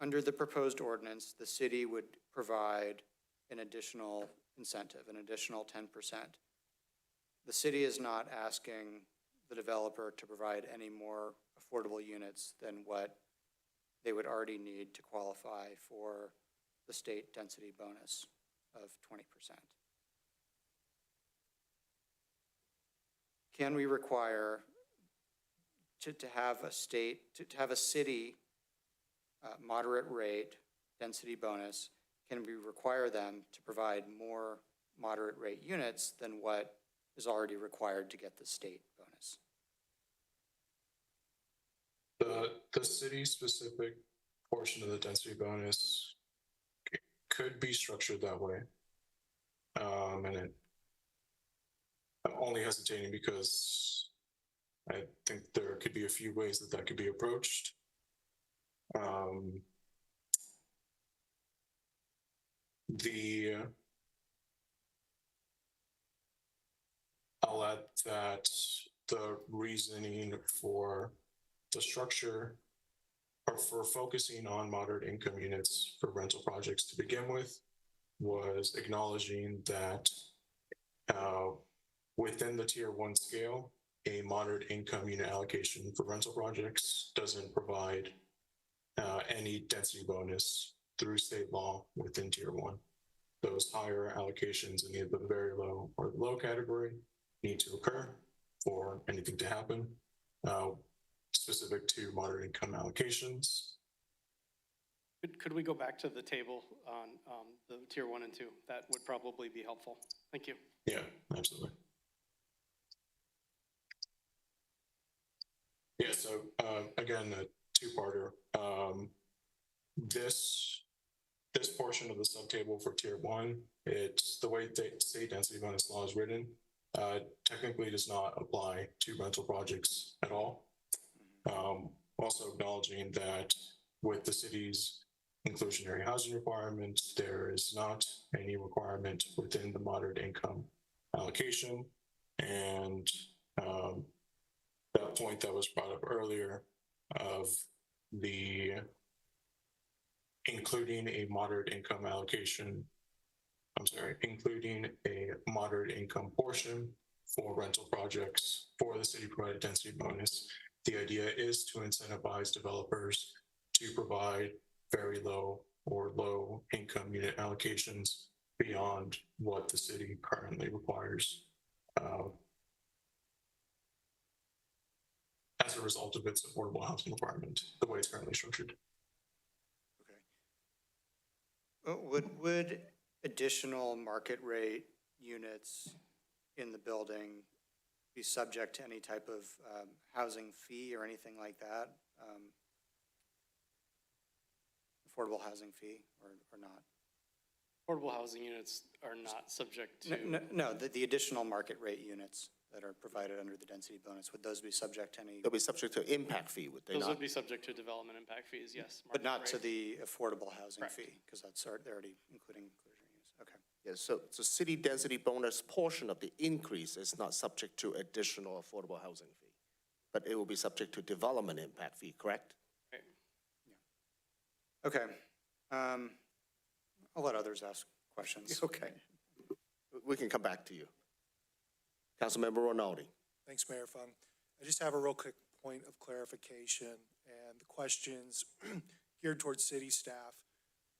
under the proposed ordinance, the city would provide an additional incentive, an additional 10%. The city is not asking the developer to provide any more affordable units than what they would already need to qualify for the state density bonus of 20%. Can we require to have a city moderate rate density bonus? Can we require them to provide more moderate rate units than what is already required to get the state bonus? The city-specific portion of the density bonus could be structured that way. And I'm only hesitating because I think there could be a few ways that that could be approached. I'll add that the reasoning for the structure or for focusing on moderate income units for rental projects to begin with was acknowledging that within the tier 1 scale, a moderate income unit allocation for rental projects doesn't provide any density bonus through state law within tier 1. Those higher allocations in either the very low or the low category need to occur for anything to happen, specific to moderate income allocations. Could we go back to the table on the tier 1 and 2? That would probably be helpful. Thank you. Yeah, absolutely. Yeah, so again, a two-parter. This portion of the subtable for tier 1, it's the way the state density bonus law is written, technically does not apply to rental projects at all. Also acknowledging that with the city's inclusionary housing requirements, there is not any requirement within the moderate income allocation. And that point that was brought up earlier of the including a moderate income allocation, including a moderate income portion for rental projects for the city provided density bonus. The idea is to incentivize developers to provide very low or low income unit allocations beyond what the city currently requires as a result of its affordable housing requirement, the way it's currently structured. Would additional market rate units in the building be subject to any type of housing fee or anything like that? Affordable housing fee or not? Affordable housing units are not subject to. No, the additional market rate units that are provided under the density bonus, would those be subject to any? They'll be subject to impact fee, would they not? Those would be subject to development impact fees, yes. But not to rate. the affordable housing Correct. fee, because that's they're already including inclusion use. Okay. Yeah, so city density bonus portion of the increase is not subject to additional affordable housing fee, but it will be subject to development impact fee, correct? Right. Okay. I'll let others ask questions. Okay. We can come back to you. Councilmember Rinaldi. Thanks, Mayor Fung. I just have a real quick point of clarification and the questions geared towards city staff.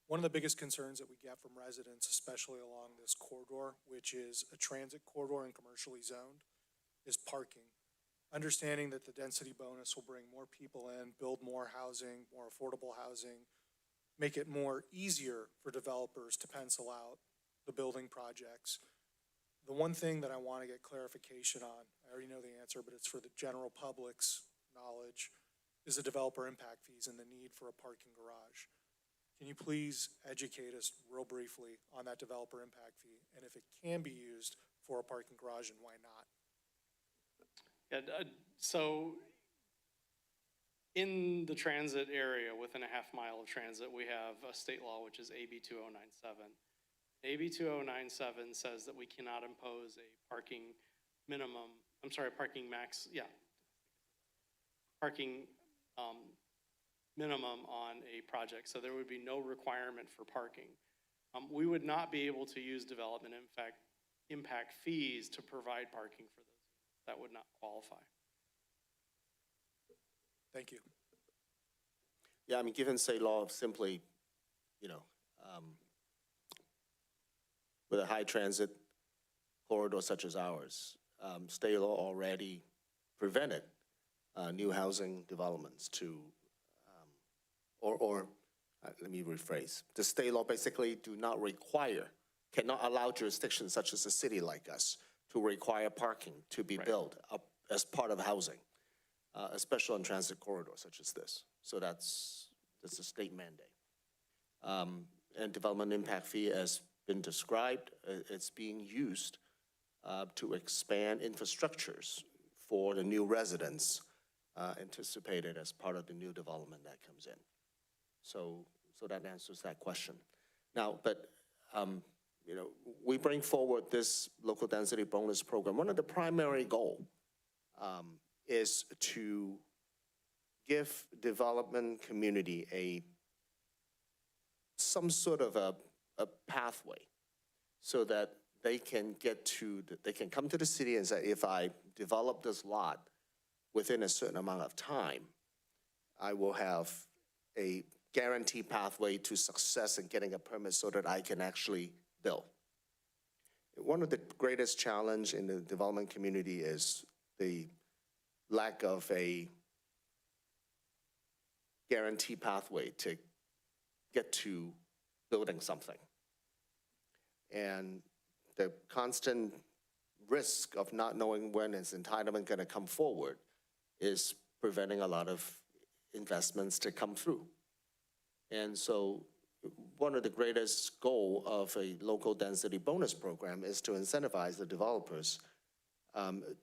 One of the biggest concerns that we get from residents, especially along this corridor, which is a transit corridor and commercially zoned, is parking. Understanding that the density bonus will bring more people in, build more housing, more affordable housing, make it more easier for developers to pencil out the building projects. The one thing that I want to get clarification on, I already know the answer, but it's for the general public's knowledge, is the developer impact fees and the need for a parking garage. Can you please educate us real briefly on that developer impact fee and if it can be used for a parking garage and why not? Yeah, so in the transit area, within a half mile of transit, we have a state law, which is AB 2097. AB 2097 says that we cannot impose a parking minimum, parking minimum on a project. So there would be no requirement for parking. We would not be able to use development impact fees to provide parking for those. That would not qualify. Thank you. Yeah, I mean, given state law, simply, with a high transit corridor such as ours, state law already prevented new housing developments to, let me rephrase. The state law basically do not require, cannot allow jurisdictions such as a city like us to require parking to be built up as part of housing, especially on transit corridors such as this. So that's a state mandate. And development impact fee has been described. It's being used to expand infrastructures for the new residents anticipated as part of the new development that comes in. So that answers that question. Now, but you know, we bring forward this local density bonus program. One of the primary goals is to give development community some sort of a pathway so that they can they can come to the city and say, if I develop this lot within a certain amount of time, I will have a guaranteed pathway to success in getting a permit so that I can actually build. One of the greatest challenges in the development community is the lack of a guaranteed pathway to get to building something. And the constant risk of not knowing when its entitlement going to come forward is preventing a lot of investments to come through. And so one of the greatest goals of a local density bonus program is to incentivize the developers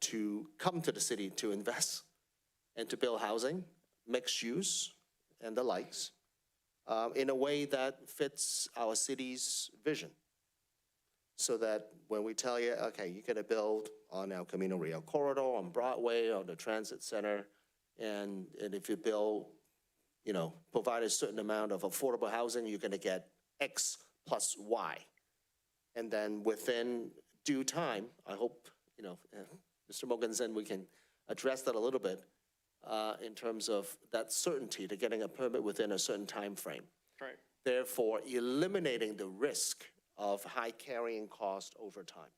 to come to the city to invest and to build housing, mixed use, and the likes, in a way that fits our city's vision. So that when we tell you, okay, you're gonna build on El Camino Real corridor, on Broadway, on the transit center, and if you build, you know, provide a certain amount of affordable housing, you're gonna get X plus Y. And then within due time, I hope, you know, Mr. Mogensen, we can address that a little bit in terms of that certainty to getting a permit within a certain time frame. Right. Therefore, eliminating the risk of high carrying cost over time.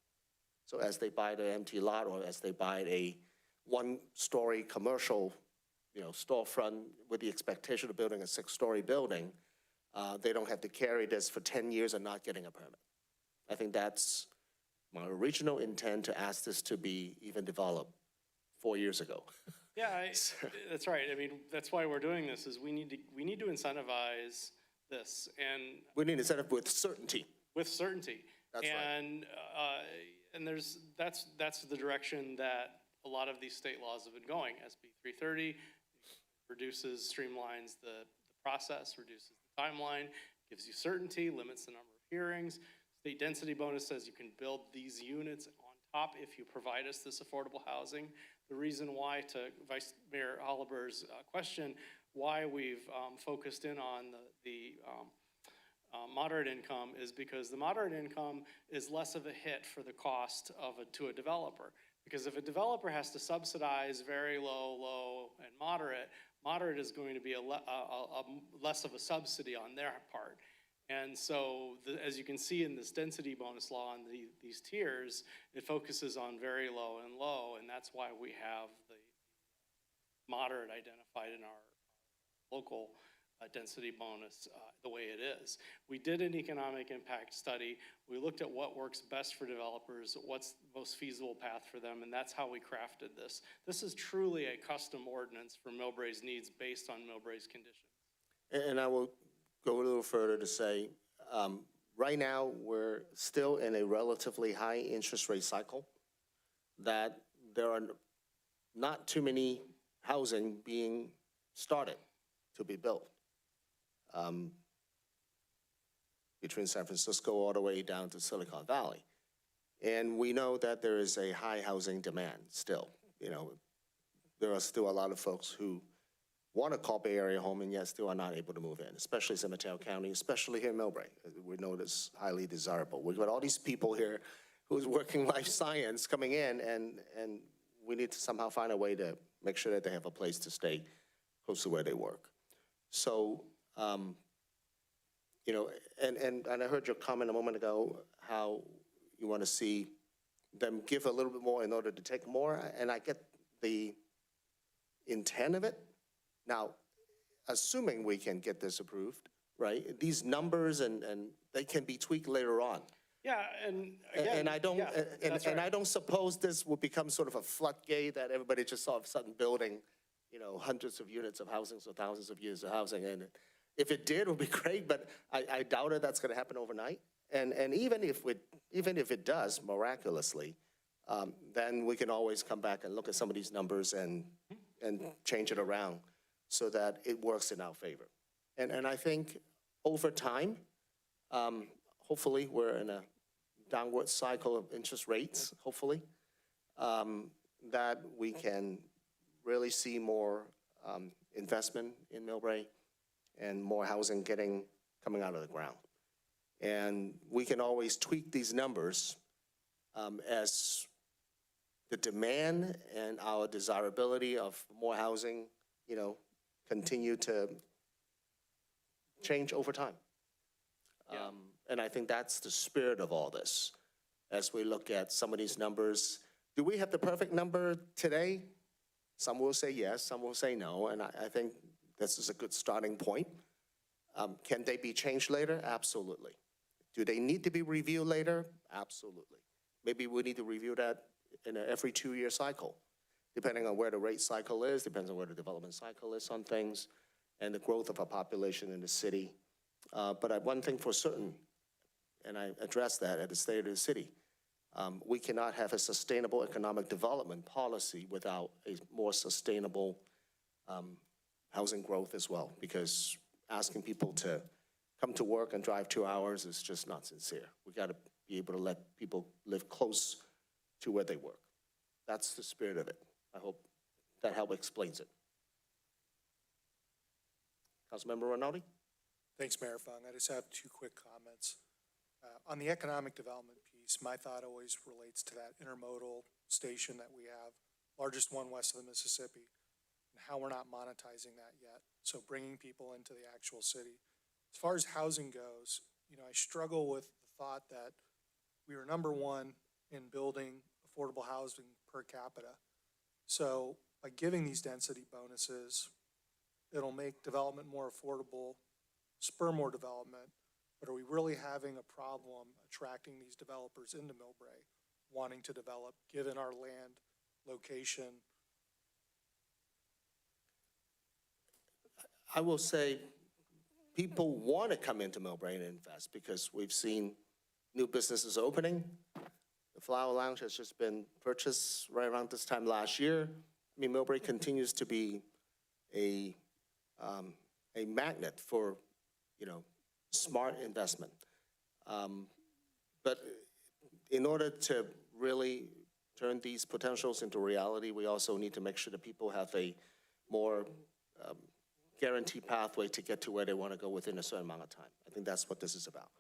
So as they buy the empty lot or as they buy a one-story commercial, you know, storefront with the expectation of building a 6-story building, they don't have to carry this for 10 years and not getting a permit. I think that's my original intent to ask this to be even developed 4 years ago. Yeah, that's right. I mean, that's why we're doing this, is we need to incentivize this, and We need incentive with certainty. with certainty. That's right. And that's the direction that a lot of these state laws have been going. SB 330 reduces, streamlines the process, reduces the timeline, gives you certainty, limits the number of hearings. State density bonus says you can build these units on top if you provide us this affordable housing. The reason why, to Vice Mayor Holliber's question, why we've focused in on the moderate income is because the moderate income is less of a hit for the cost to a developer. Because if a developer has to subsidize very low, low, and moderate is going to be less of a subsidy on their part. And so, as you can see in this density bonus law and these tiers, it focuses on very low, and that's why we have the moderate identified in our local density bonus the way it is. We did an economic impact study. We looked at what works best for developers, what's the most feasible path for them, and that's how we crafted this. This is truly a custom ordinance for Millbrae's needs based on Millbrae's conditions. And I will go a little further to say, right now, we're still in a relatively high interest rate cycle, that there are not too many housing being started to be built. Between San Francisco all the way down to Silicon Valley. And we know that there is a high housing demand still. You know, there are still a lot of folks who want to call Bay Area home and yet still are not able to move in, especially San Mateo County, especially here in Millbrae. We know it's highly desirable. We've got all these people here who's working life science coming in, and we need to somehow find a way to make sure that they have a place to stay close to where they work. So, you know, and I heard your comment a moment ago, how you want to see them give a little bit more in order to take more, and I get the intent of it. Now, assuming we can get this approved, right, these numbers and they can be tweaked later on. Yeah, and again. And I don't, yeah, that's and right. I don't suppose this will become sort of a floodgate that everybody just all of a sudden building, hundreds of units of housing, so thousands of units of housing. And if it did, it would be great, but I doubt it that's going to happen overnight. And even if it does miraculously, then we can always come back and look at some of these numbers and change it around so that it works in our favor. And I think over time, hopefully we're in a downward cycle of interest rates, hopefully, that we can really see more investment in Millbrae and more housing coming out of the ground. And we can always tweak these numbers as the demand and our desirability of more housing, continue to change over time. And I think that's the spirit of all this. As we look at some of these numbers, do we have the perfect number today? Some will say yes, some will say no, and I think this is a good starting point. Can they be changed later? Absolutely. Do they need to be reviewed later? Absolutely. Maybe we need to review that in an every 2-year cycle, depending on where the rate cycle is, depends on where the development cycle is on things, and the growth of our population in the city. But one thing for certain, and I addressed that at the State of the City, we cannot have a sustainable economic development policy without a more sustainable housing growth as well, because asking people to come to work and drive 2 hours is just not sincere. We got to be able to let people live close to where they work. That's the spirit of it. I hope that help explains it. Councilmember Rinaldi? Thanks, Mayor Fung. I just have 2 quick comments. On the economic development piece, my thought always relates to that intermodal station that we have, largest one west of the Mississippi, and how we're not monetizing that yet. So bringing people into the actual city. As far as housing goes, I struggle with the thought that we are number 1 in building affordable housing per capita. So by giving these density bonuses, it'll make development more affordable, spur more development, but are we really having a problem attracting these developers into Millbrae, wanting to develop, given our land location? I will say people want to come into Millbrae and invest because we've seen new businesses opening. The Flower Lounge has just been purchased right around this time last year. I mean, Millbrae continues to be a magnet for, smart investment. But in order to really turn these potentials into reality, we also need to make sure that people have a more guaranteed pathway to get to where they want to go within a certain amount of time. I think that's what this is about.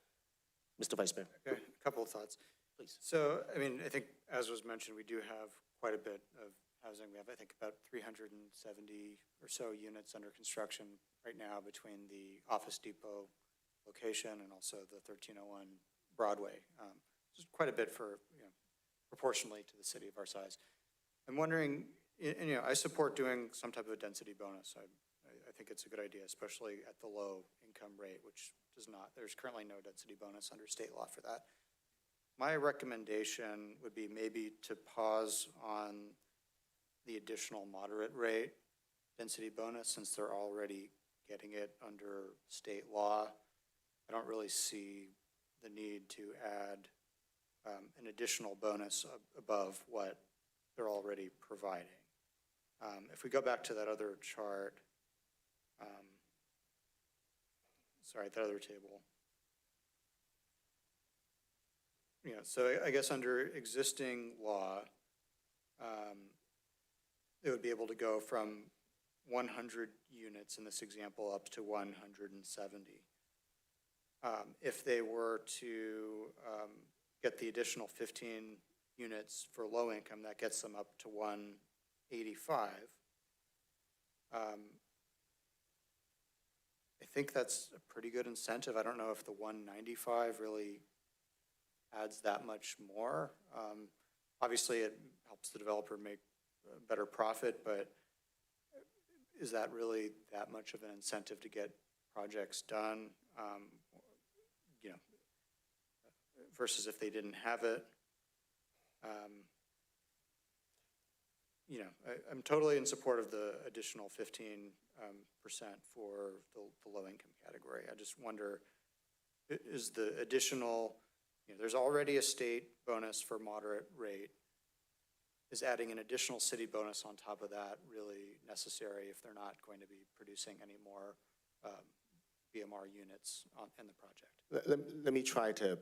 Mr. Vice Mayor. Okay, a couple of thoughts. Please. So, I think, as was mentioned, we do have quite a bit of housing. We have, I think, about 370 or so units under construction right now between the Office Depot location and also the 1301 Broadway. Just quite a bit for, proportionally to the city of our size. I'm wondering, I support doing some type of a density bonus. I think it's a good idea, especially at the low income rate, which there's currently no density bonus under state law for that. My recommendation would be maybe to pause on the additional moderate rate density bonus since they're already getting it under state law. I don't really see the need to add an additional bonus above what they're already providing. If we go back to that other chart, that other table. So I guess under existing law, it would be able to go from 100 units in this example up to 170. If they were to get the additional 15 units for low income, that gets them up to 185. I think that's a pretty good incentive. I don't know if the 195 really adds that much more. Obviously, it helps the developer make a better profit, but is that really that much of an incentive to get projects done? versus if they didn't have it. You know, I'm totally in support of the additional 15% for the low-income category. I just wonder, is the additional, you know, there's already a state bonus for moderate rate. Is adding an additional city bonus on top of that really necessary if they're not going to be producing any more BMR units in the project? Let me try to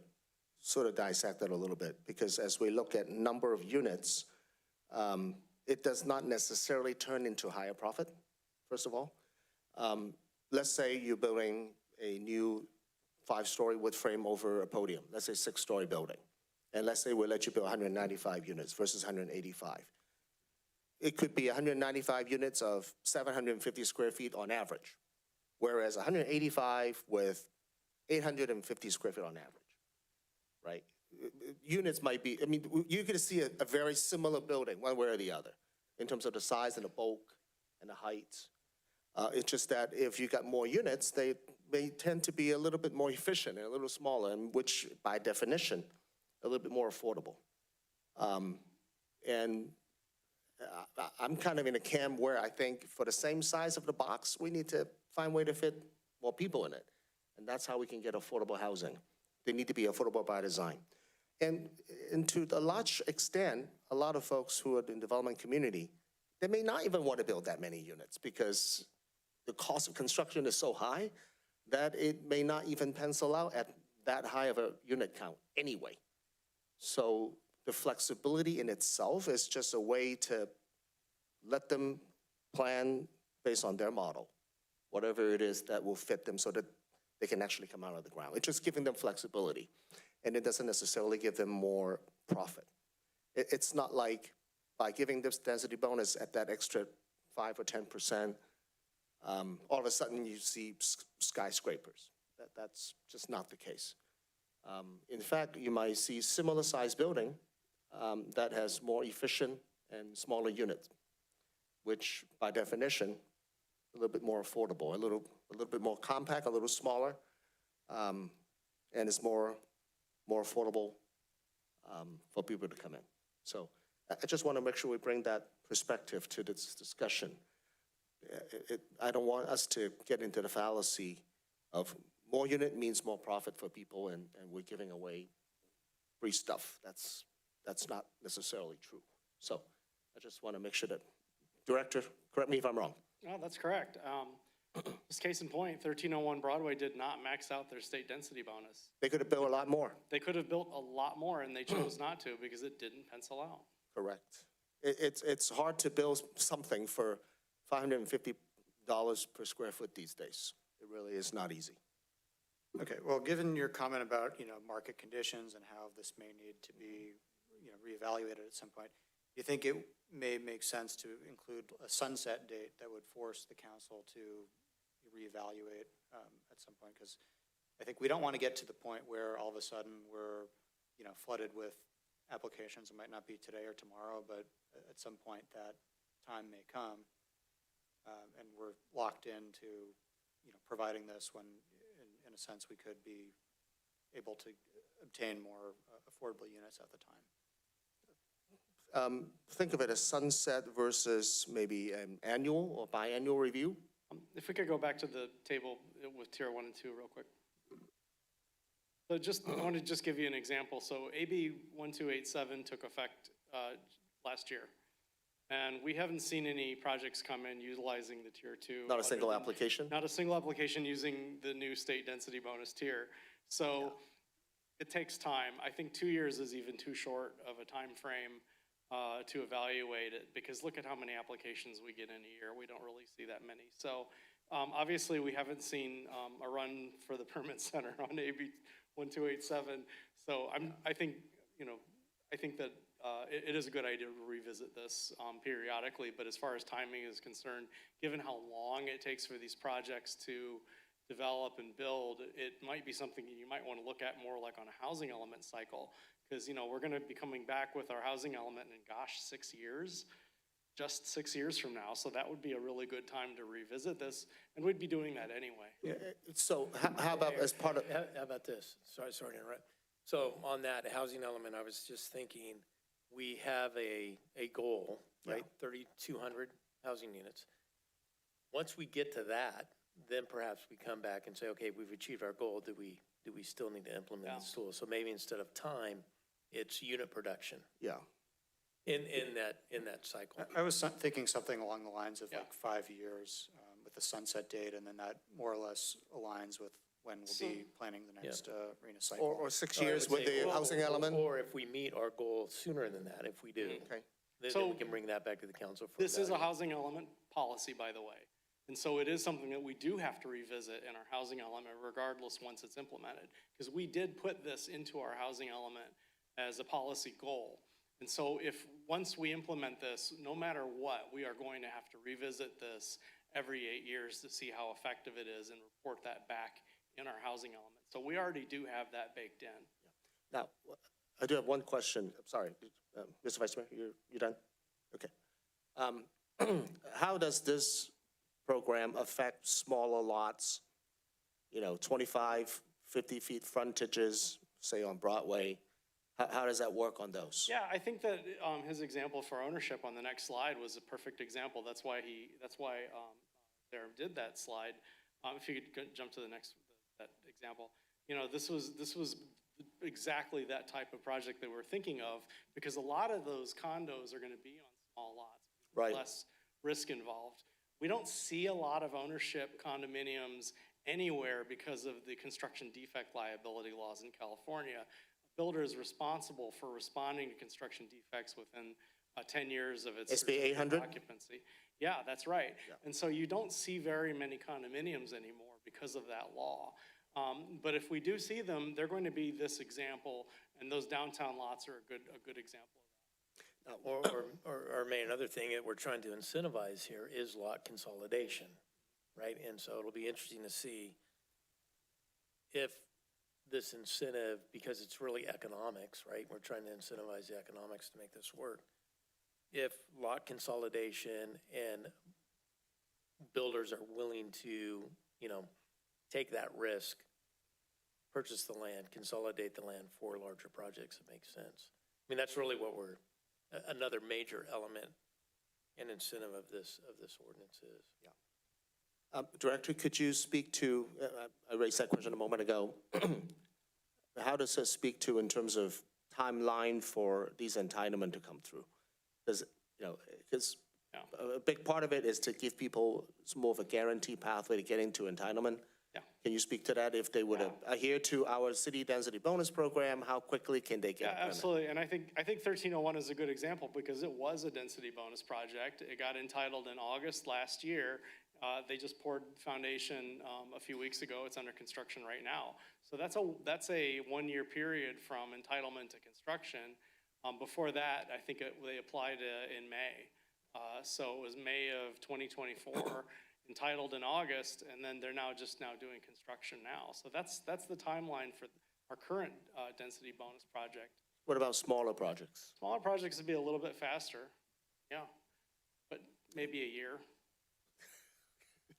sort of dissect that a little bit, because as we look at number of units, it does not necessarily turn into higher profit, first of all. Let's say you're building a new 5-story wood frame over a podium, let's say 6-story building. And let's say we'll let you build 195 units versus 185. It could be 195 units of 750 square feet on average, whereas 185 with 850 square feet on average, right? Units might be, I mean, you could see a very similar building, one way or the other, in terms of the size and the bulk and the height. It's just that if you got more units, they tend to be a little bit more efficient and a little smaller, and which by definition, a little bit more affordable. I'm kind of in a camp where I think for the same size of the box, we need to find a way to fit more people in it. And that's how we can get affordable housing. They need to be affordable by design. And to a large extent, a lot of folks who are in the development community, they may not even want to build that many units because the cost of construction is so high that it may not even pencil out at that high of a unit count anyway. So the flexibility in itself is just a way to let them plan based on their model, whatever it is that will fit them so that they can actually come out of the ground. It's just giving them flexibility, and it doesn't necessarily give them more profit. It's not like by giving this density bonus at that extra 5 or 10%, all of a sudden you see skyscrapers. That's just not the case. In fact, you might see similar size building that has more efficient and smaller units, which by definition, a little bit more affordable, a little bit more compact, a little smaller, and it's more affordable for people to come in. So I just want to make sure we bring that perspective to this discussion. I don't want us to get into the fallacy of more unit means more profit for people, and we're giving away free stuff. That's not necessarily true. So I just want to make sure that, Director, correct me if I'm wrong. No, that's correct. Just case in point, 1301 Broadway did not max out their state density bonus. They could have built a lot more. They could have built a lot more, and they chose not to because it didn't pencil out. Correct. It's hard to build something for $550 per square foot these days. It really is not easy. Okay, well, given your comment about, you know, market conditions and how this may need to be, you know, reevaluated at some point, do you think it may make sense to include a sunset date that would force the council to reevaluate at some point? Because I think we don't want to get to the point where all of a sudden we're, you know, flooded with applications. It might not be today or tomorrow, but at some point that time may come, and we're locked into, you know, providing this when, in a sense, we could be able to obtain more affordable units at the time. Think of it as sunset versus maybe an annual or biannual review. If we could go back to the table with tier 1 and 2 real quick. So I want to just give you an example. So AB 1287 took effect last year. And we haven't seen any projects come in utilizing the tier 2. Not a single application? Not a single application using the new state density bonus tier. So it takes time. I think 2 years is even too short of a time frame to evaluate it, because look at how many applications we get in a year. We don't really see that many. So obviously we haven't seen a run for the permit center on AB 1287. So I think that it is a good idea to revisit this periodically, but as far as timing is concerned, given how long it takes for these projects to develop and build, it might be something you might want to look at more like on a housing element cycle, because, you know, we're going to be coming back with our housing element in, gosh, 6 years, just 6 years from now. So that would be a really good time to revisit this, and we'd be doing that anyway. Yeah. So how about as part of... How about this? Sorry to interrupt. So on that housing element, I was just thinking, we have a goal, right? 3,200 housing units. Once we get to that, then perhaps we come back and say, okay, we've achieved our goal. Do we still need to implement this tool? So maybe instead of time, it's unit production Yeah. in that cycle. I was thinking something along the lines of like 5 years with the sunset date, and then that more or less aligns with when we'll be planning the next arena cycle. Or 6 Or I years would with say, the housing element? Or if we meet our goal sooner than that, if we do, Okay. then we can bring that back to the council for This is a evaluation. housing element policy, by the way. And so it is something that we do have to revisit in our housing element regardless once it's implemented. Because we did put this into our housing element as a policy goal. And so once we implement this, no matter what, we are going to have to revisit this every 8 years to see how effective it is and report that back in our housing element. So we already do have that baked in. Now, I do have one question. I'm sorry, Mr. Vice Mayor, you done? Okay. How does this program affect smaller lots, 25, 50 feet frontages, say on Broadway? How does that work on those? Yeah, I think that his example for ownership on the next slide was a perfect example. That's why Darren did that slide. If you could jump to the next that example, this was exactly that type of project that we're thinking of, because a lot of those condos are going to be on small lots, Right. less risk involved. We don't see a lot of ownership condominiums anywhere because of the construction defect liability laws in California. Builder is responsible for responding to construction defects within 10 years of its SB 800? occupancy. Yeah, that's right. And so you don't see very many condominiums anymore because of that law. But if we do see them, they're going to be this example, and those downtown lots are a good example. Or Mayor, another thing that we're trying to incentivize here is lot consolidation, right? And so it'll be interesting to see if this incentive, because it's really economics, right? We're trying to incentivize the economics to make this work. If lot consolidation and builders are willing to, take that risk, purchase the land, consolidate the land for larger projects, it makes sense. I mean, that's really what another major element and incentive of this ordinance is. Yeah. Director, could you speak to, I raised that question a moment ago. How does this speak to in terms of timeline for these entitlement to come through? Because a big part of it is to give people more of a guarantee pathway to get into entitlement. Yeah. Can you speak to that? If they would adhere to our city density bonus program, how quickly can they get? Yeah, absolutely. And I think 1301 is a good example because it was a density bonus project. It got entitled in August last year. They just poured foundation a few weeks ago. It's under construction right now. So that's a 1-year period from entitlement to construction. Before that, I think they applied in May. So it was May of 2024, entitled in August, and then they're now doing construction now. So that's the timeline for our current density bonus project. What about smaller projects? Smaller projects would be a little bit faster, yeah, but maybe a year.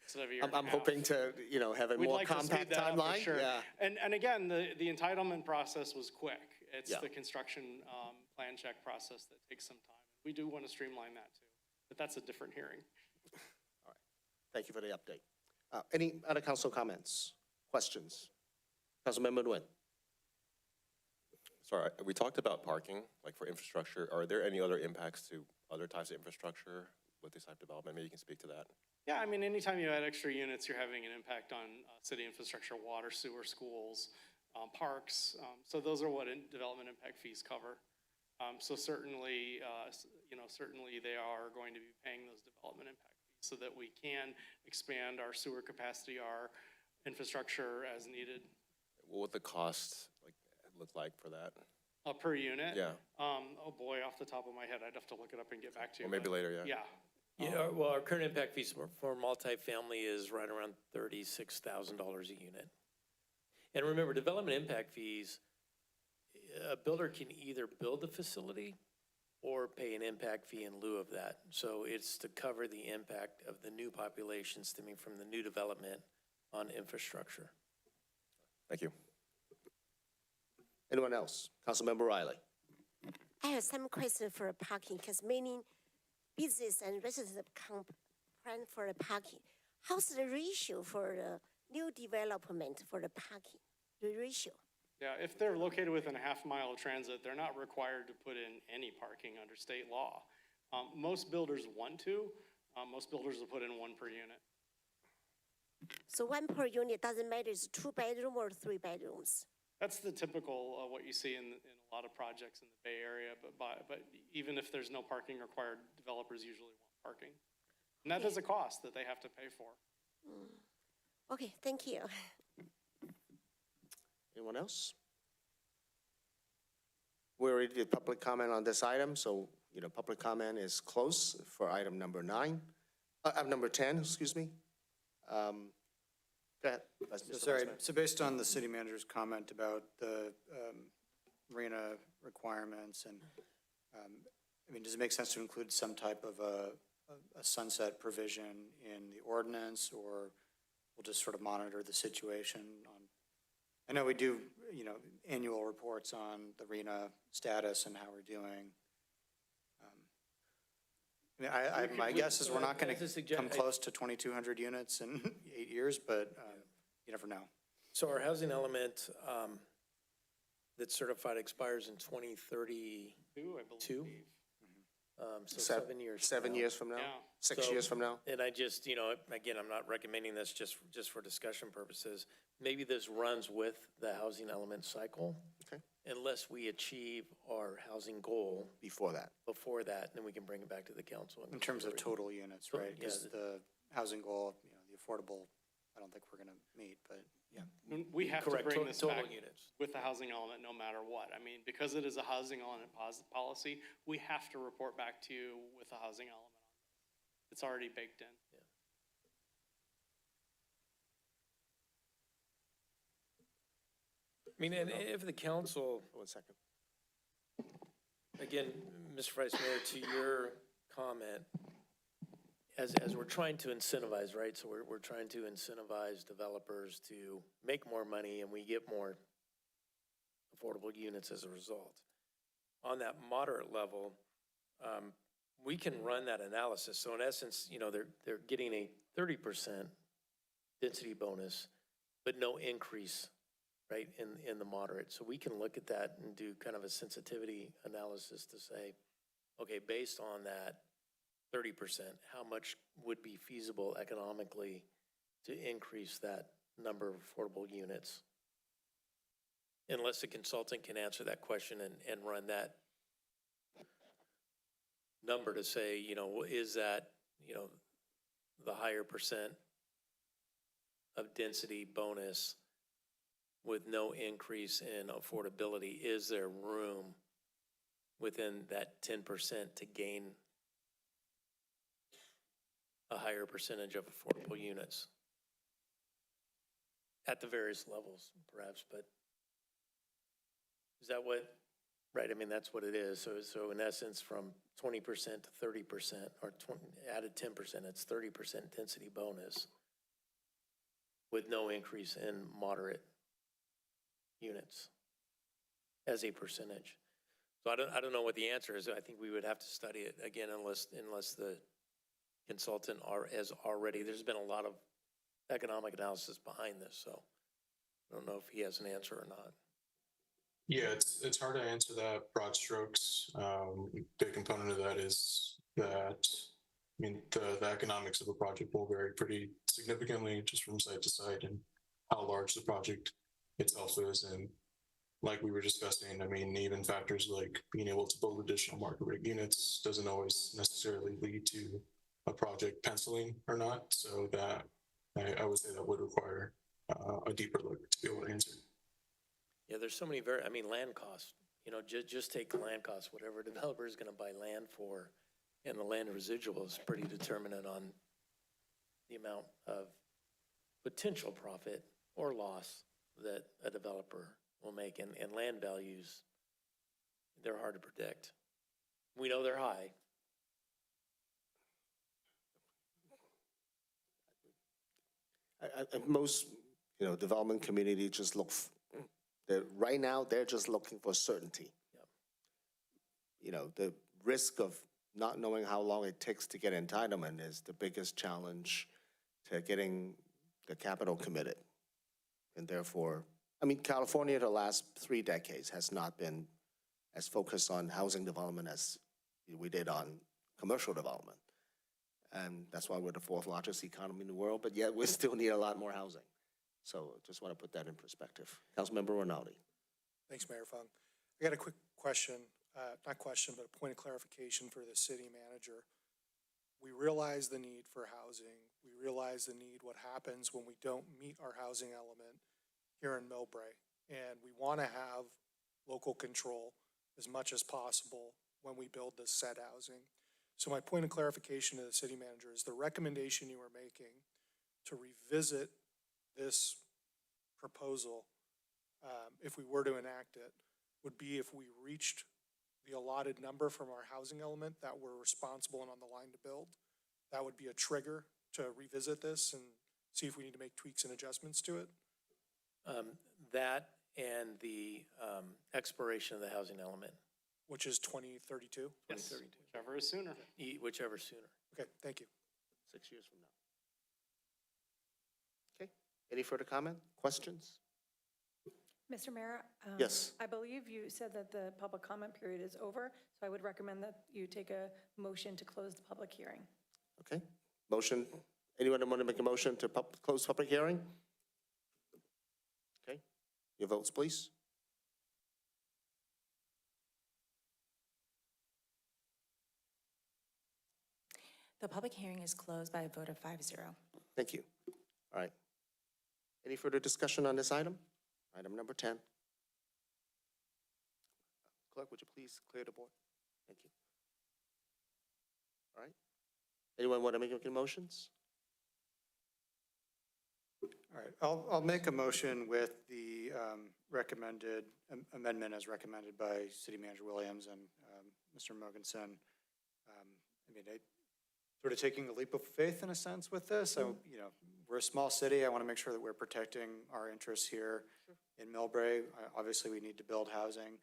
Instead of a year and a I'm half. hoping to, have a We'd more like to speed compact that up for timeline. sure. Yeah. And again, the entitlement process was quick. It's Yeah. the construction plan check process that takes some time. We do want to streamline that too, but that's a different hearing. All right. Thank you for the update. Any other council comments, questions? Councilmember Nguyen. Sorry, we talked about parking, like for infrastructure. Are there any other impacts to other types of infrastructure with this type of development? Maybe you can speak to that. Yeah, I mean, anytime you add extra units, you're having an impact on city infrastructure, water, sewer, schools, parks. So those are what development impact fees cover. So certainly, certainly they are going to be paying those development impact fees so that we can expand our sewer capacity, our infrastructure as needed. What would the cost look like for that? Per unit? Yeah. Oh boy, off the top of my head, I'd have to look it up and get back to you. Or maybe later, yeah. Yeah. Yeah, well, our current impact fees for multifamily is right around $36,000 a unit. And remember, development impact fees, a builder can either build the facility or pay an impact fee in lieu of that. So it's to cover the impact of the new population stemming from the new development on infrastructure. Thank you. Anyone else? Councilmember Riley. I have some question for parking, because many business and residents come plan for the parking. How's the ratio for the new development for the parking, the ratio? Yeah, if they're located within a half-mile of transit, they're not required to put in any parking under state law. Most builders want to. Most builders will put in 1 per unit. So 1 per unit, doesn't matter, it's 2 bedroom or 3 bedrooms? That's the typical, what you see in a lot of projects in the Bay Area, but even if there's no parking required, developers usually want parking. And that is a cost that they have to pay for. Okay, thank you. Anyone else? We already did public comment on this item, so, public comment is closed for item number 10, excuse me. Go ahead. Mr. Vice Sorry, Mayor. so based on the city manager's comment about the marina requirements and, does it make sense to include some type of a sunset provision in the ordinance, or we'll just sort of monitor the situation on? I know we do, annual reports on the RENA status and how we're doing. My guess is we're not going to come close to 2,200 units in 8 years, but you never know. So our housing element that's certified expires in 2032, I believe. So 7 years. 7 years from now? Yeah. 6 years from now? And I just, again, I'm not recommending this just for discussion purposes. Maybe this runs with the housing element cycle. Okay. Unless we achieve our housing goal Before that. then we can bring it back to the council. In terms of total units, right? Yeah. Because the housing goal, the affordable, I don't think we're going to meet, but yeah. We have to Correct, bring this total back units. with the housing element no matter what. Because it is a housing element policy, we have to report back to you with the housing element. It's already baked in. And if the council, 1 second. again, Mr. Vice Mayor, to your comment, as we're trying to incentivize, right? So we're trying to incentivize developers to make more money and we get more affordable units as a result. On that moderate level, we can run that analysis. So in essence, they're getting a 30% density bonus, but no increase, right, in the moderate. So we can look at that and do kind of a sensitivity analysis to say, okay, based on that 30%, how much would be feasible economically to increase that number of affordable units? Unless the consultant can answer that question and run that number to say, is that, the higher percent of density bonus with no increase in affordability, is there room within that 10% to gain a higher percentage of affordable units at the various levels, perhaps, but is that what, right, that's what it is. So in essence, from 20% to 30%, or added 10%, it's 30% density bonus with no increase in moderate units as a percentage. So I don't know what the answer is. I think we would have to study it again, unless the consultant has already, there's been a lot of economic analysis behind this, so I don't know if he has an answer or not. Yeah, it's hard to answer that broad strokes. Big component of that is that, the economics of a project will vary pretty significantly just from site to site and how large the project itself is. And like we were discussing, even factors like being able to build additional market rate units doesn't always necessarily lead to a project penciling or not. So that, I would say that would require a deeper look to be able to answer. Yeah, there's so many land costs, just take the land costs, whatever a developer is going to buy land for, and the land residual is pretty determinant on the amount of potential profit or loss that a developer will make. And land values, they're hard to predict. We know they're high. Most, development community just Right now, they're just looking for certainty. You know, the risk of not knowing how long it takes to get entitlement is the biggest challenge to getting the capital committed. And therefore, I mean, California, the last 3 decades has not been as focused on housing development as we did on commercial development. And that's why we're the 4th largest economy in the world, but yet we still need a lot more housing. So just want to put that in perspective. Councilmember Rinaldi. Thanks, Mayor Fung. I got a quick question, not question, but a point of clarification for the city manager. We realize the need for housing. We realize the need, what happens when we don't meet our housing element here in Millbrae. And we want to have local control as much as possible when we build this said housing. So my point of clarification to the city manager is the recommendation you are making to revisit this proposal, if we were to enact it, would be if we reached the allotted number from our housing element that we're responsible and on the line to build. That would be a trigger to revisit this and see if we need to make tweaks and adjustments to it. That and the expiration of the housing element. Which is 2032? Yes, 2032. Whichever is sooner. Whichever sooner. Okay, thank you. 6 years from now. Okay, any further comment, questions? Mr. Mayor? Yes. I believe you said that the public comment period is over, so I would recommend that you take a motion to close the public hearing. Okay, motion, anyone want to make a motion to close public hearing? Okay, your votes, please. The public hearing is closed by a vote of 5-0. Thank you. All right. Any further discussion on this item? Item number 10. Clerk, would you please clear the board? Thank you. All right. Anyone want to make any motions? All right, I'll make a motion with the recommended amendment as recommended by City Manager Williams and Mr. Mogensen. I mean, sort of taking a leap of faith in a sense with this. So, you know, we're a small city. I want to make sure that we're protecting our interests here in Millbrae. Obviously, we need to build housing.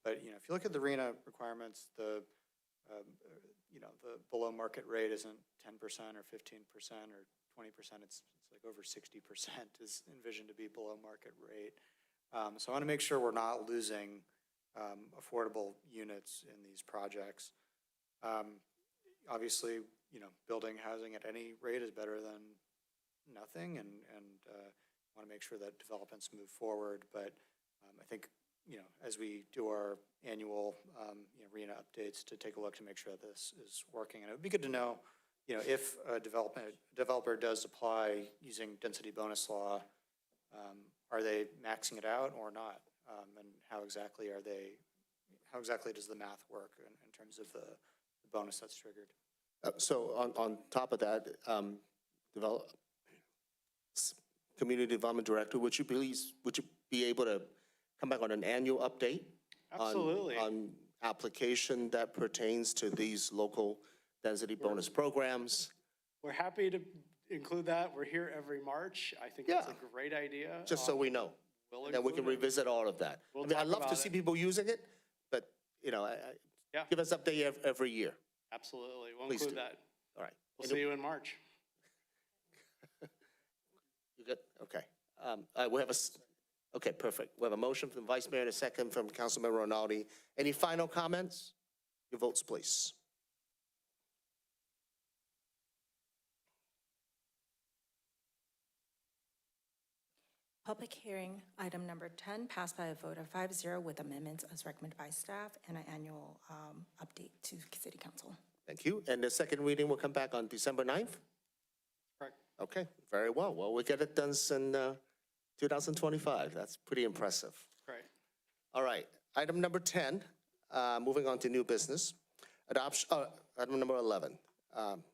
But, you know, if you look at the RENA requirements, you know, the below market rate isn't 10% or 15% or 20%. It's like over 60% is envisioned to be below market rate. So I want to make sure we're not losing affordable units in these projects. Obviously, you know, building housing at any rate is better than nothing, and want to make sure that developments move forward. But I think, you know, as we do our annual, you know, RENA updates, to take a look to make sure that this is working. And it would be good to know, you know, if a developer does apply using density bonus law, are they maxing it out or not? And how exactly does the math work in terms of the bonus that's triggered? So on top of that, Community Development Director, would you be able to come back on an annual update? Absolutely. On application that pertains to these local density bonus programs? We're happy to include that. We're here every March. I think that's a great idea. Just so we know. We'll And then we can include it. revisit all of that. We'll I mean, I'd talk love to about see it. people using it, but, you know, give us update every year. Absolutely. We'll Please include do. that. All right. We'll see you in March. You good? Okay. We have okay, perfect. We have a motion from the Vice Mayor and a second from Councilmember Rinaldi. Any final comments? Your votes, please. Public hearing, item number 10, passed by a vote of 5-0 with amendments as recommended by staff and an annual update to City Council. Thank you. And the second reading will come back on December 9th? Correct. Okay, very well. Well, we'll get it done in 2025. That's pretty impressive. Great. All right, item number 10, moving on to new business. Item number 11,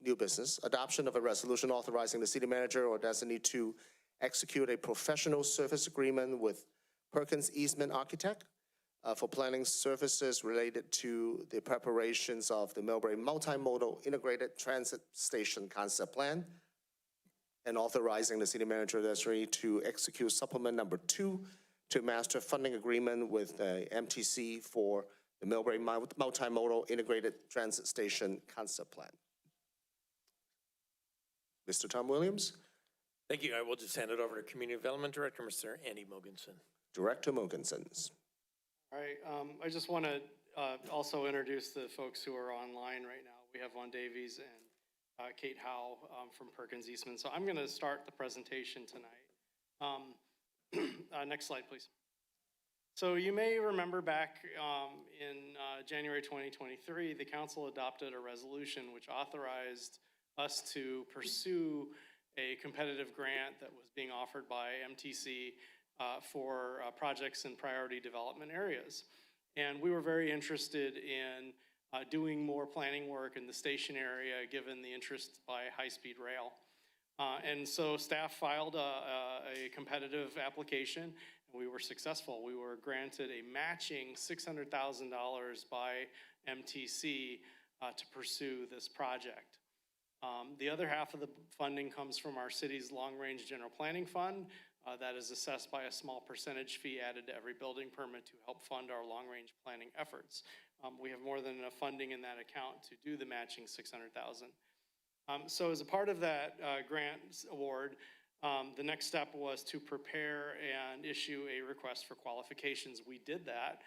new business. Adoption of a resolution authorizing the city manager or designee to execute a professional service agreement with Perkins Eastman Architect for planning services related to the preparations of the Millbrae Multimodal Integrated Transit Station Concept Plan, and authorizing the city manager or designee to execute supplement number 2 to master funding agreement with MTC for the Millbrae Multimodal Integrated Transit Station Concept Plan. Mr. Tom Williams? Thank you. I will just hand it over to Community Development Director, Mr. Andy Mogensen. Director Mogensen. All right, I just want to also introduce the folks who are online right now. We have Von Davies and Kate Howe from Perkins Eastman. So I'm going to start the presentation tonight. Next slide, please. So you may remember back in January 2023, the council adopted a resolution which authorized us to pursue a competitive grant that was being offered by MTC for projects in priority development areas. And we were very interested in doing more planning work in the station area, given the interest by high-speed rail. And so staff filed a competitive application, and we were successful. We were granted a matching $600,000 by MTC to pursue this project. The other half of the funding comes from our city's long-range general planning fund that is assessed by a small percentage fee added to every building permit to help fund our long-range planning efforts. We have more than enough funding in that account to do the matching $600,000. So as a part of that grant award, the next step was to prepare and issue a request for qualifications. We did that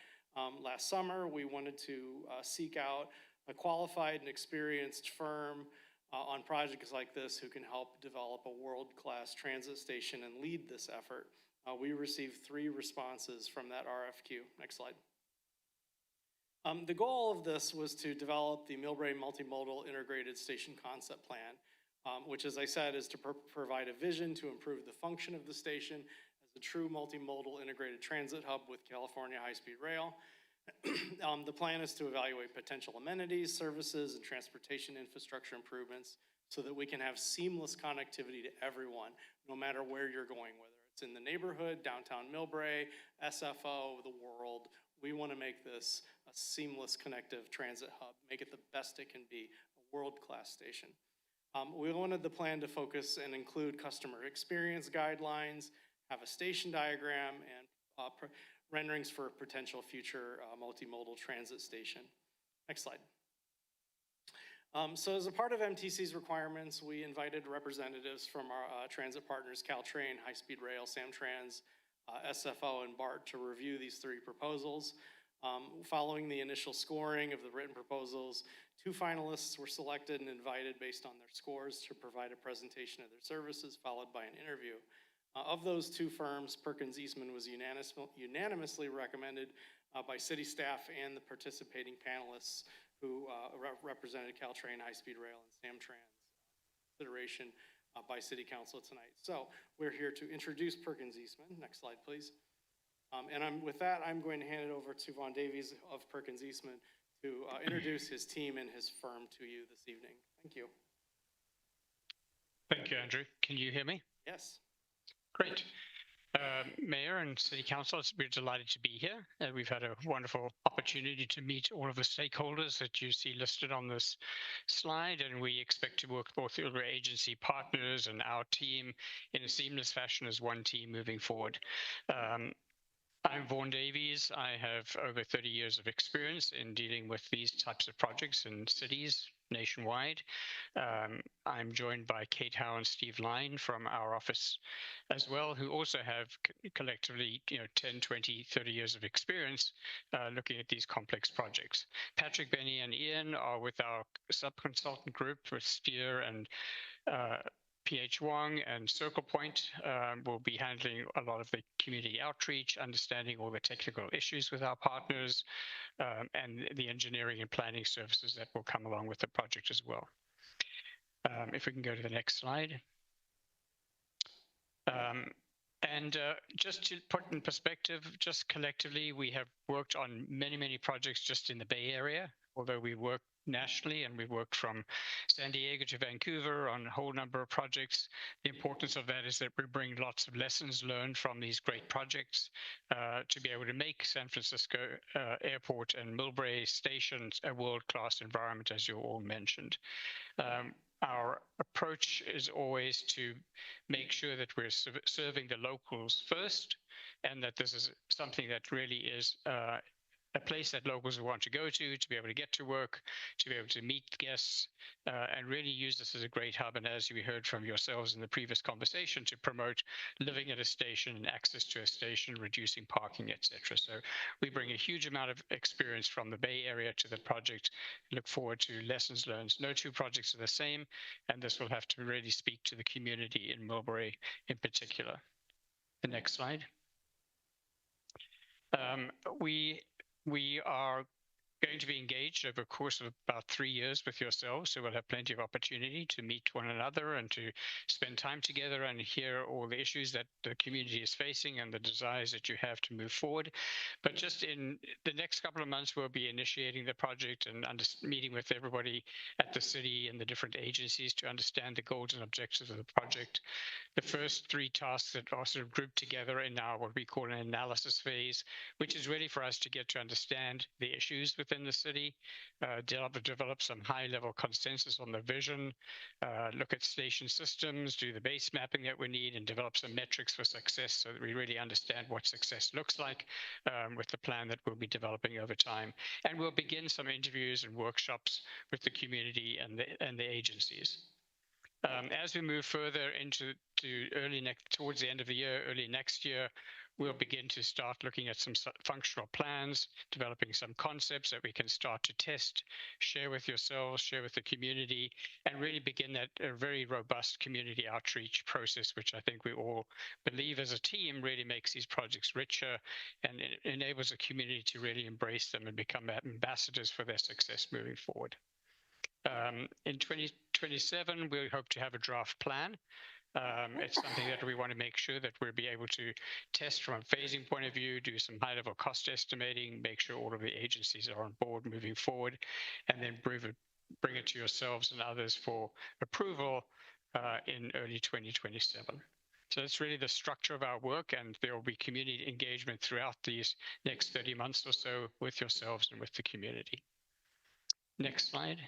last summer. We wanted to seek out a qualified and experienced firm on projects like this who can help develop a world-class transit station and lead this effort. We received 3 responses from that RFQ. Next slide. The goal of this was to develop the Millbrae Multimodal Integrated Station Concept Plan, which, as I said, is to provide a vision to improve the function of the station as a true multimodal integrated transit hub with California high-speed rail. The plan is to evaluate potential amenities, services, and transportation infrastructure improvements so that we can have seamless connectivity to everyone, no matter where you're going, whether it's in the neighborhood, downtown Millbrae, SFO, the world. We want to make this a seamless connective transit hub, make it the best it can be, a world-class station. We wanted the plan to focus and include customer experience guidelines, have a station diagram, and renderings for a potential future multimodal transit station. Next slide. So as a part of MTC's requirements, we invited representatives from our transit partners, Caltrain, High Speed Rail, Samtrans, SFO, and BART to review these 3 proposals. Following the initial scoring of the written proposals, 2 finalists were selected and invited based on their scores to provide a presentation of their services, followed by an interview. Of those 2 firms, Perkins Eastman was unanimously recommended by city staff and the participating panelists who represented Caltrain, High Speed Rail, and Samtrans consideration by City Council tonight. So we're here to introduce Perkins Eastman. Next slide, please. With that, I'm going to hand it over to Von Davies of Perkins Eastman to introduce his team and his firm to you this evening. Thank you. Thank you, Andrew. Can you hear me? Yes. Great. Mayor and City Council, we're delighted to be here. We've had a wonderful opportunity to meet all of the stakeholders that you see listed on this slide, and we expect to work with both our agency partners and our team in a seamless fashion as one team moving forward. I'm Vaughn Davies. I have over 30 years of experience in dealing with these types of projects in cities nationwide. I'm joined by Kate Howe and Steve Line from our office as well, who also have collectively 10, 20, 30 years of experience looking at these complex projects. Patrick, Benny, and Ian are with our sub-consultant group with Steer and PH Wong, and Circle Point will be handling a lot of the community outreach, understanding all the technical issues with our partners, and the engineering and planning services that will come along with the project as well. If we can go to the next slide. Just to put in perspective, just collectively, we have worked on many, many projects just in the Bay Area, although we work nationally, and we've worked from San Diego to Vancouver on a whole number of projects. The importance of that is that we bring lots of lessons learned from these great projects to be able to make San Francisco Airport and Millbrae stations a world-class environment, as you all mentioned. our approach is always to make sure that we're serving the locals first, and that this is something that really is a place that locals want to go to be able to get to work, to be able to meet guests, and really use this as a great hub. And as we heard from yourselves in the previous conversation, to promote living at a station and access to a station, reducing parking, etc. So we bring a huge amount of experience from the Bay Area to the project. Look forward to lessons learned. No two projects are the same, and this will have to really speak to the community in Millbrae in particular. The next slide. We are going to be engaged over a course of about 3 years with yourselves, so we'll have plenty of opportunity to meet one another and to spend time together and hear all the issues that the community is facing and the desires that you have to move forward. But just in the next couple of months, we'll be initiating the project and meeting with everybody at the city and the different agencies to understand the goals and objectives of the project. The first 3 tasks that are sort of grouped together in our what we call an analysis phase, which is really for us to get to understand the issues within the city, develop some high-level consensus on the vision, look at station systems, do the base mapping that we need, and develop some metrics for success so that we really understand what success looks like with the plan that we'll be developing over time. And we'll begin some interviews and workshops with the community and the agencies. As we move further towards the end of the year, early next year, we'll begin to start looking at some functional plans, developing some concepts that we can start to test, share with yourselves, share with the community, and really begin that very robust community outreach process, which I think we all believe as a team really makes these projects richer and it enables the community to really embrace them and become ambassadors for their success moving forward. In 2027, we hope to have a draft plan. It's something that we want to make sure that we'll be able to test from a phasing point of view, do some high-level cost estimating, make sure all of the agencies are on board moving forward, and then bring it to yourselves and others for approval in early 2027. So that's really the structure of our work, and there will be community engagement throughout these next 30 months or so with yourselves and with the community. Next slide.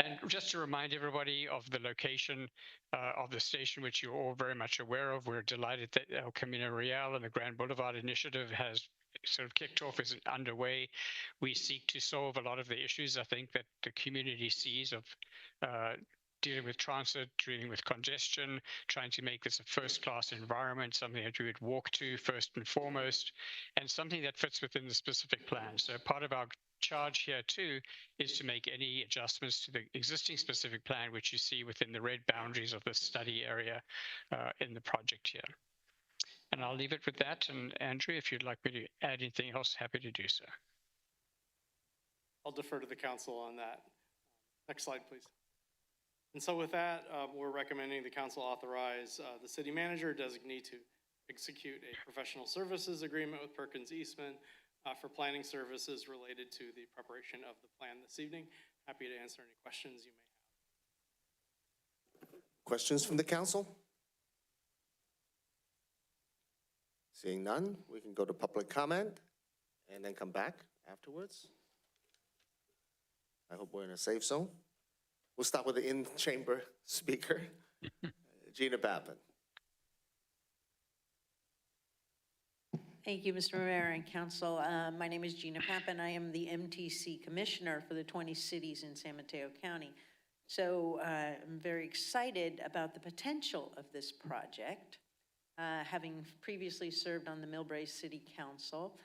And just to remind everybody of the location of the station, which you're all very much aware of, we're delighted that El Camino Real and the Grand Boulevard Initiative has sort of kicked off, is underway. We seek to solve a lot of the issues I think that the community sees of dealing with transit, dealing with congestion, trying to make this a first-class environment, something that you would walk to first and foremost, and something that fits within the specific plan. So part of our charge here too is to make any adjustments to the existing specific plan, which you see within the red boundaries of the study area in the project here. And I'll leave it with that. And Andrew, if you'd like me to add anything else, happy to do so. I'll defer to the council on that. Next slide, please. And so with that, we're recommending the council authorize the city manager designee to execute a professional services agreement with Perkins Eastman for planning services related to the preparation of the plan this evening. Happy to answer any questions you may have. Questions from the council? Seeing none, we can go to public comment and then come back afterwards. I hope we're in a safe zone. We'll start with the in-chamber speaker, Gina Pappen. Thank you, Mr. Mayor and Council. My name is Gina Pappen. I am the MTC Commissioner for the 20 cities in San Mateo County. So I'm very excited about the potential of this project. Having previously served on the Millbrae City Council,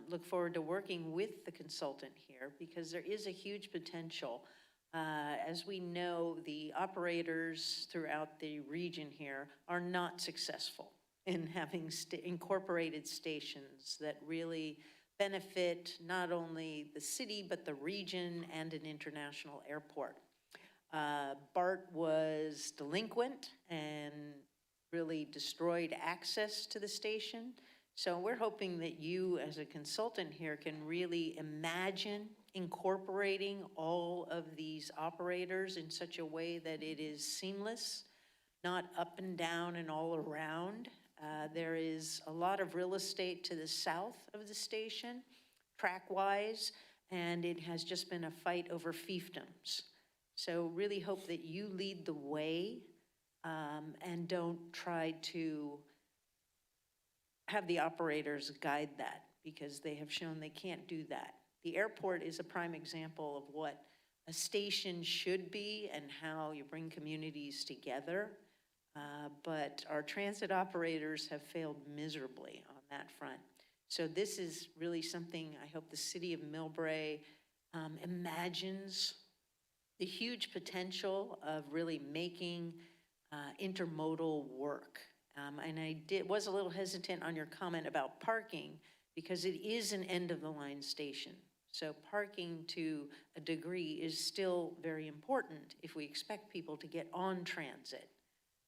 look forward to working with the consultant here because there is a huge potential. As we know, the operators throughout the region here are not successful in having incorporated stations that really benefit not only the city, but the region and an international airport. BART was delinquent and really destroyed access to the station. So we're hoping that you as a consultant here can really imagine incorporating all of these operators in such a way that it is seamless, not up and down and all around. There is a lot of real estate to the south of the station, track-wise, and it has just been a fight over fiefdoms. So really hope that you lead the way and don't try to have the operators guide that, because they have shown they can't do that. The airport is a prime example of what a station should be and how you bring communities together. But our transit operators have failed miserably on that front. So this is really something I hope the city of Millbrae imagines the huge potential of really making intermodal work. And I was a little hesitant on your comment about parking, because it is an end-of-the-line station. So parking to a degree is still very important if we expect people to get on transit.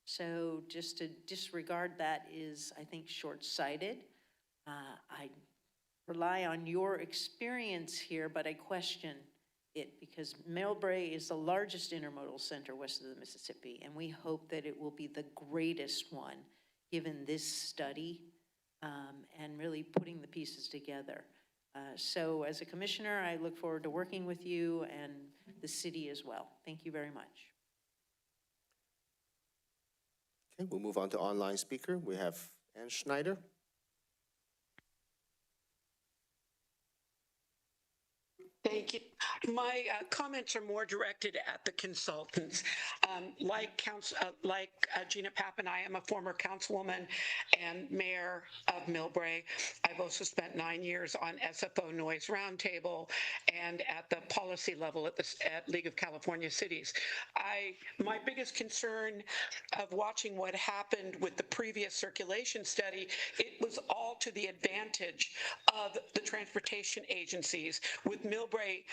So just to disregard that is, I think, short-sighted. I rely on your experience here, but I question it, because Millbrae is the largest intermodal center west of the Mississippi, and we hope that it will be the greatest one, given this study and really putting the pieces together. So as a commissioner, I look forward to working with you and the city as well. Thank you very much. Okay, we'll move on to online speaker. We have Ann Schneider. Thank you. My comments are more directed at the consultants. Like Gina Pappen, I am a former councilwoman and mayor of Millbrae. I've also spent 9 years on SFO Noise Roundtable and at the policy level at League of California Cities. My biggest concern of watching what happened with the previous circulation study, it was all to the advantage of the transportation agencies, with Millbrae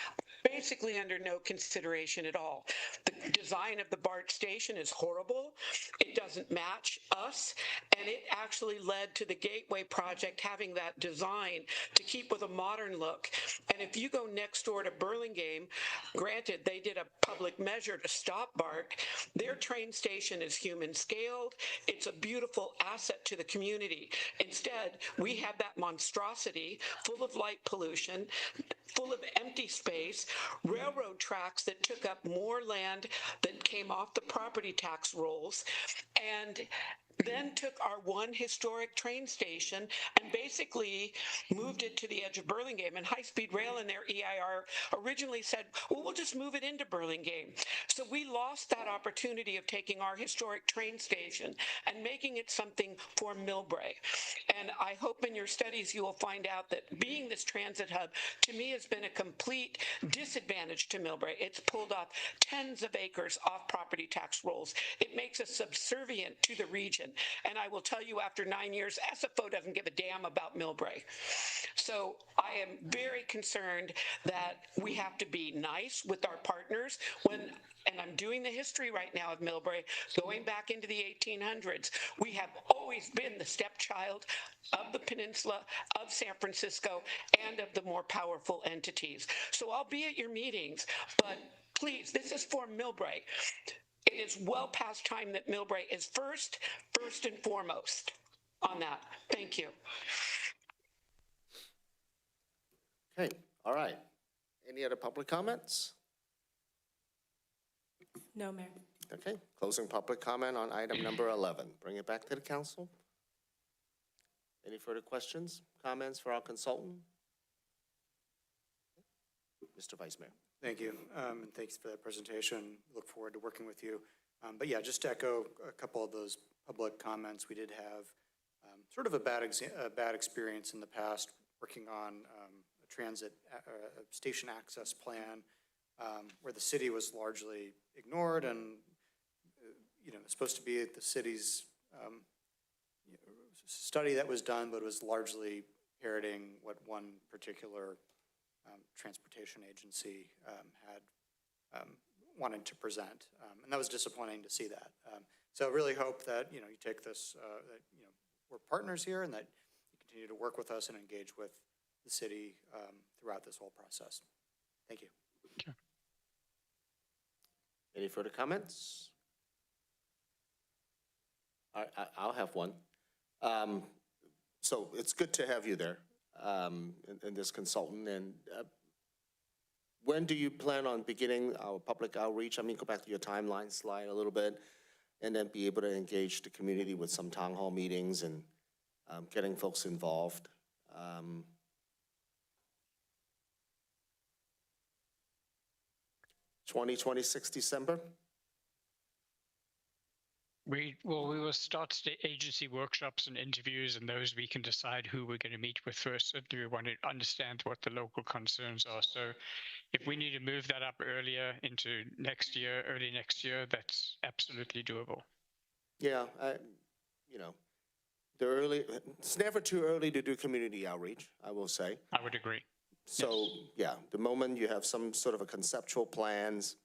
basically under no consideration at all. The design of the BART station is horrible. It doesn't match us, and it actually led to the Gateway project having that design to keep with a modern look. And if you go next door to Burlingame, granted, they did a public measure to stop BART. Their train station is human scaled. It's a beautiful asset to the community. Instead, we have that monstrosity full of light pollution, full of empty space, railroad tracks that took up more land that came off the property tax rolls, and then took our one historic train station and basically moved it to the edge of Burlingame. And High Speed Rail in their EIR originally said, well, we'll just move it into Burlingame. So we lost that opportunity of taking our historic train station and making it something for Millbrae. And I hope in your studies you will find out that being this transit hub, to me, has been a complete disadvantage to Millbrae. It's pulled off tens of acres off property tax rolls. It makes us subservient to the region. And I will tell you, after 9 years, SFO doesn't give a damn about Millbrae. So I am very concerned that we have to be nice with our partners and I'm doing the history right now of Millbrae, going back into the 1800s. We have always been the stepchild of the peninsula, of San Francisco, and of the more powerful entities. So I'll be at your meetings, but please, this is for Millbrae. It is well past time that Millbrae is first and foremost on that. Thank you. Okay, all right. Any other public comments? No, Mayor. Okay, closing public comment on item number 11. Bring it back to the council. Any further questions, comments for our consultant? Mr. Vice Mayor. Thank you. Thanks for that presentation. Look forward to working with you. But yeah, just to echo a couple of those public comments, we did have sort of a bad experience in the past working on a transit station access plan where the city was largely ignored, and it's supposed to be the city's study that was done, but it was largely parroting what one particular transportation agency had wanted to present, and that was disappointing to see that. So I really hope that you take this, that we're partners here, and that you continue to work with us and engage with the city throughout this whole process. Thank you. Sure. Any further comments? I'll have one. So it's good to have you there, and this consultant, and when do you plan on beginning our public outreach? I mean, go back to your timeline slide a little bit, and then be able to engage the community with some town hall meetings and getting folks involved. 2026 December? We will start agency workshops and interviews, and those we can decide who we're going to meet with first. Do we want to understand what the local concerns are? So if we need to move that up earlier into next year, early next year, that's absolutely doable. Yeah, you know, it's never too early to do community outreach, I will say. I would agree. So, yeah, the moment you have some sort of a conceptual plans,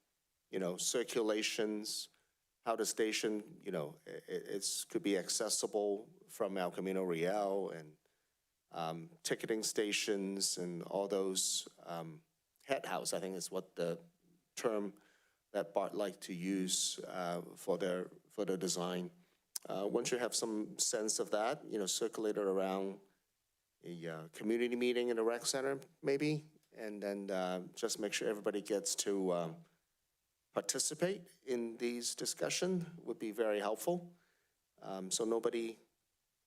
you know, circulations, how the station, you know, could be accessible from El Camino Real, and ticketing stations and all those, head house, I think is what the term that Bart liked to use for their design. Once you have some sense of that, you know, circulate it around a community meeting in the rec center, maybe, and then just make sure everybody gets to participate in these discussions would be very helpful. So nobody,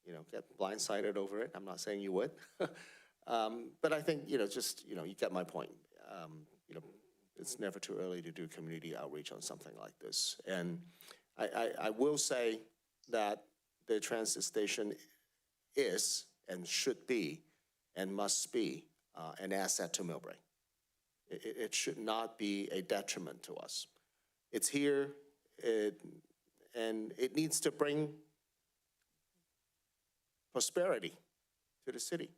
you know, get blindsided over it. I'm not saying you would. But I think, you know, just, you know, you get my point. You know, it's never too early to do community outreach on something like this. And I will say that the transit station is and should be and must be an asset to Millbrae. It should not be a detriment to us. It's here, and it needs to bring prosperity to the city.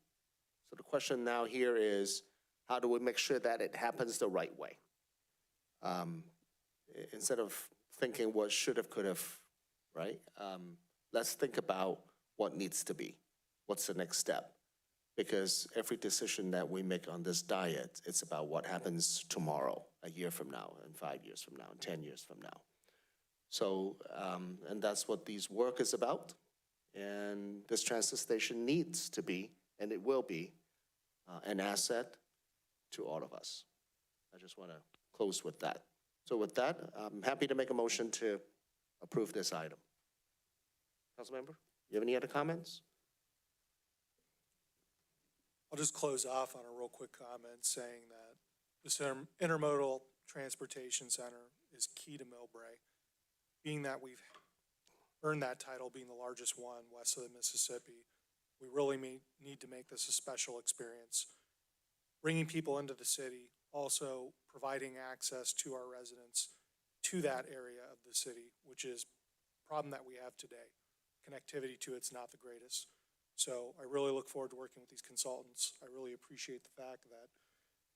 So the question now here is, how do we make sure that it happens the right way? Instead of thinking what should have, could have, right? Let's think about what needs to be. What's the next step? Because every decision that we make on this diet, it's about what happens tomorrow, a year from now, and 5 years from now, and 10 years from now. So, and that's what these work is about. And this transit station needs to be, and it will be, an asset to all of us. I just want to close with that. So with that, I'm happy to make a motion to approve this item. Councilmember, you have any other comments? I'll just close off on a real quick comment saying that this intermodal transportation center is key to Millbrae. Being that we've earned that title, being the largest one west of the Mississippi, we really need to make this a special experience. Bringing people into the city, also providing access to our residents to that area of the city, which is a problem that we have today. Connectivity to it's not the greatest. So I really look forward to working with these consultants. I really appreciate the fact that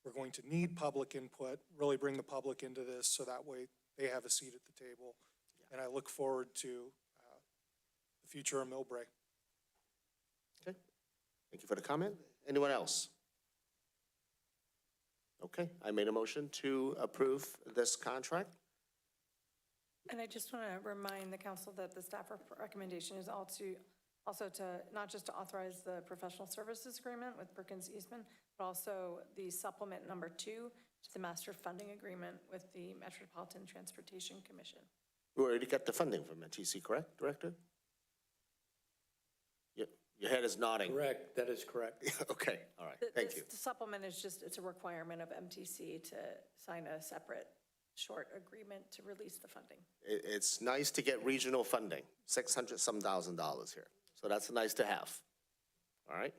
we're going to need public input, really bring the public into this so that way they have a seat at the table. And I look forward to the future of Millbrae. Okay, thank you for the comment. Anyone else? Okay, I made a motion to approve this contract. And I just want to remind the council that the staff recommendation is also to not just to authorize the professional services agreement with Perkins Eastman, but also the supplement number 2 to the master funding agreement with the Metropolitan Transportation Commission. We already got the funding from MTC, correct, Director? Your head is nodding. Correct, that is correct. Okay, all right, thank you. The supplement is just, it's a requirement of MTC to sign a separate short agreement to release the funding. It's nice to get regional funding, $600-some thousand here. So that's nice to have, all right?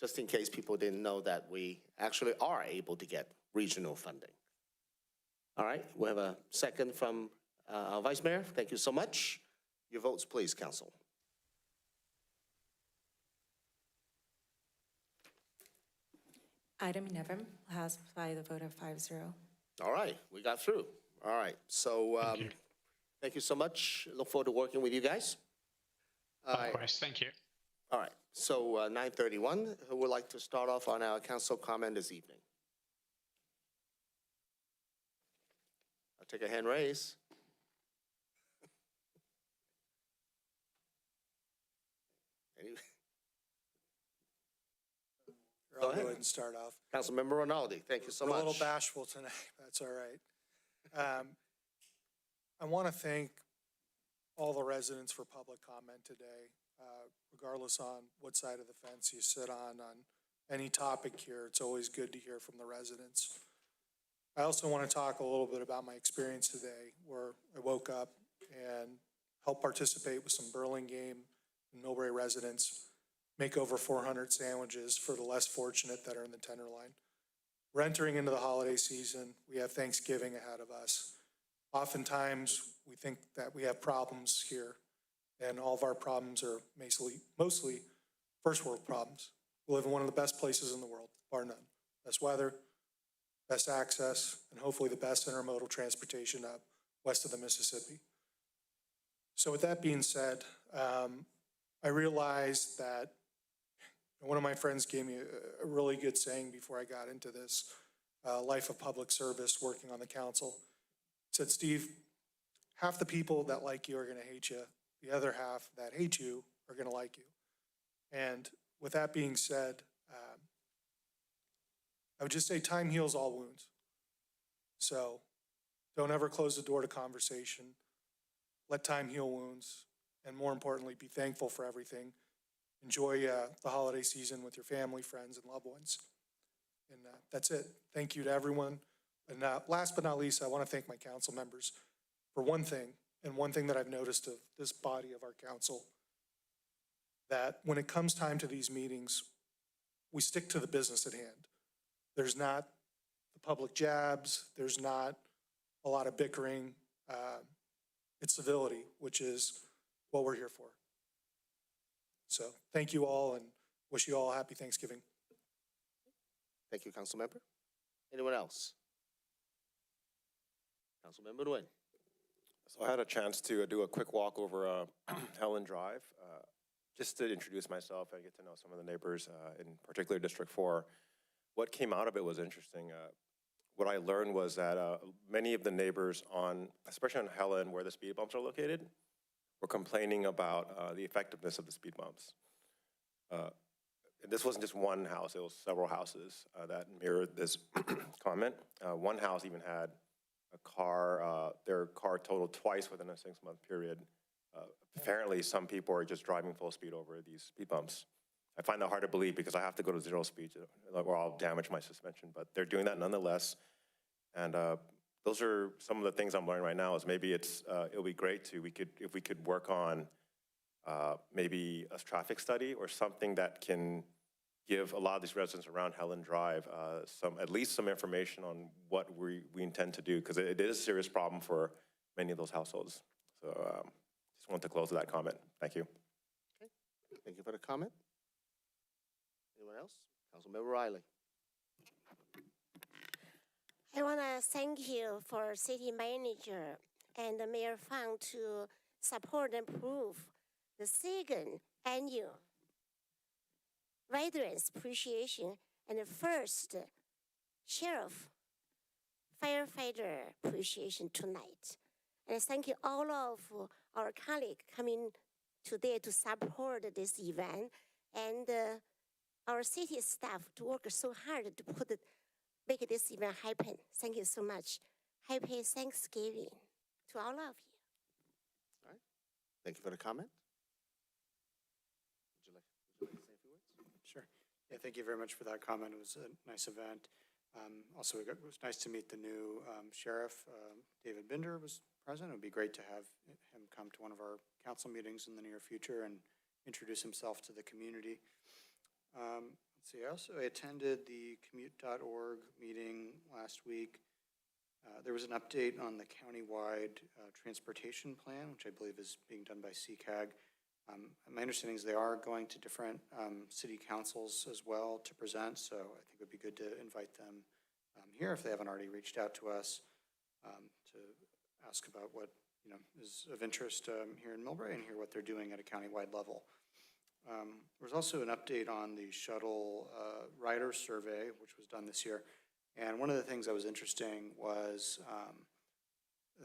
Just in case people didn't know that we actually are able to get regional funding. All right, we have a second from our Vice Mayor. Thank you so much. Your votes, please, Council. Item 11 passed by the vote of 5-0. All right, we got through. All right, so thank you so much. Look forward to working with you guys. Likewise, thank you. All right, so 9:31, who would like to start off on our council comment this evening? I'll take a hand raise. Or Go I'll ahead. go ahead and start off. Councilmember Rinaldi, thank you so We're much. a little bashful tonight, that's all right. I want to thank all the residents for public comment today, regardless on what side of the fence you sit on any topic here. It's always good to hear from the residents. I also want to talk a little bit about my experience today, where I woke up and helped participate with some Burlingame and Millbrae residents, make over 400 sandwiches for the less fortunate that are in the Tenderloin. We're entering into the holiday season. We have Thanksgiving ahead of us. Oftentimes, we think that we have problems here, and all of our problems are mostly first world problems. We live in one of the best places in the world, bar none. Best weather, best access, and hopefully the best intermodal transportation up west of the Mississippi. So with that being said, I realized that one of my friends gave me a really good saying before I got into this life of public service working on the council. He said, Steve, half the people that like you are going to hate you. The other half that hate you are going to like you. And with that being said, I would just say time heals all wounds. So don't ever close the door to conversation. Let time heal wounds. And more importantly, be thankful for everything. Enjoy the holiday season with your family, friends, and loved ones. And that's it. Thank you to everyone. And last but not least, I want to thank my council members for one thing, and one thing that I've noticed of this body of our council, that when it comes time to these meetings, we stick to the business at hand. There's not the public jabs. There's not a lot of bickering. It's civility, which is what we're here for. So thank you all and wish you all a happy Thanksgiving. Thank you, Councilmember. Anyone else? Councilmember Nguyen. So I had a chance to do a quick walk over Helen Drive, just to introduce myself and get to know some of the neighbors, in particular District 4. What came out of it was interesting. What I learned was that many of the neighbors especially on Helen, where the speed bumps are located, were complaining about the effectiveness of the speed bumps. This wasn't just one house, it was several houses that mirrored this comment. One house even had their car totaled twice within a 6-month period. Apparently, some people are just driving full speed over these speed bumps. I find that hard to believe because I have to go to 0 speed or I'll damage my suspension, but they're doing that nonetheless. And those are some of the things I'm learning right now is maybe it'll be great if we could work on maybe a traffic study or something that can give a lot of these residents around Helen Drive at least some information on what we intend to do, because it is a serious problem for many of those households. So just want to close with that comment. Thank you. Okay. Thank you for the comment. Anyone else? Councilmember Riley. I want to thank you for city manager and the Mayor Fang to support and approve the second annual Veterans Appreciation and the first Sheriff Firefighter Appreciation tonight. And thank you all of our colleagues coming today to support this event, and our city staff to work so hard to make this event happen. Thank you so much. Happy Thanksgiving to all of you. All right. Thank you for the comment. Would you like to say a few words? Sure. Yeah, thank you very much for that comment. It was a nice event. Also, it was nice to meet the new sheriff. David Binder was present. It would be great to have him come to one of our council meetings in the near future and introduce himself to the community. Let's see, I also attended the commute.org meeting last week. There was an update on the countywide transportation plan, which I believe is being done by CCAG. My understanding is they are going to different city councils as well to present, so I think it would be good to invite them here if they haven't already reached out to us to ask about what is of interest here in Millbrae and hear what they're doing at a countywide level. There was also an update on the shuttle rider survey, which was done this year. And one of the things that was interesting was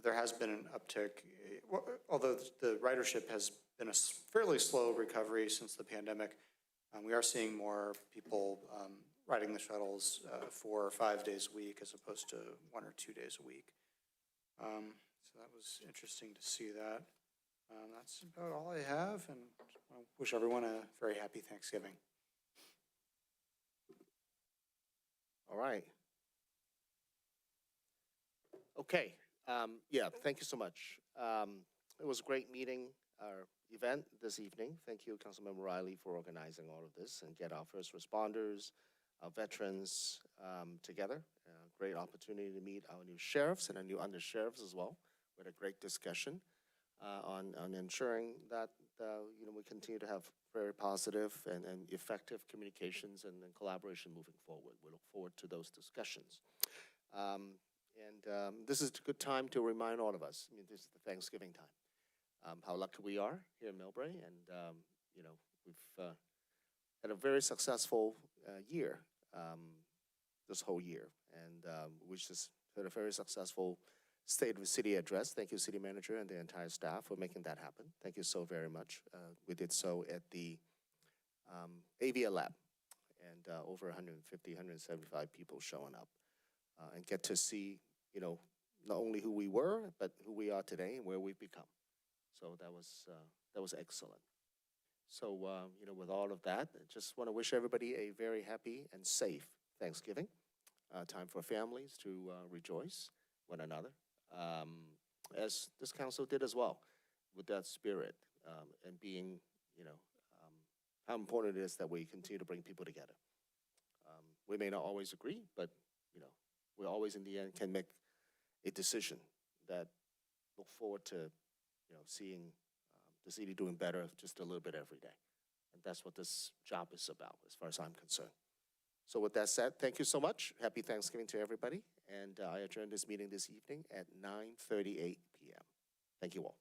there has been an uptick, although the ridership has been a fairly slow recovery since the pandemic. We are seeing more people riding the shuttles 4 or 5 days a week as opposed to 1 or 2 days a week. So that was interesting to see that. That's about all I have, and I wish everyone a very happy Thanksgiving. All right. Okay, yeah, thank you so much. It was a great meeting, our event this evening. Thank you, Councilmember Riley, for organizing all of this and get our first responders, our veterans together. Great opportunity to meet our new sheriffs and our new undersheriffs as well. We had a great discussion on ensuring that we continue to have very positive and effective communications and collaboration moving forward. We look forward to those discussions. This is a good time to remind all of us, I mean, this is the Thanksgiving time, how lucky we are here in Millbrae. And, we've had a very successful year, this whole year. And we just had a very successful State of the City address. Thank you, City Manager and the entire staff for making that happen. Thank you so very much. We did so at the AVIA Lab, and over 150, 175 people showing up. And get to see, not only who we were, but who we are today and where we've become. So that was excellent. So, with all of that, I just want to wish everybody a very happy and safe Thanksgiving. Time for families to rejoice one another, as this council did as well, with that spirit and being, how important it is that we continue to bring people together. We may not always agree, but we always in the end can make a decision that look forward to, seeing the city doing better just a little bit every day. And that's what this job is about, as far as I'm concerned. So with that said, thank you so much. Happy Thanksgiving to everybody. And I adjourn this meeting this evening at 9:38 p.m. Thank you all.